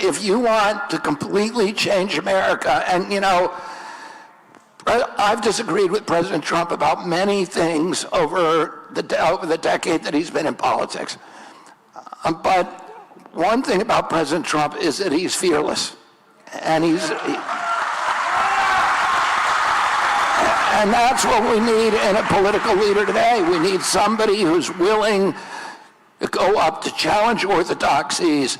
If you want to completely change America, and you know, I've disagreed with President Trump about many things over the decade that he's been in politics. But one thing about President Trump is that he's fearless. And and that's what we need in a political leader today. We need somebody who's willing to go up to challenge orthodoxies,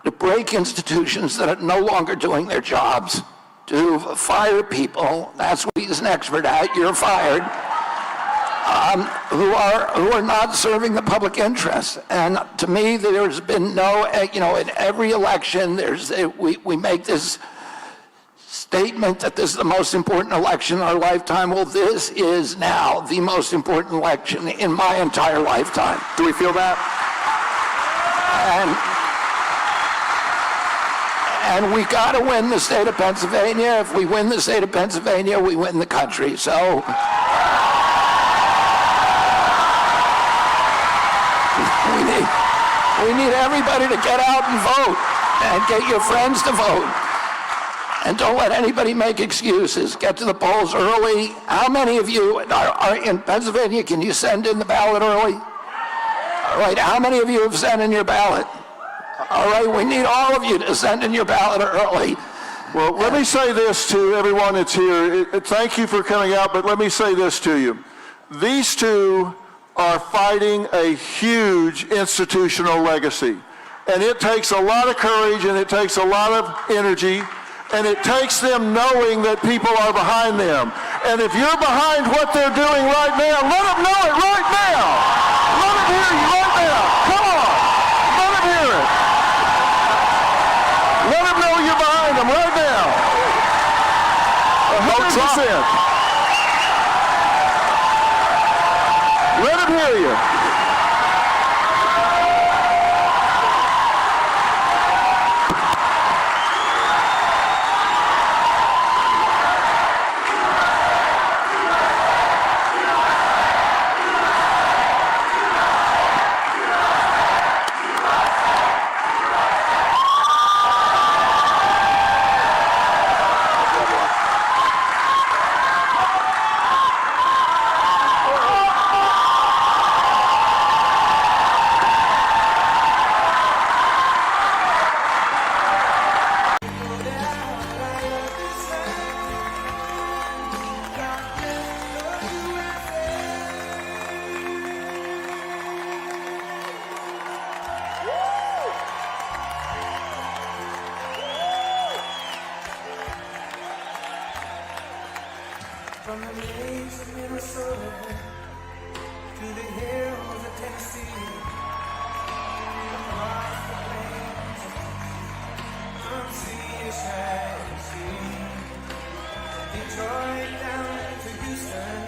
to break institutions that are no longer doing their jobs, to fire people. That's what he's an expert at. You're fired. Who are not serving the public interest. And to me, there's been no, you know, in every election, we make this statement that this is the most important election in our lifetime. Well, this is now the most important election in my entire lifetime. Do we feel that? And we got to win the state of Pennsylvania. If we win the state of Pennsylvania, we win the country. So we need everybody to get out and vote, and get your friends to vote. And don't let anybody make excuses. Get to the polls early. How many of you are in Pennsylvania? Can you send in the ballot early? All right, how many of you have sent in your ballot? All right, we need all of you to send in your ballot early. Well, let me say this to everyone that's here. Thank you for coming out, but let me say this to you. These two are fighting a huge institutional legacy. And it takes a lot of courage, and it takes a lot of energy, and it takes them knowing that people are behind them. And if you're behind what they're doing right now, let them know it right now. Let them hear you right now. Come on. Let them hear it. Let them know you're behind them right now. 100%. Let them hear you. From the lakes of Minnesota to the hills of Tennessee, across the plains from sea to shining sea, Detroit down to Houston,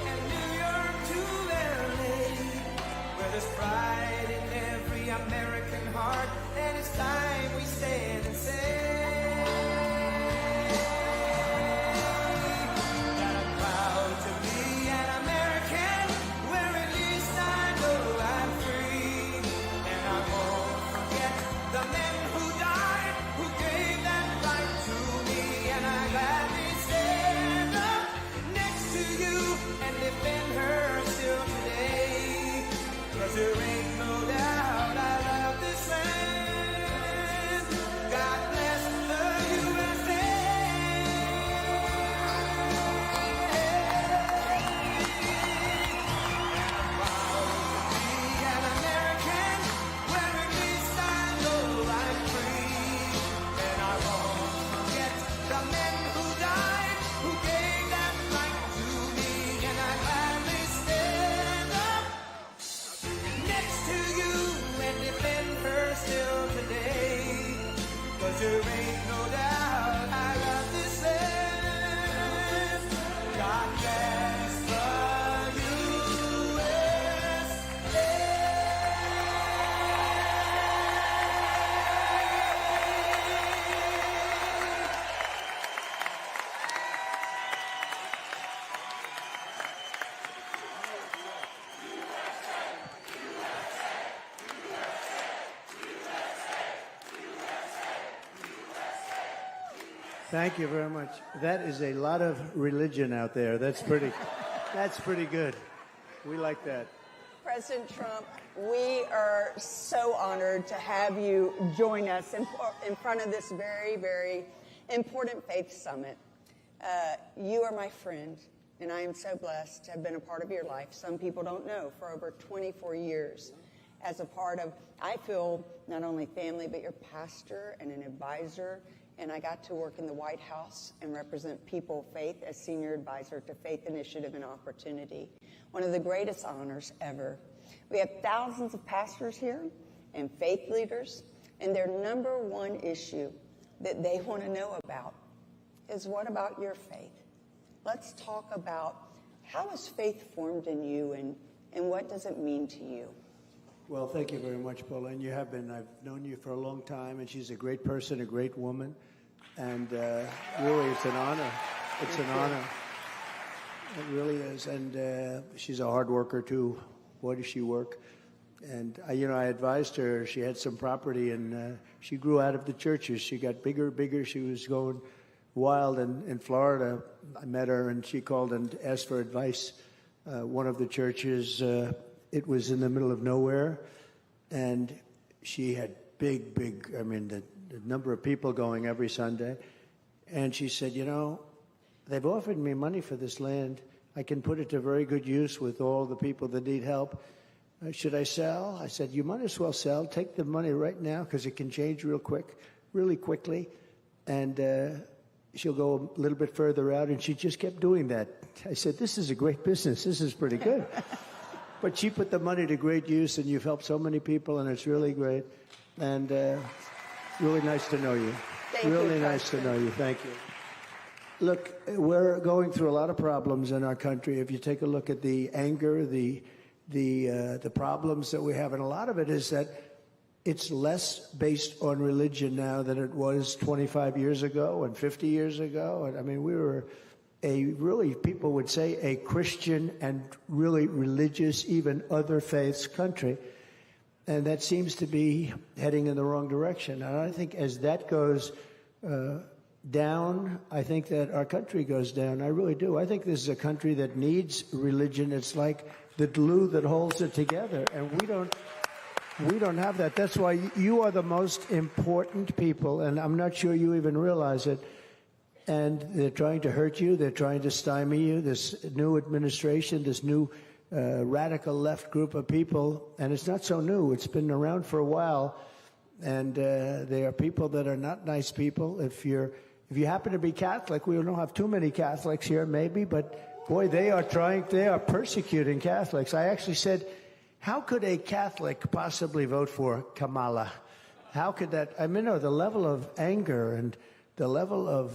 and New York to LA, where there's pride in every American heart, and it's time we stand and say, there ain't no doubt I love this land. God bless the USA. I'm proud to be an American, where at least I know I'm free. And I won't forget the men who died, who gave that right to me. And I gladly stand up next to you and defend her still today. 'Cause there ain't no doubt I love this land. God bless the USA. Thank you very much. That is a lot of religion out there. That's pretty good. We like that. President Trump, we are so honored to have you join us in front of this very, very important faith summit. You are my friend, and I am so blessed to have been a part of your life. Some people don't know, for over 24 years as a part of, I feel, not only family, but your pastor and an advisor. And I got to work in the White House and represent People Faith as senior advisor to Faith Initiative and Opportunity. One of the greatest honors ever. We have thousands of pastors here and faith leaders, and their number one issue that they want to know about is, what about your faith? Let's talk about, how is faith formed in you, and what does it mean to you? Well, thank you very much, Paula. And you have been. I've known you for a long time, and she's a great person, a great woman. And really, it's an honor. It's an honor. It really is. And she's a hard worker, too. Boy, does she work. And, I advised her. She had some property, and she grew out of the churches. She got bigger. She was going wild. In Florida, I met her, and she called and asked for advice. One of the churches, it was in the middle of nowhere, and she had big, the number of people going every Sunday. And she said, you know, they've offered me money for this land. I can put it to very good use with all the people that need help. Should I sell? I said, you might as well sell. Take the money right now because it can change really quickly. And she'll go a little bit further out. And she just kept doing that. I said, this is a great business. This is pretty good. But she put the money to great use, and you've helped so many people, and it's really great. And really nice to know you. Really nice to know you. Thank you. Look, we're going through a lot of problems in our country. If you take a look at the anger, the problems that we have, and a lot of it is that it's less based on religion now than it was 25 years ago and 50 years ago. And I mean, we were people would say, a Christian and really religious, even other faiths country. And that seems to be heading in the wrong direction. And I think as that goes down, I think that our country goes down. I really do. I think this is a country that needs religion. It's like the glue that holds it together. And we don't have that. That's why you are the most important people. And I'm not sure you even realize it. And they're trying to hurt you. They're trying to stymie you. This new administration, this new radical left group of people, and it's not so new. It's been around for a while, and they are people that are not nice people. If you happen to be Catholic, we don't have too many Catholics here, maybe, but boy, they are persecuting Catholics. I actually said, how could a Catholic possibly vote for Kamala? How could that? I mean, the level of anger and the level of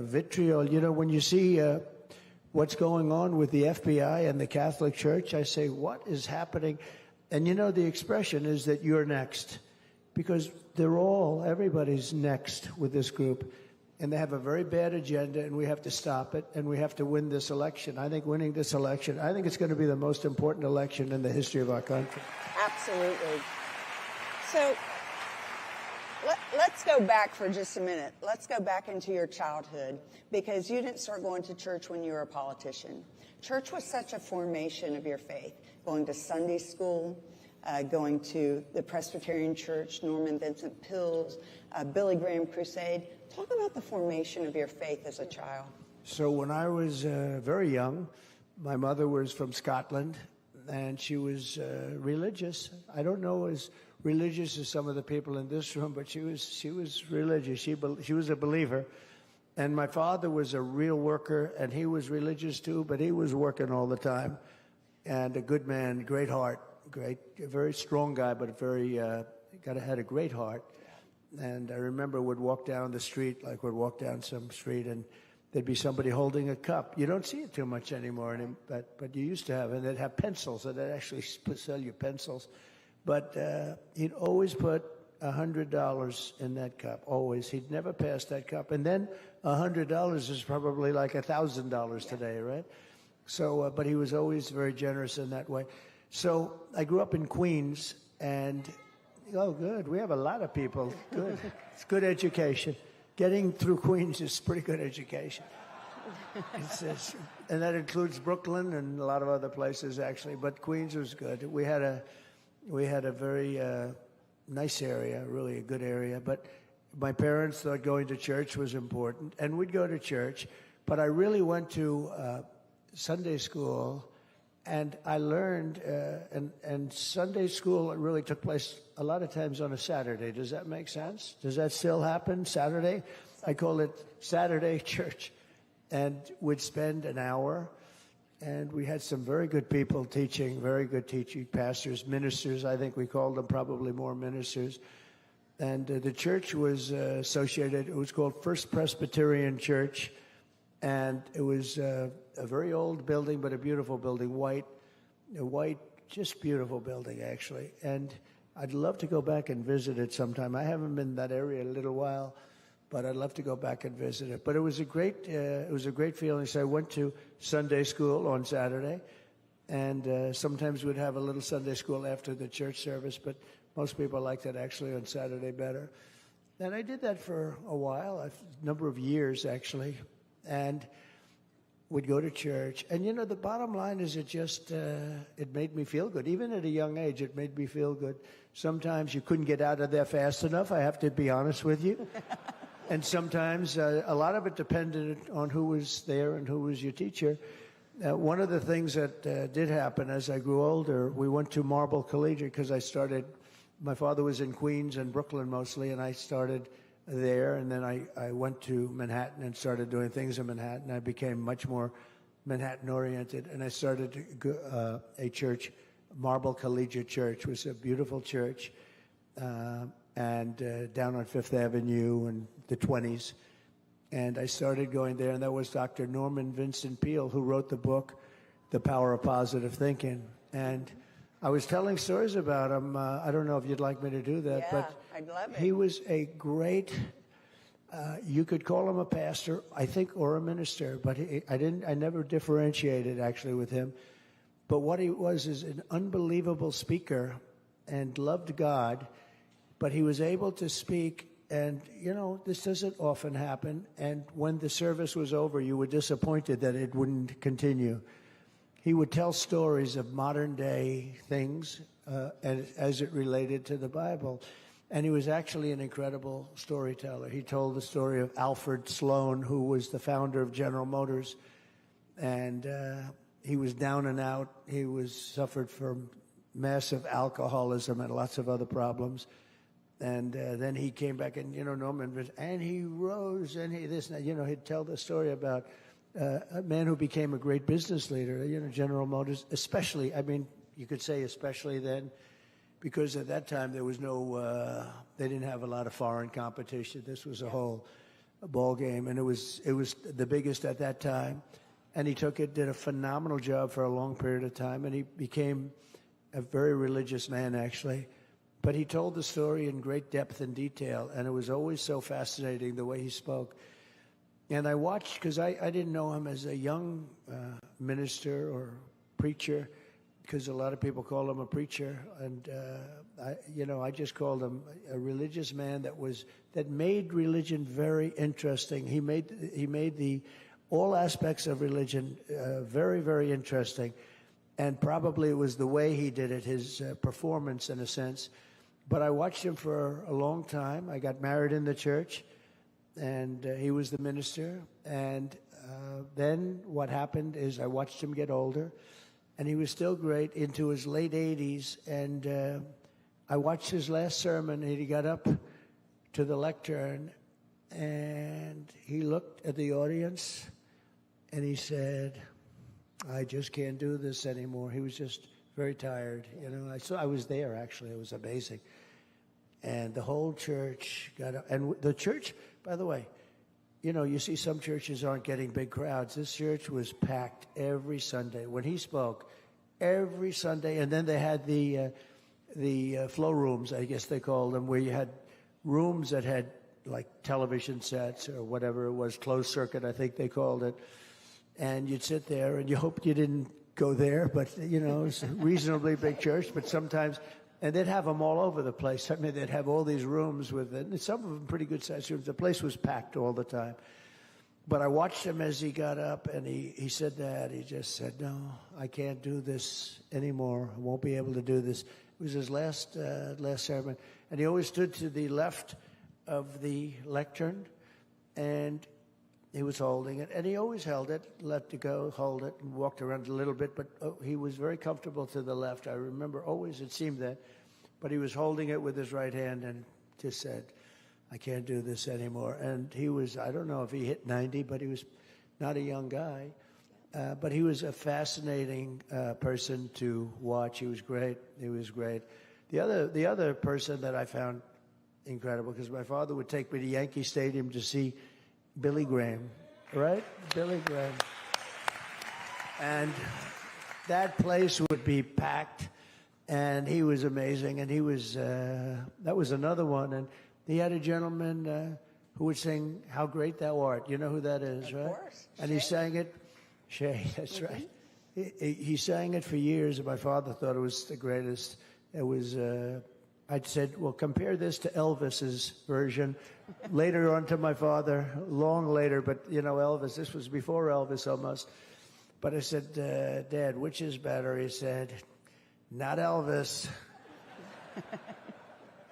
vitriol. You know, when you see what's going on with the FBI and the Catholic Church, I say, what is happening? And you know, the expression is that you're next, because everybody's next with this group, and they have a very bad agenda, and we have to stop it, and we have to win this election. I think winning this election, I think it's going to be the most important election in the history of our country. Absolutely. So let's go back for just a minute. Let's go back into your childhood, because you didn't start going to church when you were a politician. Church was such a formation of your faith, going to Sunday school, going to the Presbyterian Church, Norman Vincent Peale's, Billy Graham Crusade. Talk about the formation of your faith as a child. So when I was very young, my mother was from Scotland, and she was religious. I don't know as religious as some of the people in this room, but she was religious. She was a believer. And my father was a real worker, and he was religious too, but he was working all the time. And a good man, great heart, a very strong guy, but had a great heart. And I remember would walk down the street, would walk down some street, and there'd be somebody holding a cup. You don't see it too much anymore, but you used to have, and they'd have pencils, and they'd actually sell you pencils. But he'd always put $100 in that cup, always. He'd never pass that cup. And then $100 is probably like $1,000 today, right? So, but he was always very generous in that way. So I grew up in Queens, and, oh, good, we have a lot of people. Good. It's good education. Getting through Queens is pretty good education. And that includes Brooklyn and a lot of other places, actually. But Queens was good. We had a very nice area, really a good area. But my parents thought going to church was important, and we'd go to church. But I really went to Sunday school, and I learned, and Sunday school really took place a lot of times on a Saturday. Does that make sense? Does that still happen, Saturday? I call it Saturday church. And we'd spend an hour, and we had some very good people teaching, very good teaching, pastors, ministers. I think we called them probably more ministers. And the church was associated, it was called First Presbyterian Church. And it was a very old building, but a beautiful building, white, just beautiful building, actually. And I'd love to go back and visit it sometime. I haven't been in that area in a little while, but I'd love to go back and visit it. But it was a great feeling. So I went to Sunday school on Saturday, and sometimes we'd have a little Sunday school after the church service, but most people liked it actually on Saturday better. And I did that for a while, a number of years actually, and would go to church. And the bottom line is it made me feel good. Even at a young age, it made me feel good. Sometimes you couldn't get out of there fast enough, I have to be honest with you. And sometimes a lot of it depended on who was there and who was your teacher. One of the things that did happen as I grew older, we went to Marble Collegiate because my father was in Queens and Brooklyn mostly, and I started there, and then I went to Manhattan and started doing things in Manhattan. I became much more Manhattan-oriented, and I started a church, Marble Collegiate Church. It was a beautiful church, and down on Fifth Avenue in the 20s. And I started going there, and that was Dr. Norman Vincent Peale, who wrote the book, The Power of Positive Thinking. And I was telling stories about him. I don't know if you'd like me to do that, but I'd love it. he was a great, you could call him a pastor, I think, or a minister, but I never differentiated actually with him. But what he was is an unbelievable speaker and loved God, but he was able to speak. And, this doesn't often happen. And when the service was over, you were disappointed that it wouldn't continue. He would tell stories of modern day things as it related to the Bible. And he was actually an incredible storyteller. He told the story of Alfred Sloan, who was the founder of General Motors. And he was down and out. He suffered from massive alcoholism and lots of other problems. And then he came back, and Norman, and he rose, and he'd tell the story about a man who became a great business leader. General Motors, especially. I mean, you could say especially then, because at that time there was they didn't have a lot of foreign competition. This was a whole ball game, and it was the biggest at that time. And he did a phenomenal job for a long period of time, and he became a very religious man, actually. But he told the story in great depth and detail, and it was always so fascinating the way he spoke. And I watched, because I didn't know him as a young minister or preacher, because a lot of people call him a preacher, and I just called him a religious man that made religion very interesting. He made all aspects of religion very, very interesting, and probably it was the way he did it, his performance in a sense. But I watched him for a long time. I got married in the church, and he was the minister. And then what happened is I watched him get older, and he was still great into his late 80s. And I watched his last sermon, and he got up to the lectern, and he looked at the audience, and he said, "I just can't do this anymore." He was just very tired, I was there, actually. It was amazing. And the whole church got up. And the church, by the way, you see some churches aren't getting big crowds. This church was packed every Sunday. When he spoke, every Sunday. And then they had the flow rooms, I guess they called them, where you had rooms that had like television sets or whatever it was, closed circuit, I think they called it. And you'd sit there, and you hoped you didn't go there, but it's a reasonably big church. But sometimes, and they'd have them all over the place. I mean, they'd have all these rooms with it, and some of them pretty good sized rooms. The place was packed all the time. But I watched him as he got up, and he said that. He just said, "No, I can't do this anymore. I won't be able to do this." It was his last sermon, and he always stood to the left of the lectern, and he was holding it, and he always held it, let it go, hold it, and walked around a little bit, but he was very comfortable to the left. I remember always it seemed that, but he was holding it with his right hand and just said, "I can't do this anymore." And he was, I don't know if he hit 90, but he was not a young guy, but he was a fascinating person to watch. He was great. He was great. The other person that I found incredible, because my father would take me to Yankee Stadium to see Billy Graham, right? Billy Graham. And that place would be packed, and he was amazing. And he was, that was another one. And he had a gentleman who would sing "How Great Thou Art." You know who that is, right? Of course. And he sang it, Shay, that's right. He sang it for years, and my father thought it was the greatest. It was I said, well, compare this to Elvis's version. Later on to my father, long later, but you know, Elvis, this was before Elvis almost. But I said, Dad, which is better? He said, not Elvis.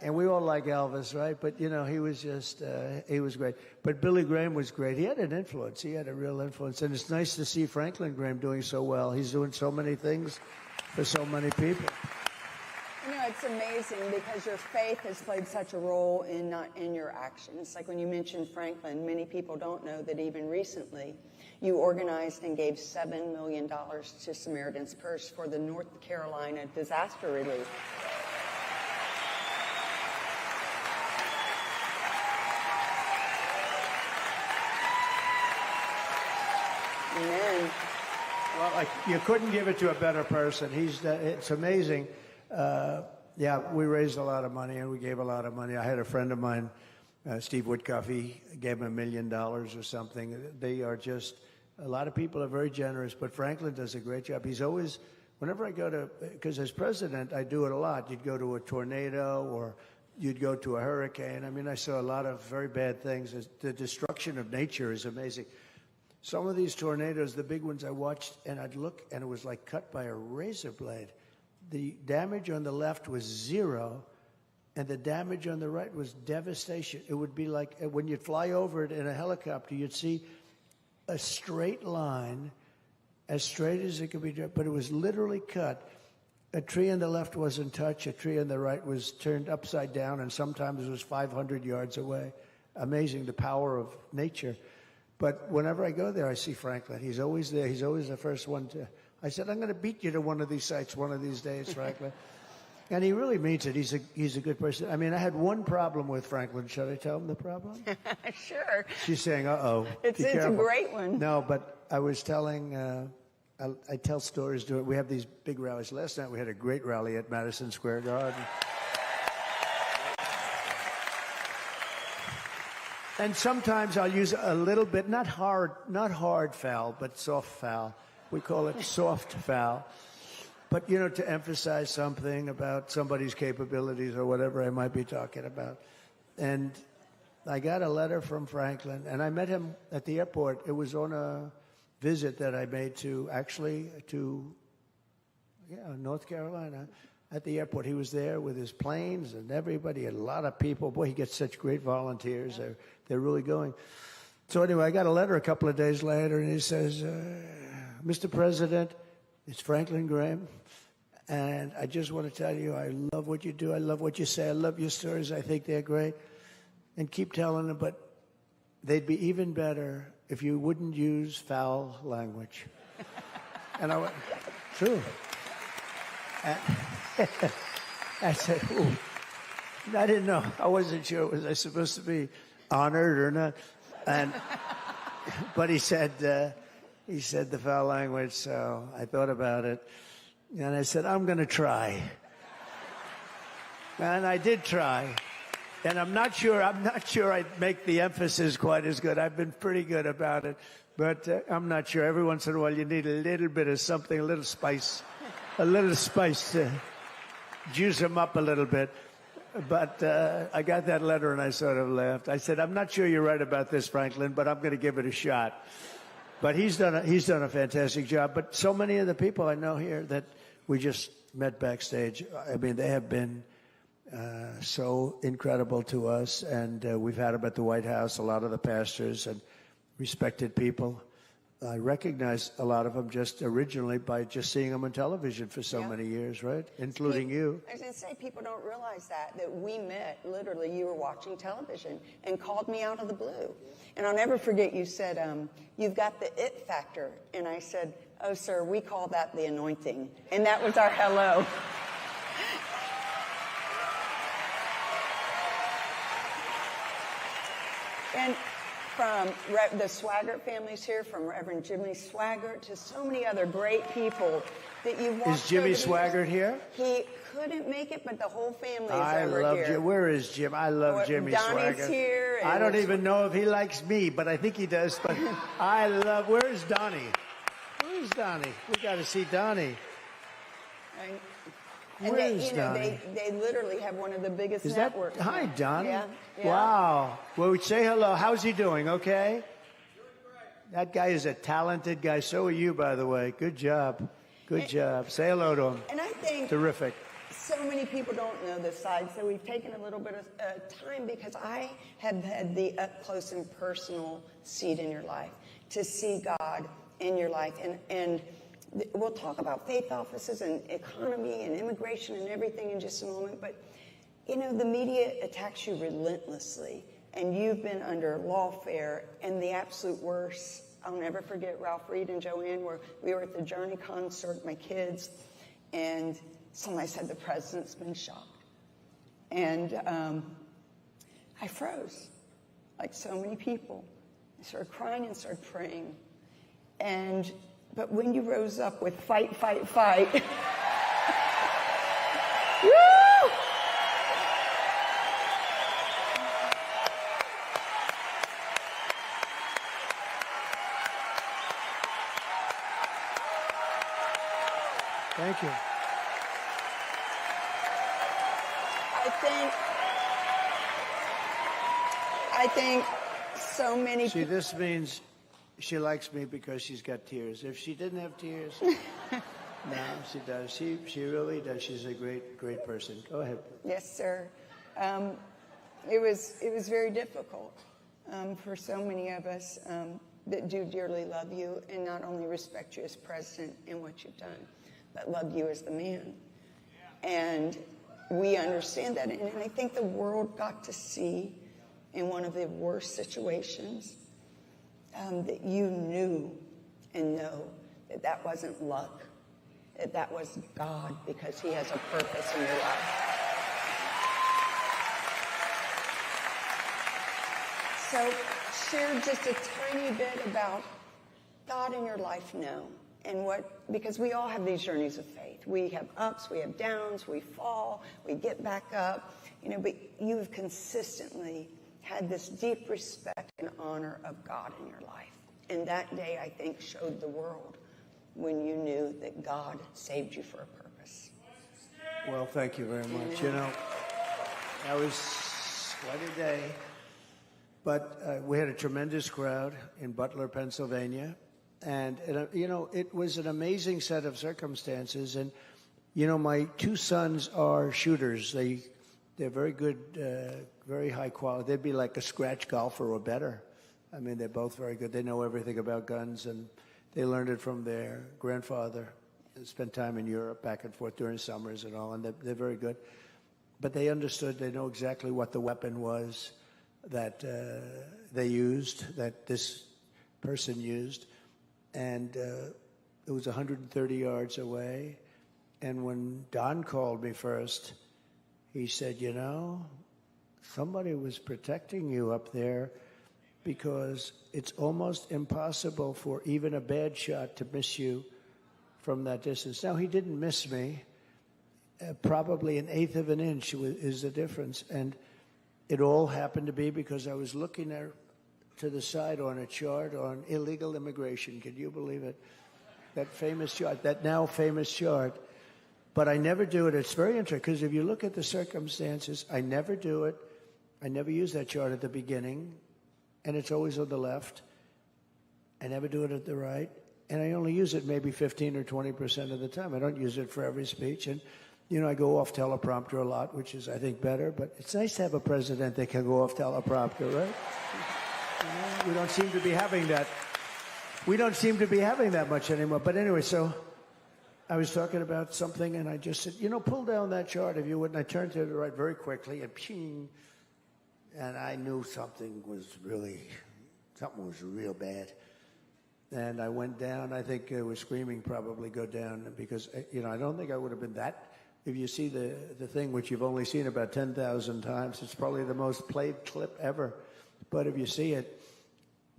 And we all like Elvis, right? But, you know, he was just, he was great. But Billy Graham was great. He had an influence. He had a real influence. And it's nice to see Franklin Graham doing so well. He's doing so many things for so many people. You know, it's amazing because your faith has played such a role in your actions. Like when you mentioned Franklin, many people don't know that even recently you organized and gave $7 million to Samaritan's Purse for the North Carolina disaster relief. Amen. Well, like, you couldn't give it to a better person. It's amazing. Yeah, we raised a lot of money and we gave a lot of money. I had a friend of mine, Steve Woodcoff, he gave him $1 million or something. They are just, a lot of people are very generous, but Franklin does a great job. He's always, whenever I go to, because as president, I do it a lot. You'd go to a tornado or you'd go to a hurricane. I mean, I saw a lot of very bad things. The destruction of nature is amazing. Some of these tornadoes, the big ones I watched, and I'd look, and it was like cut by a razor blade. The damage on the left was 0, and the damage on the right was devastation. It would be like when you'd fly over it in a helicopter, you'd see a straight line, as straight as it could be, but it was literally cut. A tree on the left wasn't touched, a tree on the right was turned upside down, and sometimes it was 500 yards away. Amazing, the power of nature. But whenever I go there, I see Franklin. He's always there. He's always the first one to. I said, I'm going to beat you to one of these sites one of these days, Franklin. And he really means it. He's a good person. I mean, I had one problem with Franklin. Should I tell him the problem? Sure. She's saying, uh-oh. It's a great one. No, but I was telling, I tell stories. We have these big rallies. Last night we had a great rally at Madison Square Garden. And sometimes I'll use a little bit, not hard foul, but soft foul. We call it soft foul. But, you know, to emphasize something about somebody's capabilities or whatever I might be talking about. And I got a letter from Franklin, and I met him at the airport. It was on a visit that I made to North Carolina. At the airport, he was there with his planes and everybody, a lot of people. Boy, he gets such great volunteers. They're really going. So anyway, I got a letter a couple of days later, and he says, Mr. President, it's Franklin Graham, and I just want to tell you, I love what you do. I love what you say. I love your stories. I think they're great. And keep telling them, but they'd be even better if you wouldn't use foul language. And I went, true. I said, ooh. I didn't know. I wasn't sure. Was I supposed to be honored or not? But he said the foul language, so I thought about it. And I said, I'm going to try. And I did try. And I'm not sure I'd make the emphasis quite as good. I've been pretty good about it. But I'm not sure. Every once in a while you need a little bit of something, a little spice to juice them up a little bit. But I got that letter and I sort of laughed. I said, I'm not sure you're right about this, Franklin, but I'm going to give it a shot. But he's done a fantastic job. But so many of the people I know here that we just met backstage, I mean, they have been so incredible to us. And we've had them at the White House, a lot of the pastors and respected people. I recognize a lot of them just originally by just seeing them on television for so many years, right? Including you. I was going to say, people don't realize that we met, literally, you were watching television and called me out of the blue. And I'll never forget, you said, you've got the it factor. And I said, oh, sir, we call that the anointing. And that was our hello. And from the Swaggart families here, from Reverend Jimmy Swaggart to so many other great people that you watched. Is Jimmy Swaggart here? He couldn't make it, but the whole family is I over love here. Jim. Where is Jim? I love Jimmy Donnie's Swaggart. Here. I don't even know if he likes me, but I think he does. But I love. Where's Donnie? Where's Donnie? We got to see Donnie. And Where they, is you know, Donnie? they literally have one of the biggest Is that networks. hi, Donnie? Yeah, yeah. Wow. Well, say hello. How's he doing? Okay. That guy is a talented guy. So are you, by the way. Good job. Good job. Say hello to him. And I think Terrific. so many people don't know this side, so we've taken a little bit of time because I have had the up close and personal seat in your life to see God in your life. And we'll talk about faith offices and economy and immigration and everything in just a moment. But, you know, the media attacks you relentlessly, and you've been under lawfare and the absolute worst. I'll never forget Ralph Reed and Joanne, where we were at the Journey concert, my kids, and somebody said the president's been shot. And I froze, like so many people. I started crying and started praying. But when you rose up with fight, fight, fight, woo! Thank you. I think so many See, this means she likes me because she's got tears. If she didn't have tears, no, she does. She really does. She's a great person. Go ahead. Yes, sir. It was very difficult for so many of us that do dearly love you and not only respect you as president and what you've done, but love you as the man. And we understand that. And I think the world got to see in one of the worst situations that you knew and know that that wasn't luck, that was God, because he has a purpose in your life. So share just a tiny bit about God in your life now, and because we all have these journeys of faith. We have ups, we have downs, we fall, we get back up, but you have consistently had this deep respect and honor of God in your life. And that day, I think, showed the world when you knew that God saved you for a purpose. Well, thank you very much. That was quite a day. But we had a tremendous crowd in Butler, Pennsylvania. And it was an amazing set of circumstances. And, my two sons are shooters. They're very good, very high quality. They'd be like a scratch golfer or better. I mean, they're both very good. They know everything about guns, and they learned it from their grandfather. They spent time in Europe, back and forth during summers and all, and they're very good. But they understood, they know exactly what the weapon was that they used, that this person used. And it was 130 yards away. And when Don called me first, he said, somebody was protecting you up there, because it's almost impossible for even a bad shot to miss you from that distance. Now, he didn't miss me. Probably an eighth of an inch is the difference. And it all happened to be because I was looking there to the side on a chart on illegal immigration. Can you believe it? That famous chart, that now famous chart. But I never do it. It's very interesting, because if you look at the circumstances, I never do it. I never use that chart at the beginning, and it's always on the left. I never do it at the right, and I only use it maybe 15 or 20% of the time. I don't use it for every speech, and I go off teleprompter a lot, which is, I think, better. But it's nice to have a president that can go off teleprompter, right? We don't seem to be having that. We don't seem to be having that much anymore. But anyway, so I was talking about something, and I just said, pull down that chart if you would. And I turned to the right very quickly, and ping. And I knew something was real bad. And I went down. I think I was screaming, probably go down, because, I don't think I would have been that. If you see the thing, which you've only seen about 10,000 times, it's probably the most played clip ever. But if you see it,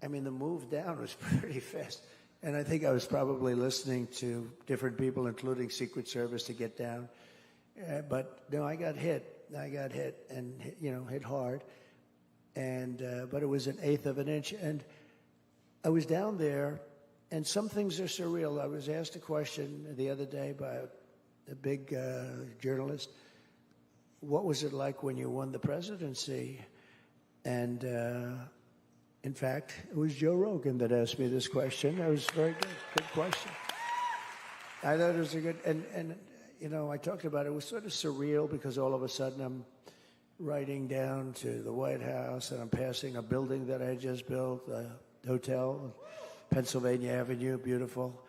the move down was pretty fast. And I think I was probably listening to different people, including Secret Service, to get down. But no, I got hit. And, hit hard. And but it was an eighth of an inch. And I was down there, and some things are surreal. I was asked a question the other day by a big journalist, what was it like when you won the presidency? And in fact, it was Joe Rogan that asked me this question. That was very good question. I thought it was a good, and you know, I talked about it. It was sort of surreal because all of a sudden I'm riding down to the White House and I'm passing a building that I just built, a hotel, Pennsylvania Avenue, beautiful.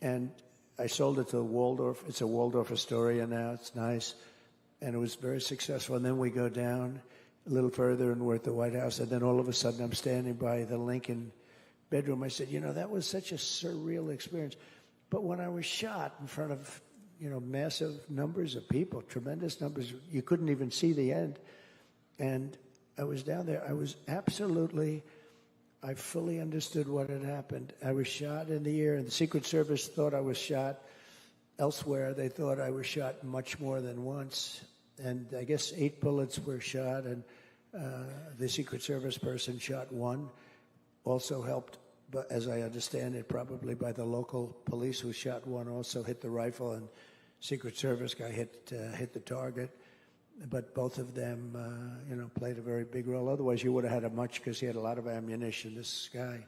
And I sold it to Waldorf. It's a Waldorf Astoria now. It's nice. And it was very successful. And then we go down a little further and we're at the White House. And then all of a sudden I'm standing by the Lincoln bedroom. I said, you know, that was such a surreal experience. But when I was shot in front of, you know, massive numbers of people, tremendous numbers, you couldn't even see the end. And I was down there. I was absolutely, I fully understood what had happened. I was shot in the ear, and the Secret Service thought I was shot elsewhere. They thought I was shot much more than once. And I guess 8 bullets were shot, and the Secret Service person shot 1. Also helped, but as I understand it, probably by the local police who shot 1 also hit the rifle, and Secret Service guy hit the target. But both of them, you know, played a very big role. Otherwise, you would have had a much, because he had a lot of ammunition, this guy,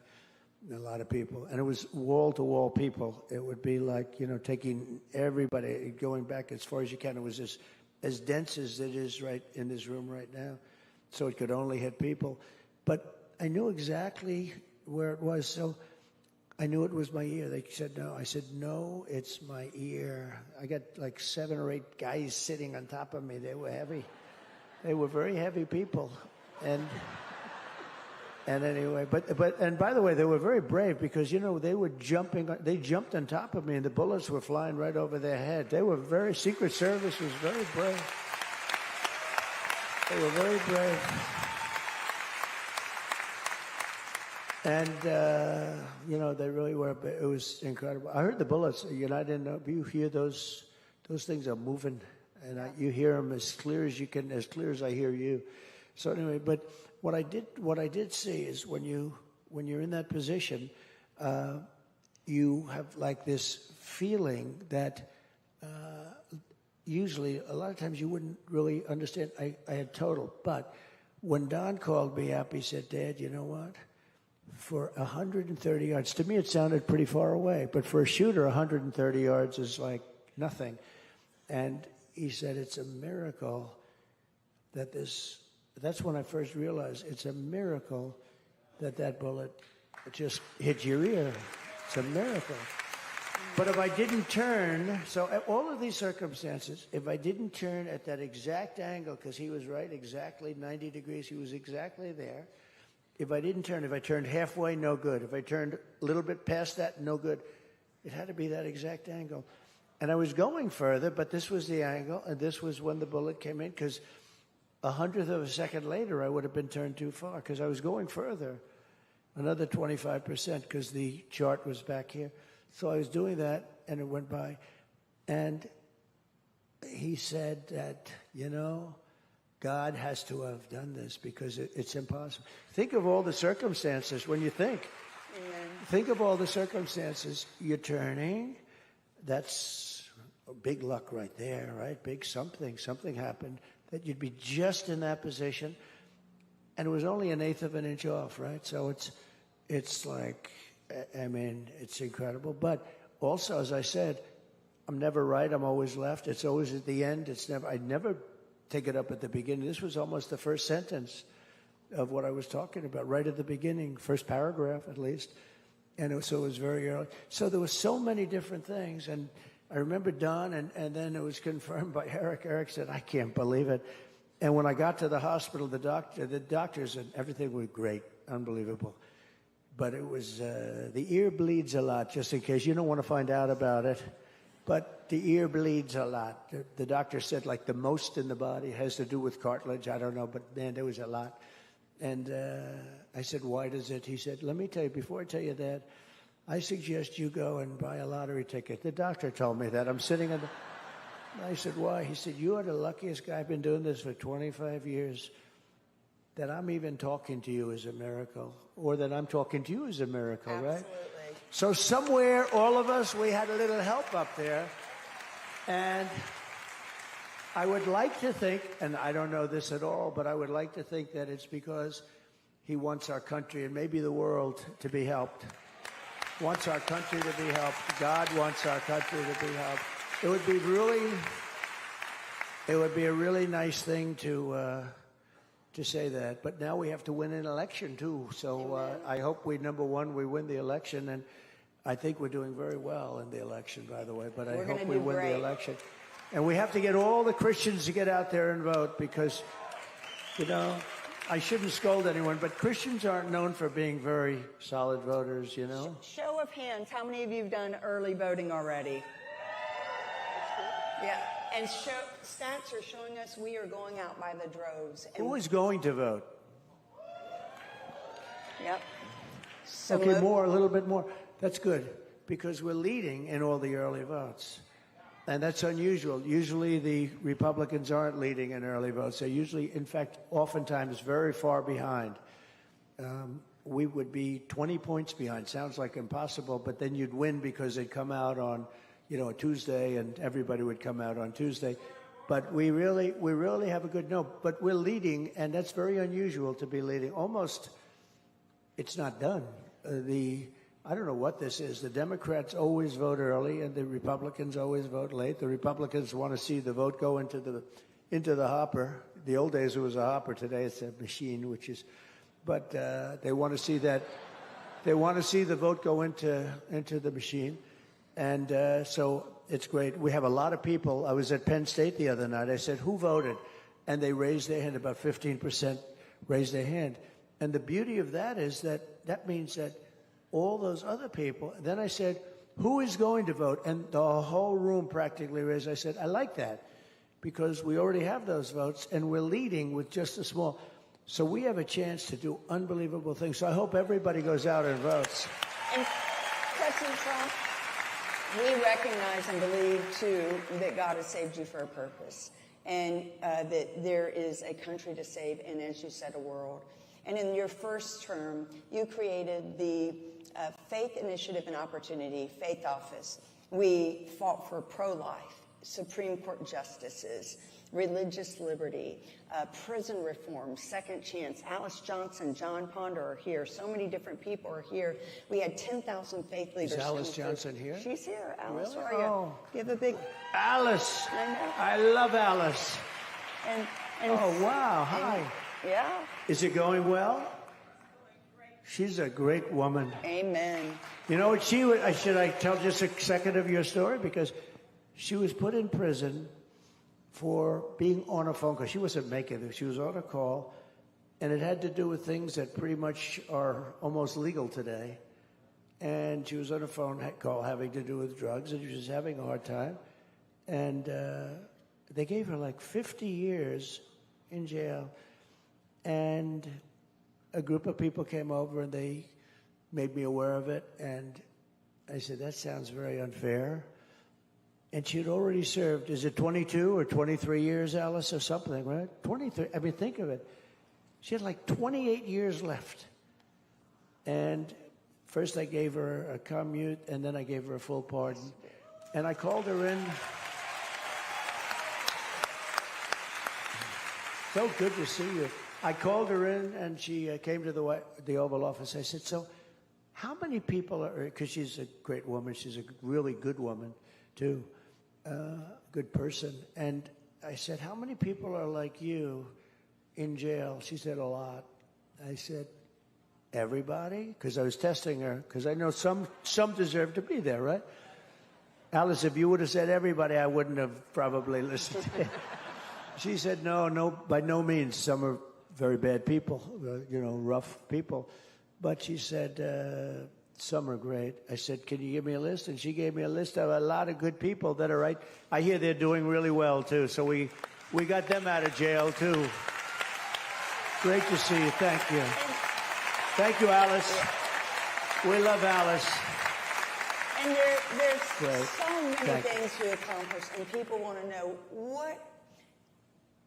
a lot of people. And it was wall-to-wall people. It would be like, you know, taking everybody, going back as far as you can. It was as dense as it is right in this room right now. So it could only hit people. But I knew exactly where it was. So I knew it was my ear. They said no. I said, no, it's my ear. I got like 7 or 8 guys sitting on top of me. They were heavy. They were very heavy people. And anyway, but and by the way, they were very brave because, you know, they jumped on top of me and the bullets were flying right over their head. They were Secret Service was very brave. They were very brave. And, you know, they really were. It was incredible. I heard the bullets. You know, I didn't know. You hear those things are moving, and you hear them as clear as you can, as clear as I hear you. So anyway, but what I did see is when you're in that position, you have like this feeling that usually a lot of times you wouldn't really understand. I had total, but when Don called me up, he said, "Dad, you know what? For 130 yards, to me it sounded pretty far away, but for a shooter, 130 yards is like nothing." And he said, "It's a miracle that that's when I first realized it's a miracle that bullet just hit your ear. It's a miracle." But if I didn't turn, so all of these circumstances, if I didn't turn at that exact angle, because he was right exactly 90 degrees, he was exactly there. If I didn't turn, if I turned halfway, no good. If I turned a little bit past that, no good. It had to be that exact angle. And I was going further, but this was the angle, and this was when the bullet came in, because 100th of a second later, I would have been turned too far, because I was going further, another 25%, because the chart was back here. So I was doing that, and it went by. And he said that, you know, God has to have done this because it's impossible. Think of all the circumstances when you think. Amen. Think of all the circumstances. You're turning. That's big luck right there, right? Big something. Something happened that you'd be just in that position. And it was only 1/8 of an inch off, right? So it's like, I mean, it's incredible. But also, as I said, I'm never right. I'm always left. It's always at the end. I never take it up at the beginning. This was almost the first sentence of what I was talking about, right at the beginning, first paragraph at least. And so it was very early. So there were so many different things. And I remember Don, and then it was confirmed by Eric. Eric said, "I can't believe it." And when I got to the hospital, the doctors said everything was great, unbelievable. But it was, the ear bleeds a lot, just in case. You don't want to find out about it. But the ear bleeds a lot. The doctor said like the most in the body has to do with cartilage. I don't know, but man, there was a lot. And I said, "Why does it?" He said, "Let me tell you, before I tell you that, I suggest you go and buy a lottery ticket." The doctor told me that. I'm sitting in the... I said, "Why?" He said, "You are the luckiest guy. I've been doing this for 25 years. That I'm even talking to you is a miracle. Or that I'm talking to you is a miracle, right?" Absolutely. So somewhere, all of us, we had a little help up there. And I would like to think, and I don't know this at all, but I would like to think that it's because he wants our country and maybe the world to be helped. Wants our country to be helped. God wants our country to be helped. It would be a really nice thing to say that. But now we have to win an election too. So I hope number one, we win the election, and I think we're doing very well in the election, by the way. But I hope we win the election. And we have to get all the Christians to get out there and vote because, you know, I shouldn't scold anyone, but Christians aren't known for being very solid voters, you know? Show of hands, how many of you have done early voting already? Yeah, and stats are showing us we are going out by the droves. And Who is going to vote? Yep. So Okay, a little bit more. That's good, because we're leading in all the early votes. And that's unusual. Usually the Republicans aren't leading in early votes. They're usually, in fact, oftentimes very far behind. We would be 20 points behind. Sounds like impossible, but then you'd win because they'd come out on, you know, a Tuesday, and everybody would come out on Tuesday. But we really have a good But we're leading, and that's very unusual to be leading. Almost, it's not done. I don't know what this is. The Democrats always vote early, and the Republicans always vote late. The Republicans want to see the vote go into the hopper. The old days it was a hopper. Today it's a machine, but they want to see that. They want to see the vote go into the machine, and so it's great. We have a lot of people. I was at Penn State the other night. I said, "Who voted?" And they raised their hand. About 15% raised their hand. And the beauty of that is that means that all those other people. Then I said, who is going to vote? And the whole room practically raised. I said, I like that because we already have those votes and we're leading with just a small. So we have a chance to do unbelievable things. So I hope everybody goes out and votes. And President Trump, we recognize and believe, too, that God has saved you for a purpose and that there is a country to save and, as you said, a world. And in your first term, you created the Faith Initiative and Opportunity, Faith Office. We fought for pro-life, Supreme Court justices, religious liberty, prison reform, second chance. Alice Johnson, John Ponder are here. So many different people are here. We had 10,000 faith leaders. Is Alice Johnson here? She's here. Alice, Really? where are you? Oh. Give a big... Alice. I know. I love Alice. And oh, wow. Hi. Yeah. Is it going well? She's a great woman. Amen. You know what she was? Should I tell just a second of your story? Because she was put in prison for being on a phone call. She wasn't making it. She was on a call, and it had to do with things that pretty much are almost legal today. And she was on a phone call having to do with drugs, and she was having a hard time. And they gave her like 50 years in jail. And a group of people came over and they made me aware of it. And I said, that sounds very unfair. And she had already served, is it 22 or 23 years, Alice, or something, right? 23, I mean, think of it. She had like 28 years left. And first I gave her a commute, and then I gave her a full pardon. And I called her in. So good to see you. I called her in, and she came to the Oval Office. I said, so how many people are, because she's a great woman, she's a really good woman, too, good person. And I said, how many people are like you in jail? She said, a lot. I said, everybody? Because I was testing her, because I know some deserve to be there, right? Alice, if you would have said everybody, I wouldn't have probably listened. She said, no, by no means. Some are very bad people, rough people. But she said, some are great. I said, can you give me a list? And she gave me a list of a lot of good people that are right. I hear they're doing really well, too. So we got them out of jail, too. Great to see you. Thank you. Thank you, Alice. We love Alice. And there's Great. so many Thank you. things to accomplish, and people want to know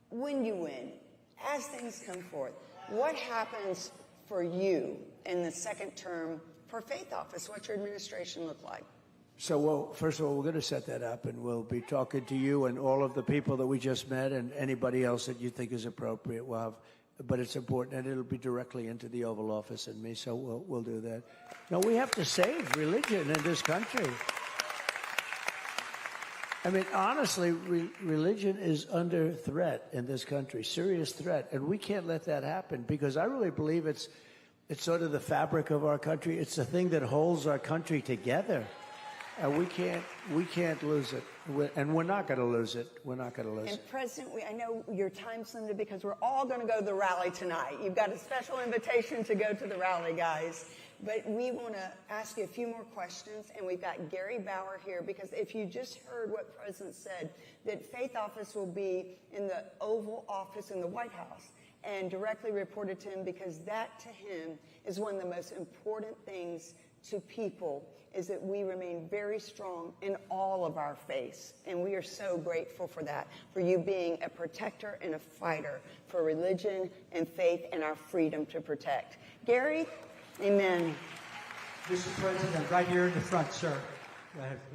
when you win, as things come forth, what happens for you in the second term for Faith Office? What's your administration look like? So, well, first of all, we're going to set that up, and we'll be talking to you and all of the people that we just met and anybody else that you think is appropriate. We'll have, but it's important, and it'll be directly into the Oval Office and me, so we'll do that. No, we have to save religion in this country. I mean, honestly, religion is under threat in this country, serious threat, and we can't let that happen because I really believe it's sort of the fabric of our country. It's the thing that holds our country together. We can't lose it, and we're not going to lose it. We're not going to lose it. And President, I know your time's limited because we're all going to go to the rally tonight. You've got a special invitation to go to the rally, guys. But we want to ask you a few more questions, and we've got Gary Bauer here because if you just heard what the President said, that Faith Office will be in the Oval Office in the White House and directly reported to him because that to him is one of the most important things to people is that we remain very strong in all of our faiths. And we are so grateful for that, for you being a protector and a fighter for religion and faith and our freedom to protect. Gary, amen. Mr. President, right here in the front, sir.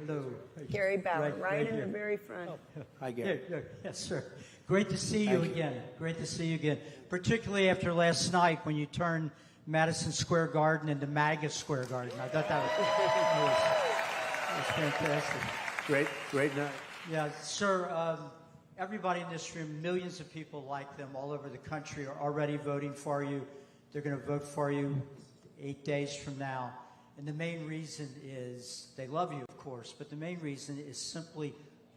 Hello. Gary Bauer, right in here. the very front. Hi, Gary. Yes, sir. Great to see you again. Great to see you again. Particularly after last night when you turned Madison Square Garden into MAGA Square Garden. I thought that was fantastic. Great night. Yeah, sir, everybody in this room, millions of people like them all over the country are already voting for you. They're going to vote for you 8 days from now. And the main reason is they love you, of course, but the main reason is simply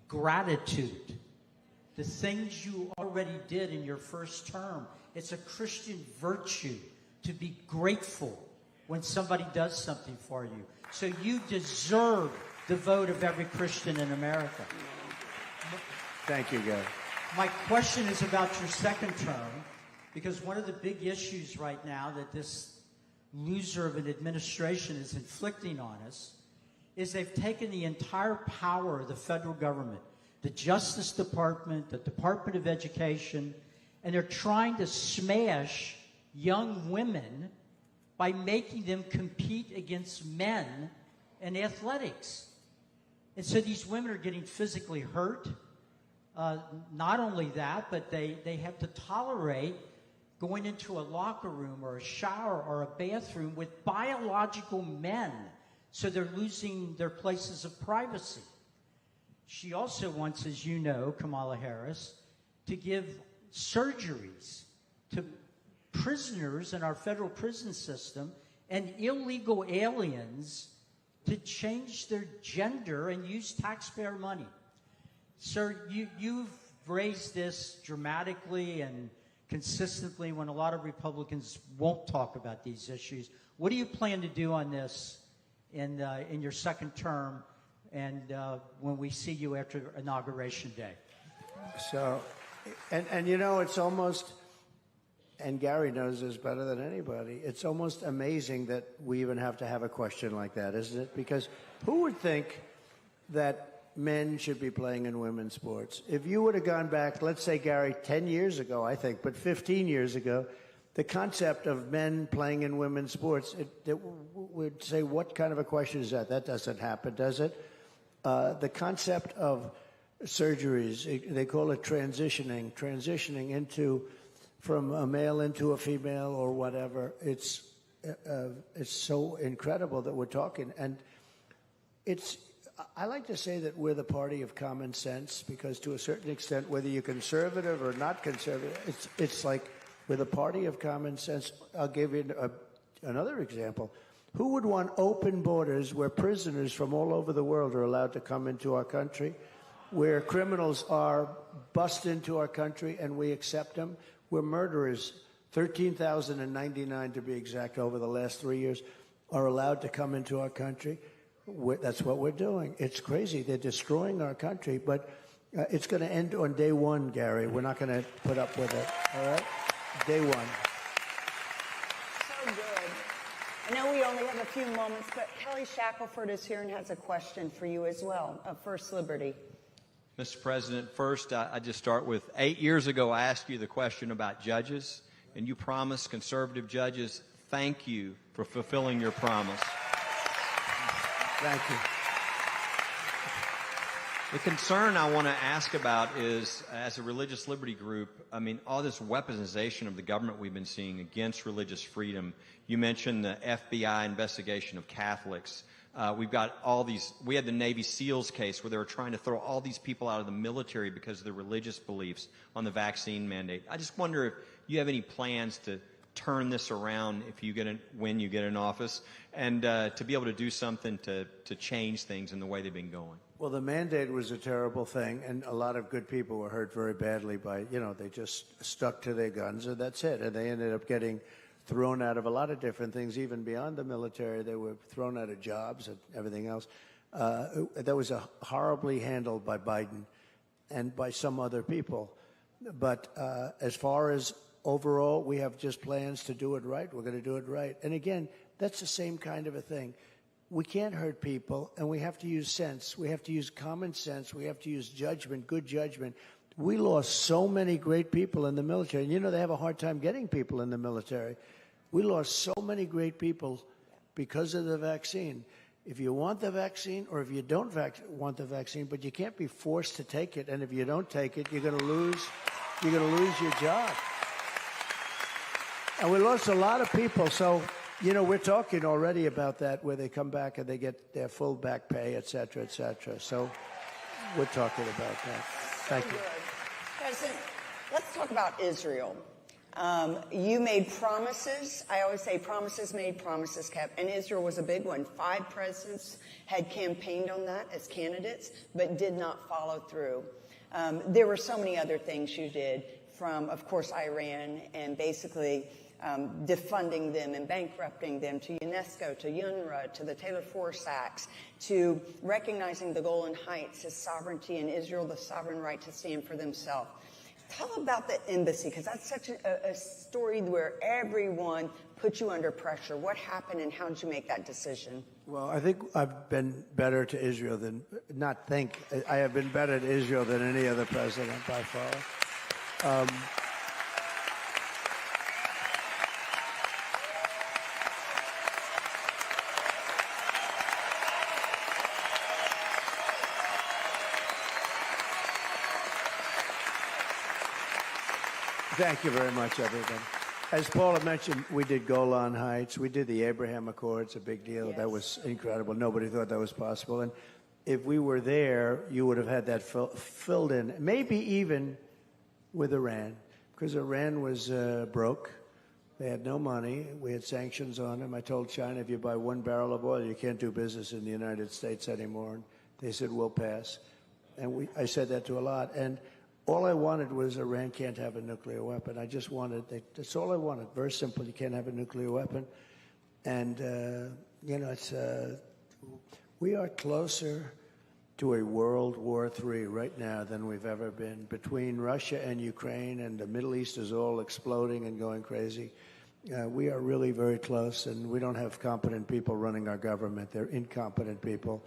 gratitude. The things you already did in your first term. It's a Christian virtue to be grateful when somebody does something for you. So you deserve the vote of every Christian in America. Thank you, Gary. My question is about your second term, because one of the big issues right now that this loser of an administration is inflicting on us is they've taken the entire power of the federal government, the Justice Department, the Department of Education, and they're trying to smash young women by making them compete against men in athletics. And so these women are getting physically hurt. Not only that, but they have to tolerate going into a locker room or a shower or a bathroom with biological men. So they're losing their places of privacy. She also wants, as you know, Kamala Harris, to give surgeries to prisoners in our federal prison system and illegal aliens to change their gender and use taxpayer money. Sir, you've raised this dramatically and consistently when a lot of Republicans won't talk about these issues. What do you plan to do on this in your second term and when we see you after Inauguration Day? So, and you know, it's almost, and Gary knows this better than anybody, it's almost amazing that we even have to have a question like that, isn't it? Because who would think that men should be playing in women's sports? If you would have gone back, let's say, Gary, 10 years ago, I think, but 15 years ago, the concept of men playing in women's sports, it would say, what kind of a question is that? That doesn't happen, does it? The concept of surgeries, they call it transitioning into from a male into a female or whatever. It's so incredible that we're talking. And I like to say that we're the party of common sense because to a certain extent, whether you're conservative or not conservative, it's like we're the party of common sense. I'll give you another example. Who would want open borders where prisoners from all over the world are allowed to come into our country, where criminals are bust into our country and we accept them, where murderers, 13,099 to be exact, over the last 3 years, are allowed to come into our country? That's what we're doing. It's crazy. They're destroying our country, but it's going to end on day one, Gary. We're not going to put up with it, all right? Day one. So good. I know we only have a few moments, but Kelly Shackelford is here and has a question for you as well, of First Liberty. Mr. President, first, I just start with 8 years ago, I asked you the question about judges, and you promised conservative judges. Thank you for fulfilling your promise. Thank you. The concern I want to ask about is, as a religious liberty group, I mean, all this weaponization of the government we've been seeing against religious freedom. You mentioned the FBI investigation of Catholics. We've got all these, we had the Navy SEALs case where they were trying to throw all these people out of the military because of their religious beliefs on the vaccine mandate. I just wonder if you have any plans to turn this around if you get when you get in office, and to be able to do something to change things in the way they've been going. Well, the mandate was a terrible thing, and a lot of good people were hurt very badly by, they just stuck to their guns, and that's it. And they ended up getting thrown out of a lot of different things, even beyond the military. They were thrown out of jobs and everything else. That was horribly handled by Biden and by some other people. But as far as overall, we have just plans to do it right. We're going to do it right. And again, that's the same kind of a thing. We can't hurt people, and we have to use sense. We have to use common sense. We have to use judgment, good judgment. We lost so many great people in the military. And they have a hard time getting people in the military. We lost so many great people because of the vaccine. If you want the vaccine, or if you don't want the vaccine, but you can't be forced to take it, and if you don't take it, you're going to lose your job. And we lost a lot of people. So, we're talking already about that, where they come back and they get their full back pay, et cetera, et cetera. So we're talking about that. Thank you. President, let's talk about Israel. You made promises. I always say promises made, promises kept. And Israel was a big one. 5 presidents had campaigned on that as candidates, but did not follow through. There were so many other things you did, from, of course, Iran, and basically defunding them and bankrupting them, to UNESCO, to UNRWA, to the Taylor Force Acts, to recognizing the Golan Heights as sovereignty and Israel the sovereign right to stand for themselves. Tell about the embassy, because that's such a story where everyone put you under pressure. What happened, and how did you make that decision? Well, I think I've been better to Israel I have been better to Israel than any other president by far. Thank you very much, everybody. As Paula mentioned, we did Golan Heights. We did the Abraham Accords, a big deal. Yes. That was incredible. Nobody thought that was possible. And if we were there, you would have had that filled in, maybe even with Iran, because Iran was broke. They had no money. We had sanctions on them. I told China, if you buy 1 barrel of oil, you can't do business in the United States anymore. And they said, we'll pass. And I said that to a lot. And all I wanted was Iran can't have a nuclear weapon. I just wanted, that's all I wanted. Very simple, you can't have a nuclear weapon. And, we are closer to a World War III right now than we've ever been. Between Russia and Ukraine, and the Middle East is all exploding and going crazy. We are really very close, and we don't have competent people running our government. They're incompetent people.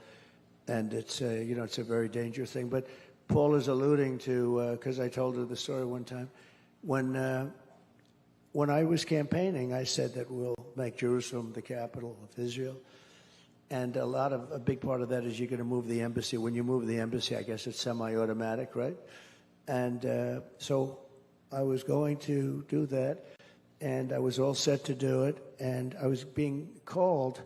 And it's, it's a very dangerous thing. But Paul is alluding to, because I told her the story one time, when I was campaigning, I said that we'll make Jerusalem the capital of Israel. And a big part of that is you're going to move the embassy. When you move the embassy, I guess it's semi-automatic, right? And so I was going to do that, and I was all set to do it. And I was being called,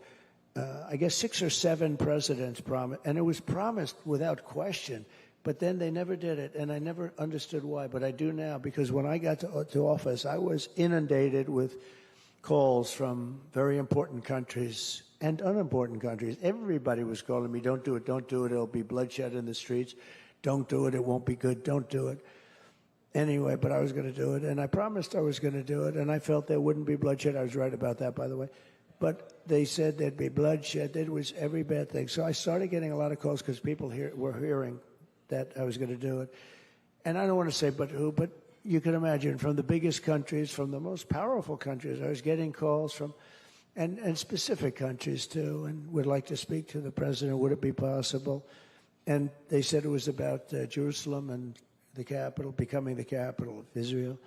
I guess 6 or 7 presidents promised, and it was promised without question. But then they never did it, and I never understood why. But I do now, because when I got to office, I was inundated with calls from very important countries and unimportant countries. Everybody was calling me, don't do it, it'll be bloodshed in the streets. Don't do it, it won't be good, don't do it. Anyway, but I was going to do it, and I promised I was going to do it, and I felt there wouldn't be bloodshed. I was right about that, by the way. But they said there'd be bloodshed. There was every bad thing. So I started getting a lot of calls because people were hearing that I was going to do it. And I don't want to say but who, but you can imagine, from the biggest countries, from the most powerful countries, I was getting calls from, and specific countries too, and would like to speak to the president. Would it be possible? And they said it was about Jerusalem and the capital, becoming the capital of Israel.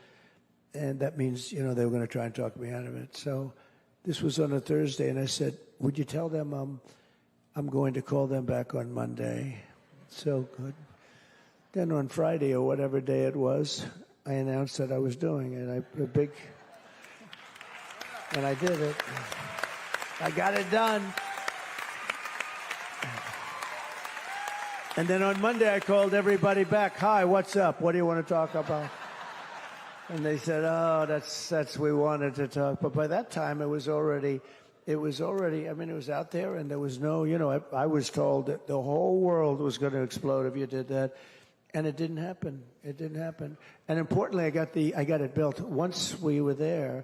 And that means, they were going to try and talk me out of it. So this was on a Thursday, and I said, would you tell them I'm going to call them back on Monday? So good. Then on Friday or whatever day it was, I announced that I was doing it. And I did it. I got it done. And then on Monday, I called everybody back. Hi, what's up? What do you want to talk about? And they said, oh, that's we wanted to talk. But by that time, it was already, I mean, it was out there, and there was no, I was told that the whole world was going to explode if you did that. And it didn't happen. It didn't happen. And importantly, I got it built. Once we were there,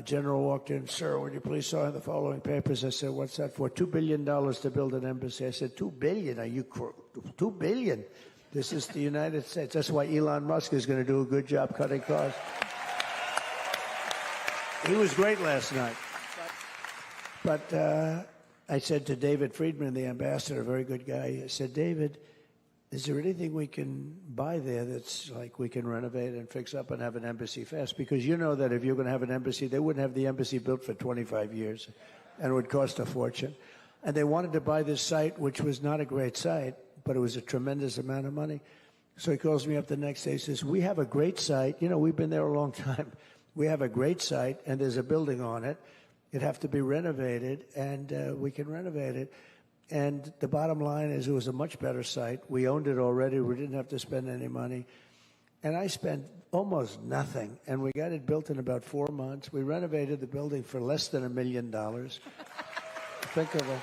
General walked in, sir, would you please sign the following papers? I said, what's that for? $2 billion to build an embassy. I said, $2 billion? Are you $2 billion? This is the United States. That's why Elon Musk is going to do a good job cutting costs. He was great last night. But I said to David Friedman, the ambassador, a very good guy, I said, David, is there anything we can buy there that's like we can renovate and fix up and have an embassy fast? Because you know that if you're going to have an embassy, they wouldn't have the embassy built for 25 years and it would cost a fortune. And they wanted to buy this site, which was not a great site, but it was a tremendous amount of money. So he calls me up the next day. He says, we have a great site. We've been there a long time. We have a great site, and there's a building on it. It'd have to be renovated, and we can renovate it. And the bottom line is it was a much better site. We owned it already. We didn't have to spend any money. And I spent almost nothing, and we got it built in about 4 months. We renovated the building for less than $1 million. Think of it.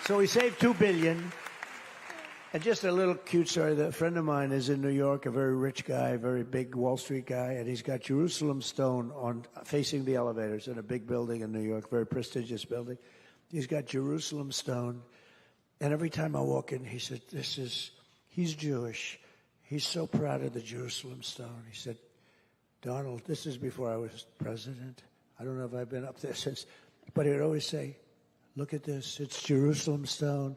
So we saved $2 billion. And just a little cute story. A friend of mine is in New York, a very rich guy, a very big Wall Street guy, and he's got Jerusalem stone facing the elevators in a big building in New York, very prestigious building. He's got Jerusalem stone, and every time I walk in, he said, he's Jewish. He's so proud of the Jerusalem stone. He said, Donald, this is before I was president. I don't know if I've been up there since, but he would always say, look at this, it's Jerusalem stone.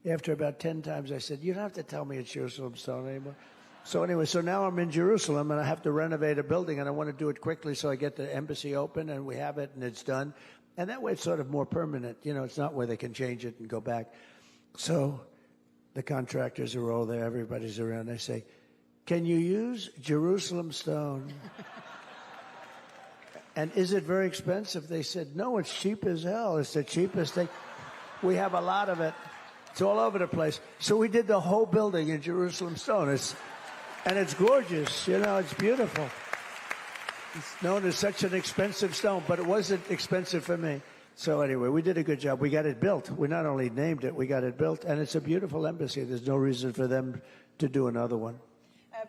After about 10 times, I said, you don't have to tell me it's Jerusalem stone anymore. So anyway, so now I'm in Jerusalem, and I have to renovate a building, and I want to do it quickly so I get the embassy open, and we have it, and it's done. And that way it's sort of more permanent. It's not where they can change it and go back. So the contractors are all there. Everybody's around. They say, can you use Jerusalem stone? And is it very expensive? They said, no, it's cheap as hell. It's the cheapest thing. We have a lot of it. It's all over the place. So we did the whole building in Jerusalem stone. And it's gorgeous. It's beautiful. It's known as such an expensive stone, but it wasn't expensive for me. So anyway, we did a good job. We got it built. We not only named it, we got it built. And it's a beautiful embassy. There's no reason for them to do another one.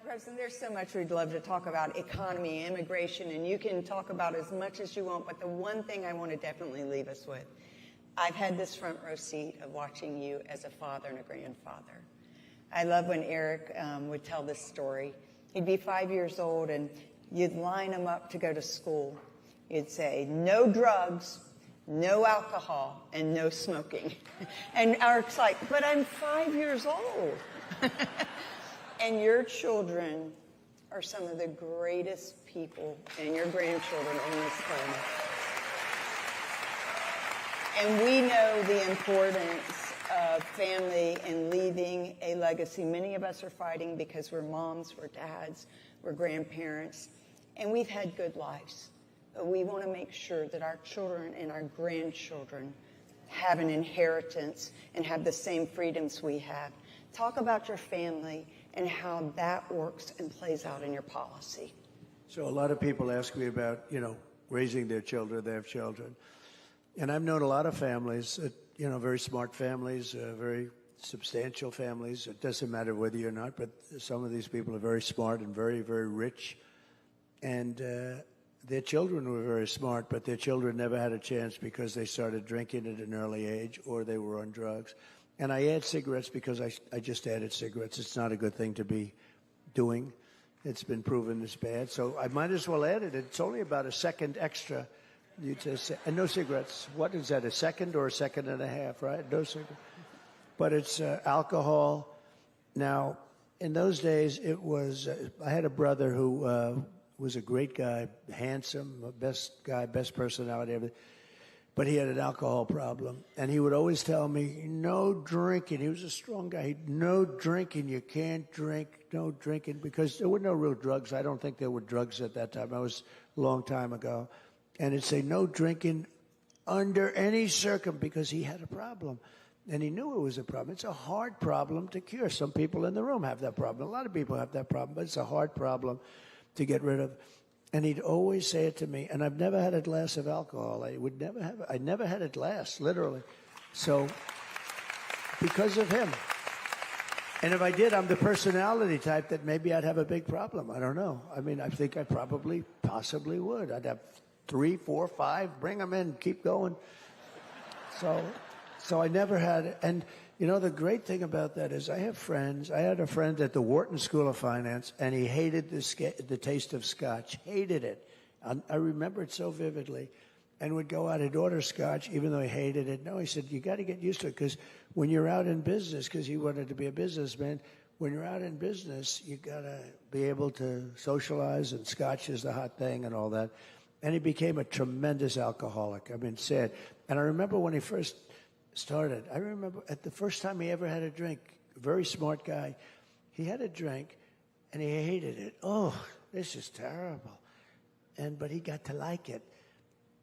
President, there's so much we'd love to talk about economy, immigration, and you can talk about as much as you want. But the one thing I want to definitely leave us with, I've had this front row seat of watching you as a father and a grandfather. I love when Eric would tell this story. He'd be 5 years old, and you'd line him up to go to school. You'd say, no drugs, no alcohol, and no smoking. And Eric's like, but I'm 5 years old. And your children are some of the greatest people, and your grandchildren on this planet. And we know the importance of family and leaving a legacy. Many of us are fighting because we're moms, we're dads, we're grandparents, and we've had good lives. But we want to make sure that our children and our grandchildren have an inheritance and have the same freedoms we have. Talk about your family and how that works and plays out in your policy. So a lot of people ask me about, raising their children, they have children. And I've known a lot of families, very smart families, very substantial families. It doesn't matter whether you're not, but some of these people are very smart and very, very rich. And their children were very smart, but their children never had a chance because they started drinking at an early age or they were on drugs. And I add cigarettes because I just added cigarettes. It's not a good thing to be doing. It's been proven it's bad. So I might as well add it. It's only about a second extra. And no cigarettes. What is that, a second or a second and a half, right? No cigarettes. But it's alcohol. Now, in those days, it was, I had a brother who was a great guy, handsome, best guy, best personality, everything. but he had an alcohol problem. And he would always tell me, no drinking. He was a strong guy. No drinking. You can't drink. No drinking. Because there were no real drugs. I don't think there were drugs at that time. That was a long time ago. And he'd say, no drinking under any because he had a problem. And he knew it was a problem. It's a hard problem to cure. Some people in the room have that problem. A lot of people have that problem, but it's a hard problem to get rid of. And he'd always say it to me, and I've never had a glass of alcohol. I never had a glass, literally. So, because of him. And if I did, I'm the personality type that maybe I'd have a big problem. I don't know. I mean, I think I possibly would. I'd have 3, 4, 5, bring them in, keep going. So I never had it. And, you know, the great thing about that is I have friends. I had a friend at the Wharton School of Finance, and he hated the taste of scotch. Hated it. I remember it so vividly. And would go out and order scotch, even though he hated it. No, he said, you got to get used to it, because when you're out in business, because he wanted to be a businessman, when you're out in business, you got to be able to socialize, and scotch is the hot thing and all that. And he became a tremendous alcoholic. I mean, sad. And I remember when he first started, I remember at the first time he ever had a drink, very smart guy, he had a drink and he hated it. Oh, this is terrible. But he got to like it.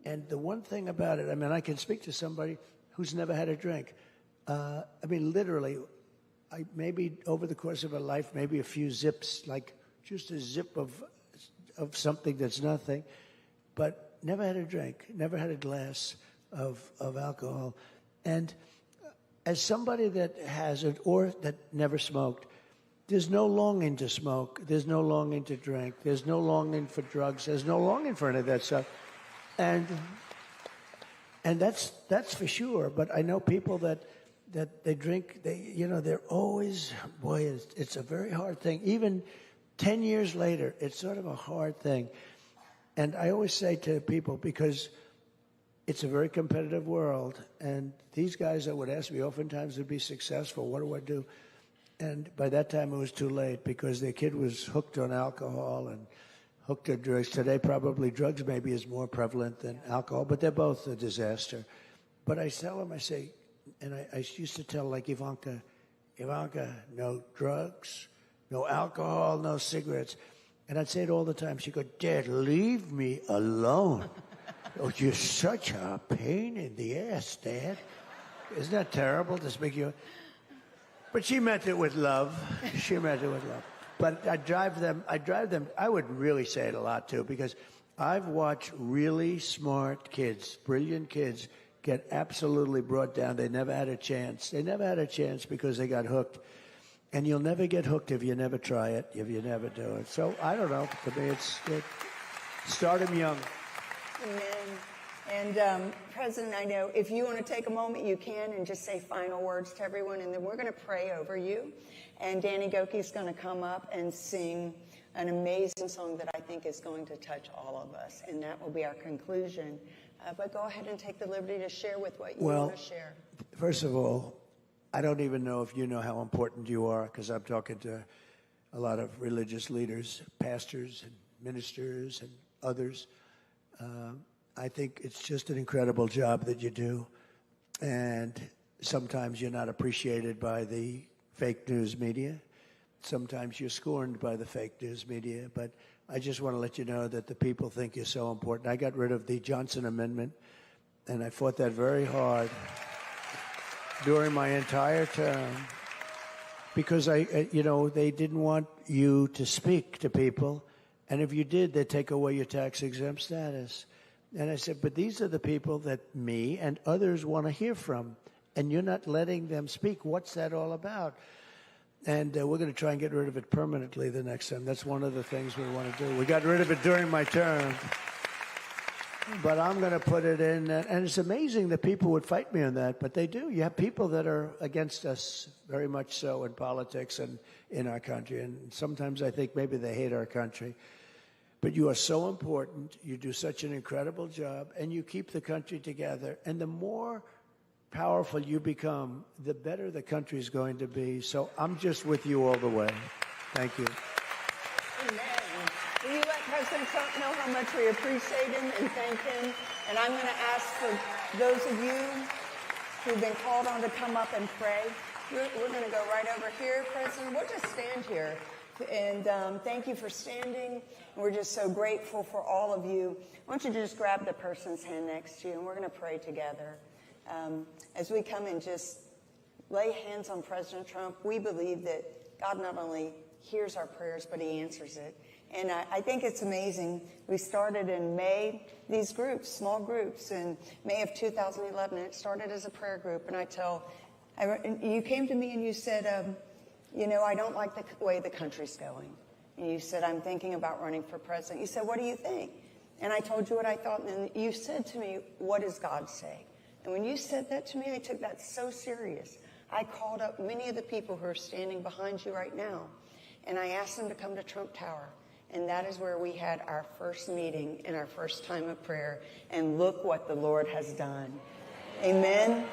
And the one thing about it, I mean, I can speak to somebody who's never had a drink. I mean, literally, maybe over the course of a life, maybe a few zips, like just a zip of something that's nothing, but never had a drink, never had a glass of alcohol. And as somebody that has it or that never smoked, there's no longing to smoke. There's no longing to drink. There's no longing for drugs. There's no longing for any of that stuff. And that's for sure. But I know people that they drink, they're always, boy, it's a very hard thing. Even 10 years later, it's sort of a hard thing. And I always say to people, because it's a very competitive world, and these guys that would ask me oftentimes would be successful. What do I do? And by that time, it was too late, because their kid was hooked on alcohol and hooked on drugs. Today, probably drugs maybe is more prevalent than alcohol, but they're both a disaster. But I tell them, I say, and I used to tell, like, Ivanka, no drugs, no alcohol, no cigarettes. And I'd say it all the time. She'd go, Dad, leave me alone. Oh, you're such a pain in the ass, Dad. Isn't that terrible to speak you? But she meant it with love. She meant it with love. But I drive them, I would really say it a lot, too, because I've watched really smart kids, brilliant kids, get absolutely brought down. They never had a chance. They never had a chance because they got hooked. And you'll never get hooked if you never try it, if you never do it. So, I don't know. To me, start them young. Amen. And President, I know if you want to take a moment, you can, and just say final words to everyone, and then we're going to pray over you. And Danny Gokey is going to come up and sing an amazing song that I think is going to touch all of us, and that will be our conclusion. But go ahead and take the liberty to share with what you want to share. First of all, I don't even know if you know how important you are, because I'm talking to a lot of religious leaders, pastors and ministers and others. I think it's just an incredible job that you do. And sometimes you're not appreciated by the fake news media. Sometimes you're scorned by the fake news media. But I just want to let you know that the people think you're so important. I got rid of the Johnson Amendment, and I fought that very hard during my entire term, because they didn't want you to speak to people. And if you did, they'd take away your tax-exempt status. And I said, but these are the people that me and others want to hear from, and you're not letting them speak. What's that all about? And we're going to try and get rid of it permanently the next time. That's one of the things we want to do. We got rid of it during my term, but I'm going to put it in. And it's amazing that people would fight me on that, but they do. You have people that are against us, very much so, in politics and in our country. And sometimes I think maybe they hate our country. But you are so important. You do such an incredible job, and you keep the country together. And the more powerful you become, the better the country is going to be. So I'm just with you all the way. Thank you. Amen. Will you let President President Trump know how much we appreciate him and thank him. And I'm going to ask for those of you who've been called on to come up and pray. We're going to go right over here, President. We'll just stand here. And thank you for standing. And we're just so grateful for all of you. Why don't you just grab the person's hand next to you, and we're going to pray together. As we come and just lay hands on President Trump, we believe that God not only hears our prayers, but he answers it. And I think it's amazing. We started in May, these groups, small groups, in May of 2011. It started as a prayer group. And you came to me and you said, you know, I don't like the way the country's going. And you said, I'm thinking about running for president. You said, what do you think? And I told you what I thought. And then you said to me, what does God say? And when you said that to me, I took that so serious. I called up many of the people who are standing behind you right now. And I asked them to come to Trump Tower. And that is where we had our first meeting and our first time of prayer. And look what the Lord has done. Amen.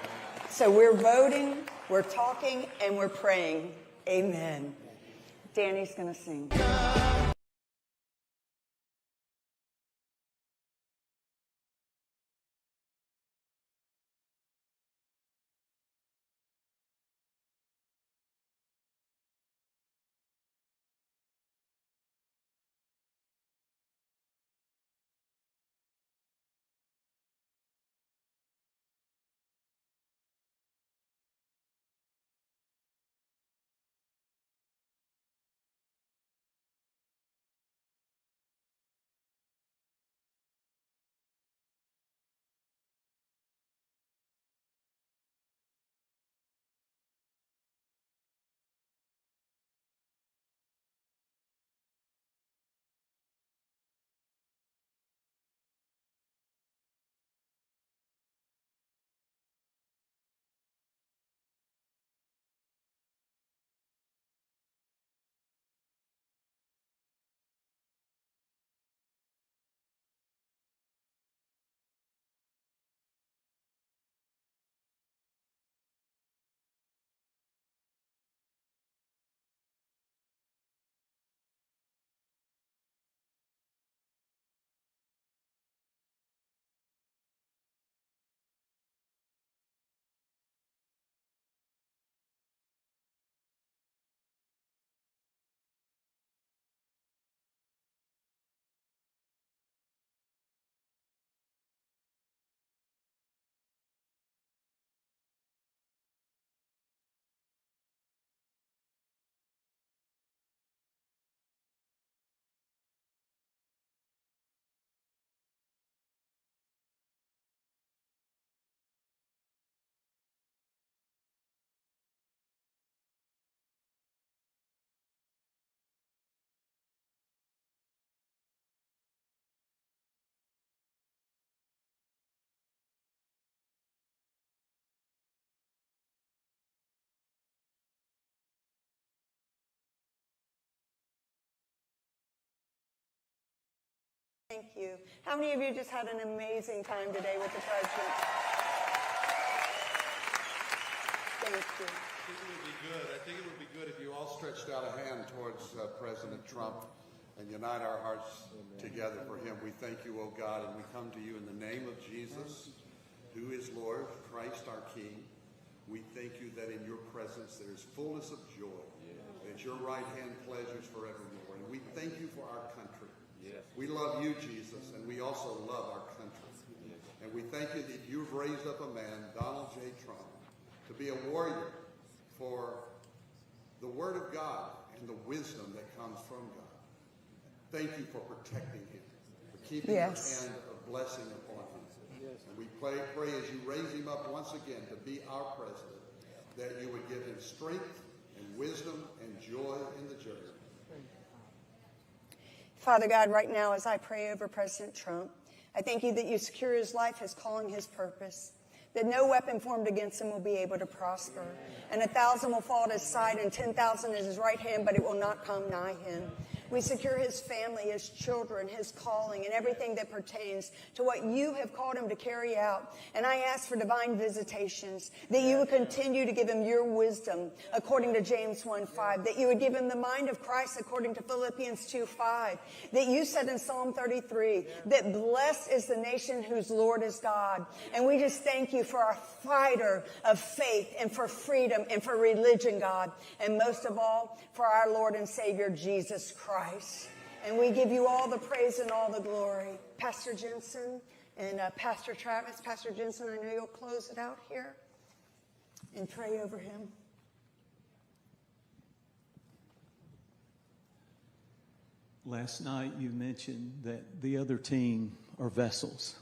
So we're voting, we're talking, and we're praying. Amen. Danny's going to sing. Thank you. How many of you just had an amazing time today with the president? Thank you. I think it would be good. I think it would be good if you all stretched out a hand towards President Trump and unite our hearts together for him. We thank you, O God, and we come to you in the name of Jesus, who is Lord, Christ our King. We thank you that in your presence there is fullness of joy, that your right hand pleasures forevermore. And we thank you for our country. We love you, Jesus, and we also love our country. And we thank you that you've raised up a man, Donald J. Trump, to be a warrior for the Word of God and the wisdom that comes from God. Thank you for protecting him, for keeping your hand of blessing upon him. And we pray as you raise him up once again to be our president, that you would give him strength and wisdom and joy in the journey. Father God, right now as I pray over President Trump, I thank you that you secure his life, his calling, his purpose, that no weapon formed against him will be able to prosper, and 1,000 will fall at his side and 10,000 at his right hand, but it will not come nigh him. We secure his family, his children, his calling, and everything that pertains to what you have called him to carry out. And I ask for divine visitations, that you would continue to give him your wisdom, according to James 1:5, that you would give him the mind of Christ, according to Philippians 2:5, that you said in Psalm 33, that blessed is the nation whose Lord is God. And we just thank you for our fighter of faith and for freedom and for religion, God. And most of all, for our Lord and Savior, Jesus Christ. And we give you all the praise and all the glory. Pastor Jensen and Pastor Travis. Pastor Jensen, I know you'll close it out here and pray over him. Last night you mentioned that the other team are vessels.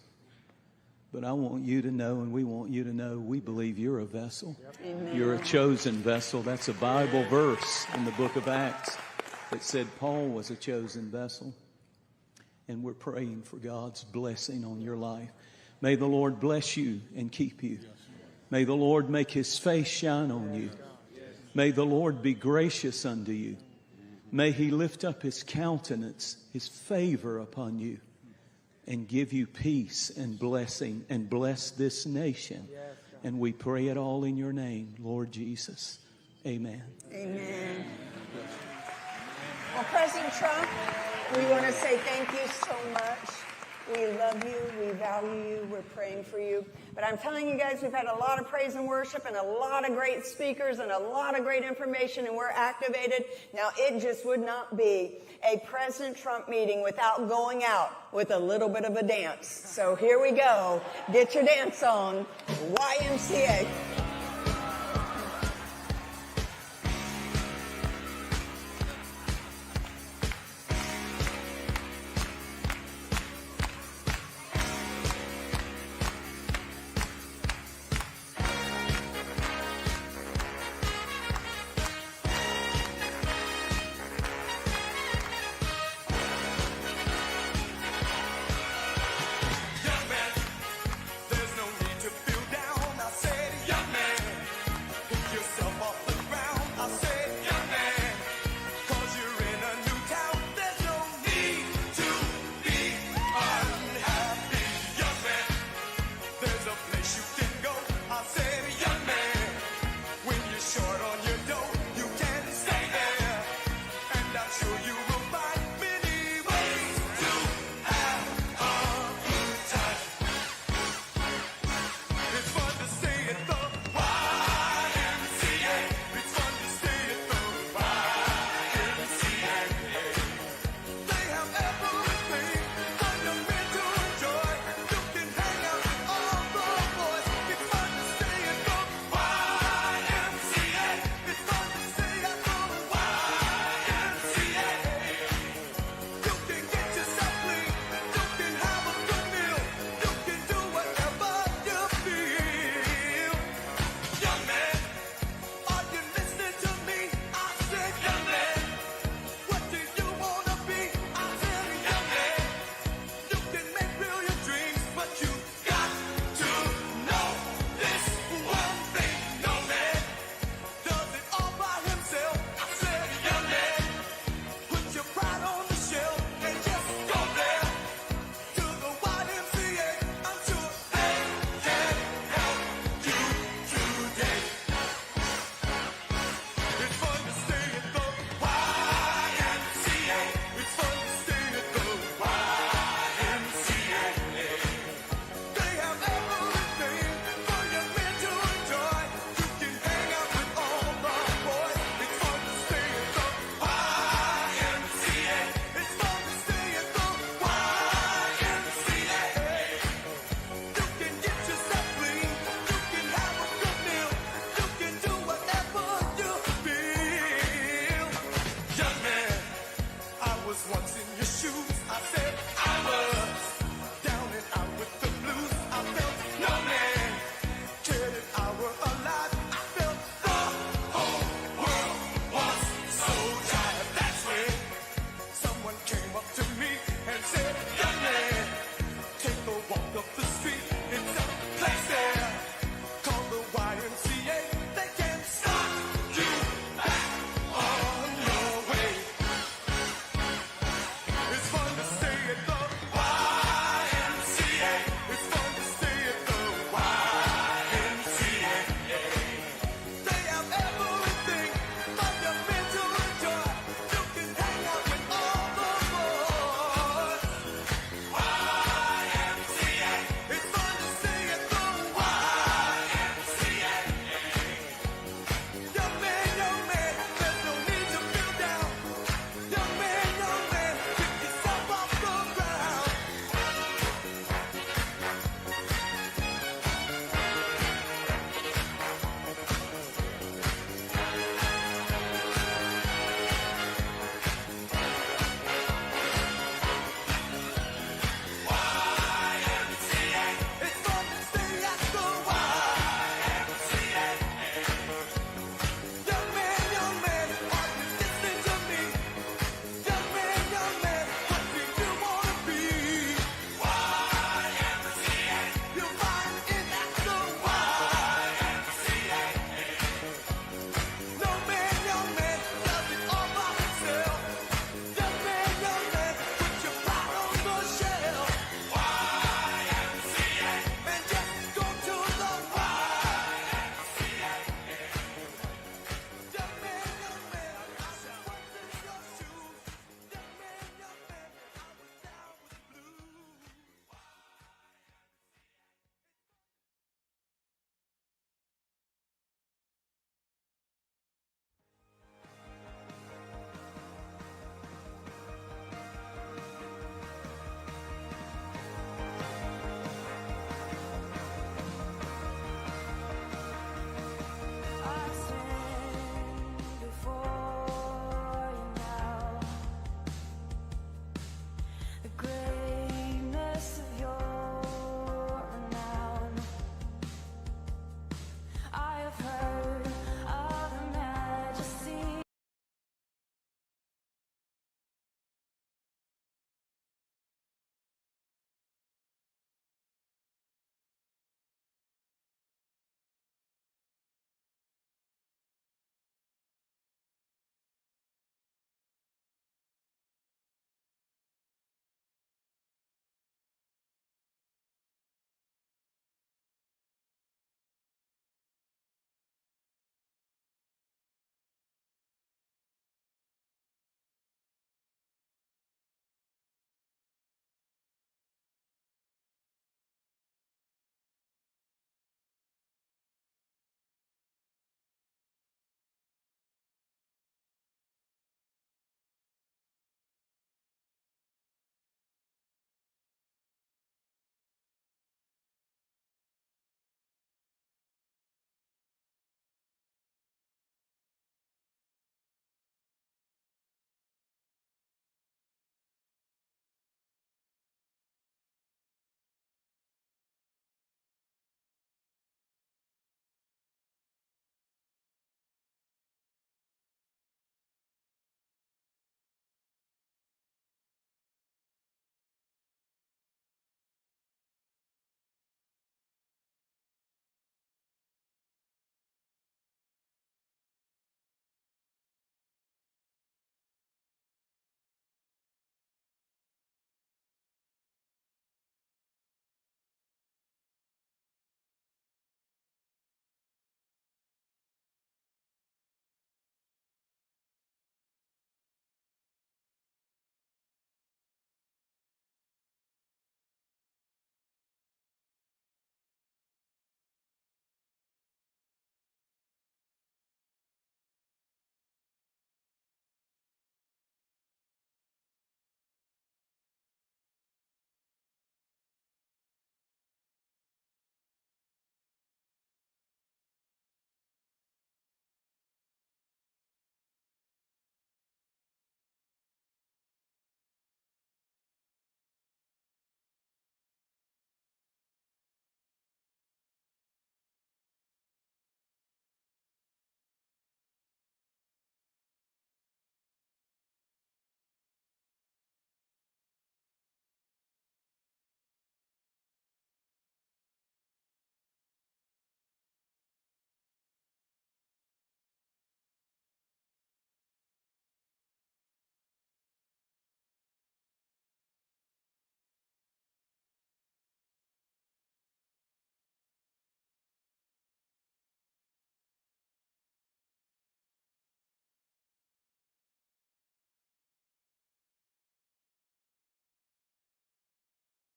But I want you to know, and we want you to know, we believe you're a vessel. Amen. You're a chosen vessel. That's a Bible verse in the book of Acts that said Paul was a chosen vessel. And we're praying for God's blessing on your life. May the Lord bless you and keep you. May the Lord make his face shine on you. May the Lord be gracious unto you. May he lift up his countenance, his favor upon you, and give you peace and blessing, and bless this nation. And we pray it all in your name, Lord Jesus. Amen. Amen. Well, President Trump, we want to say thank you so much. We love you. We value you. We're praying for you. But I'm telling you guys, we've had a lot of praise and worship and a lot of great speakers and a lot of great information, and we're activated. Now, it just would not be a President Trump meeting without going out with a little bit of a dance. So here we go. Get your dance on. YMCA.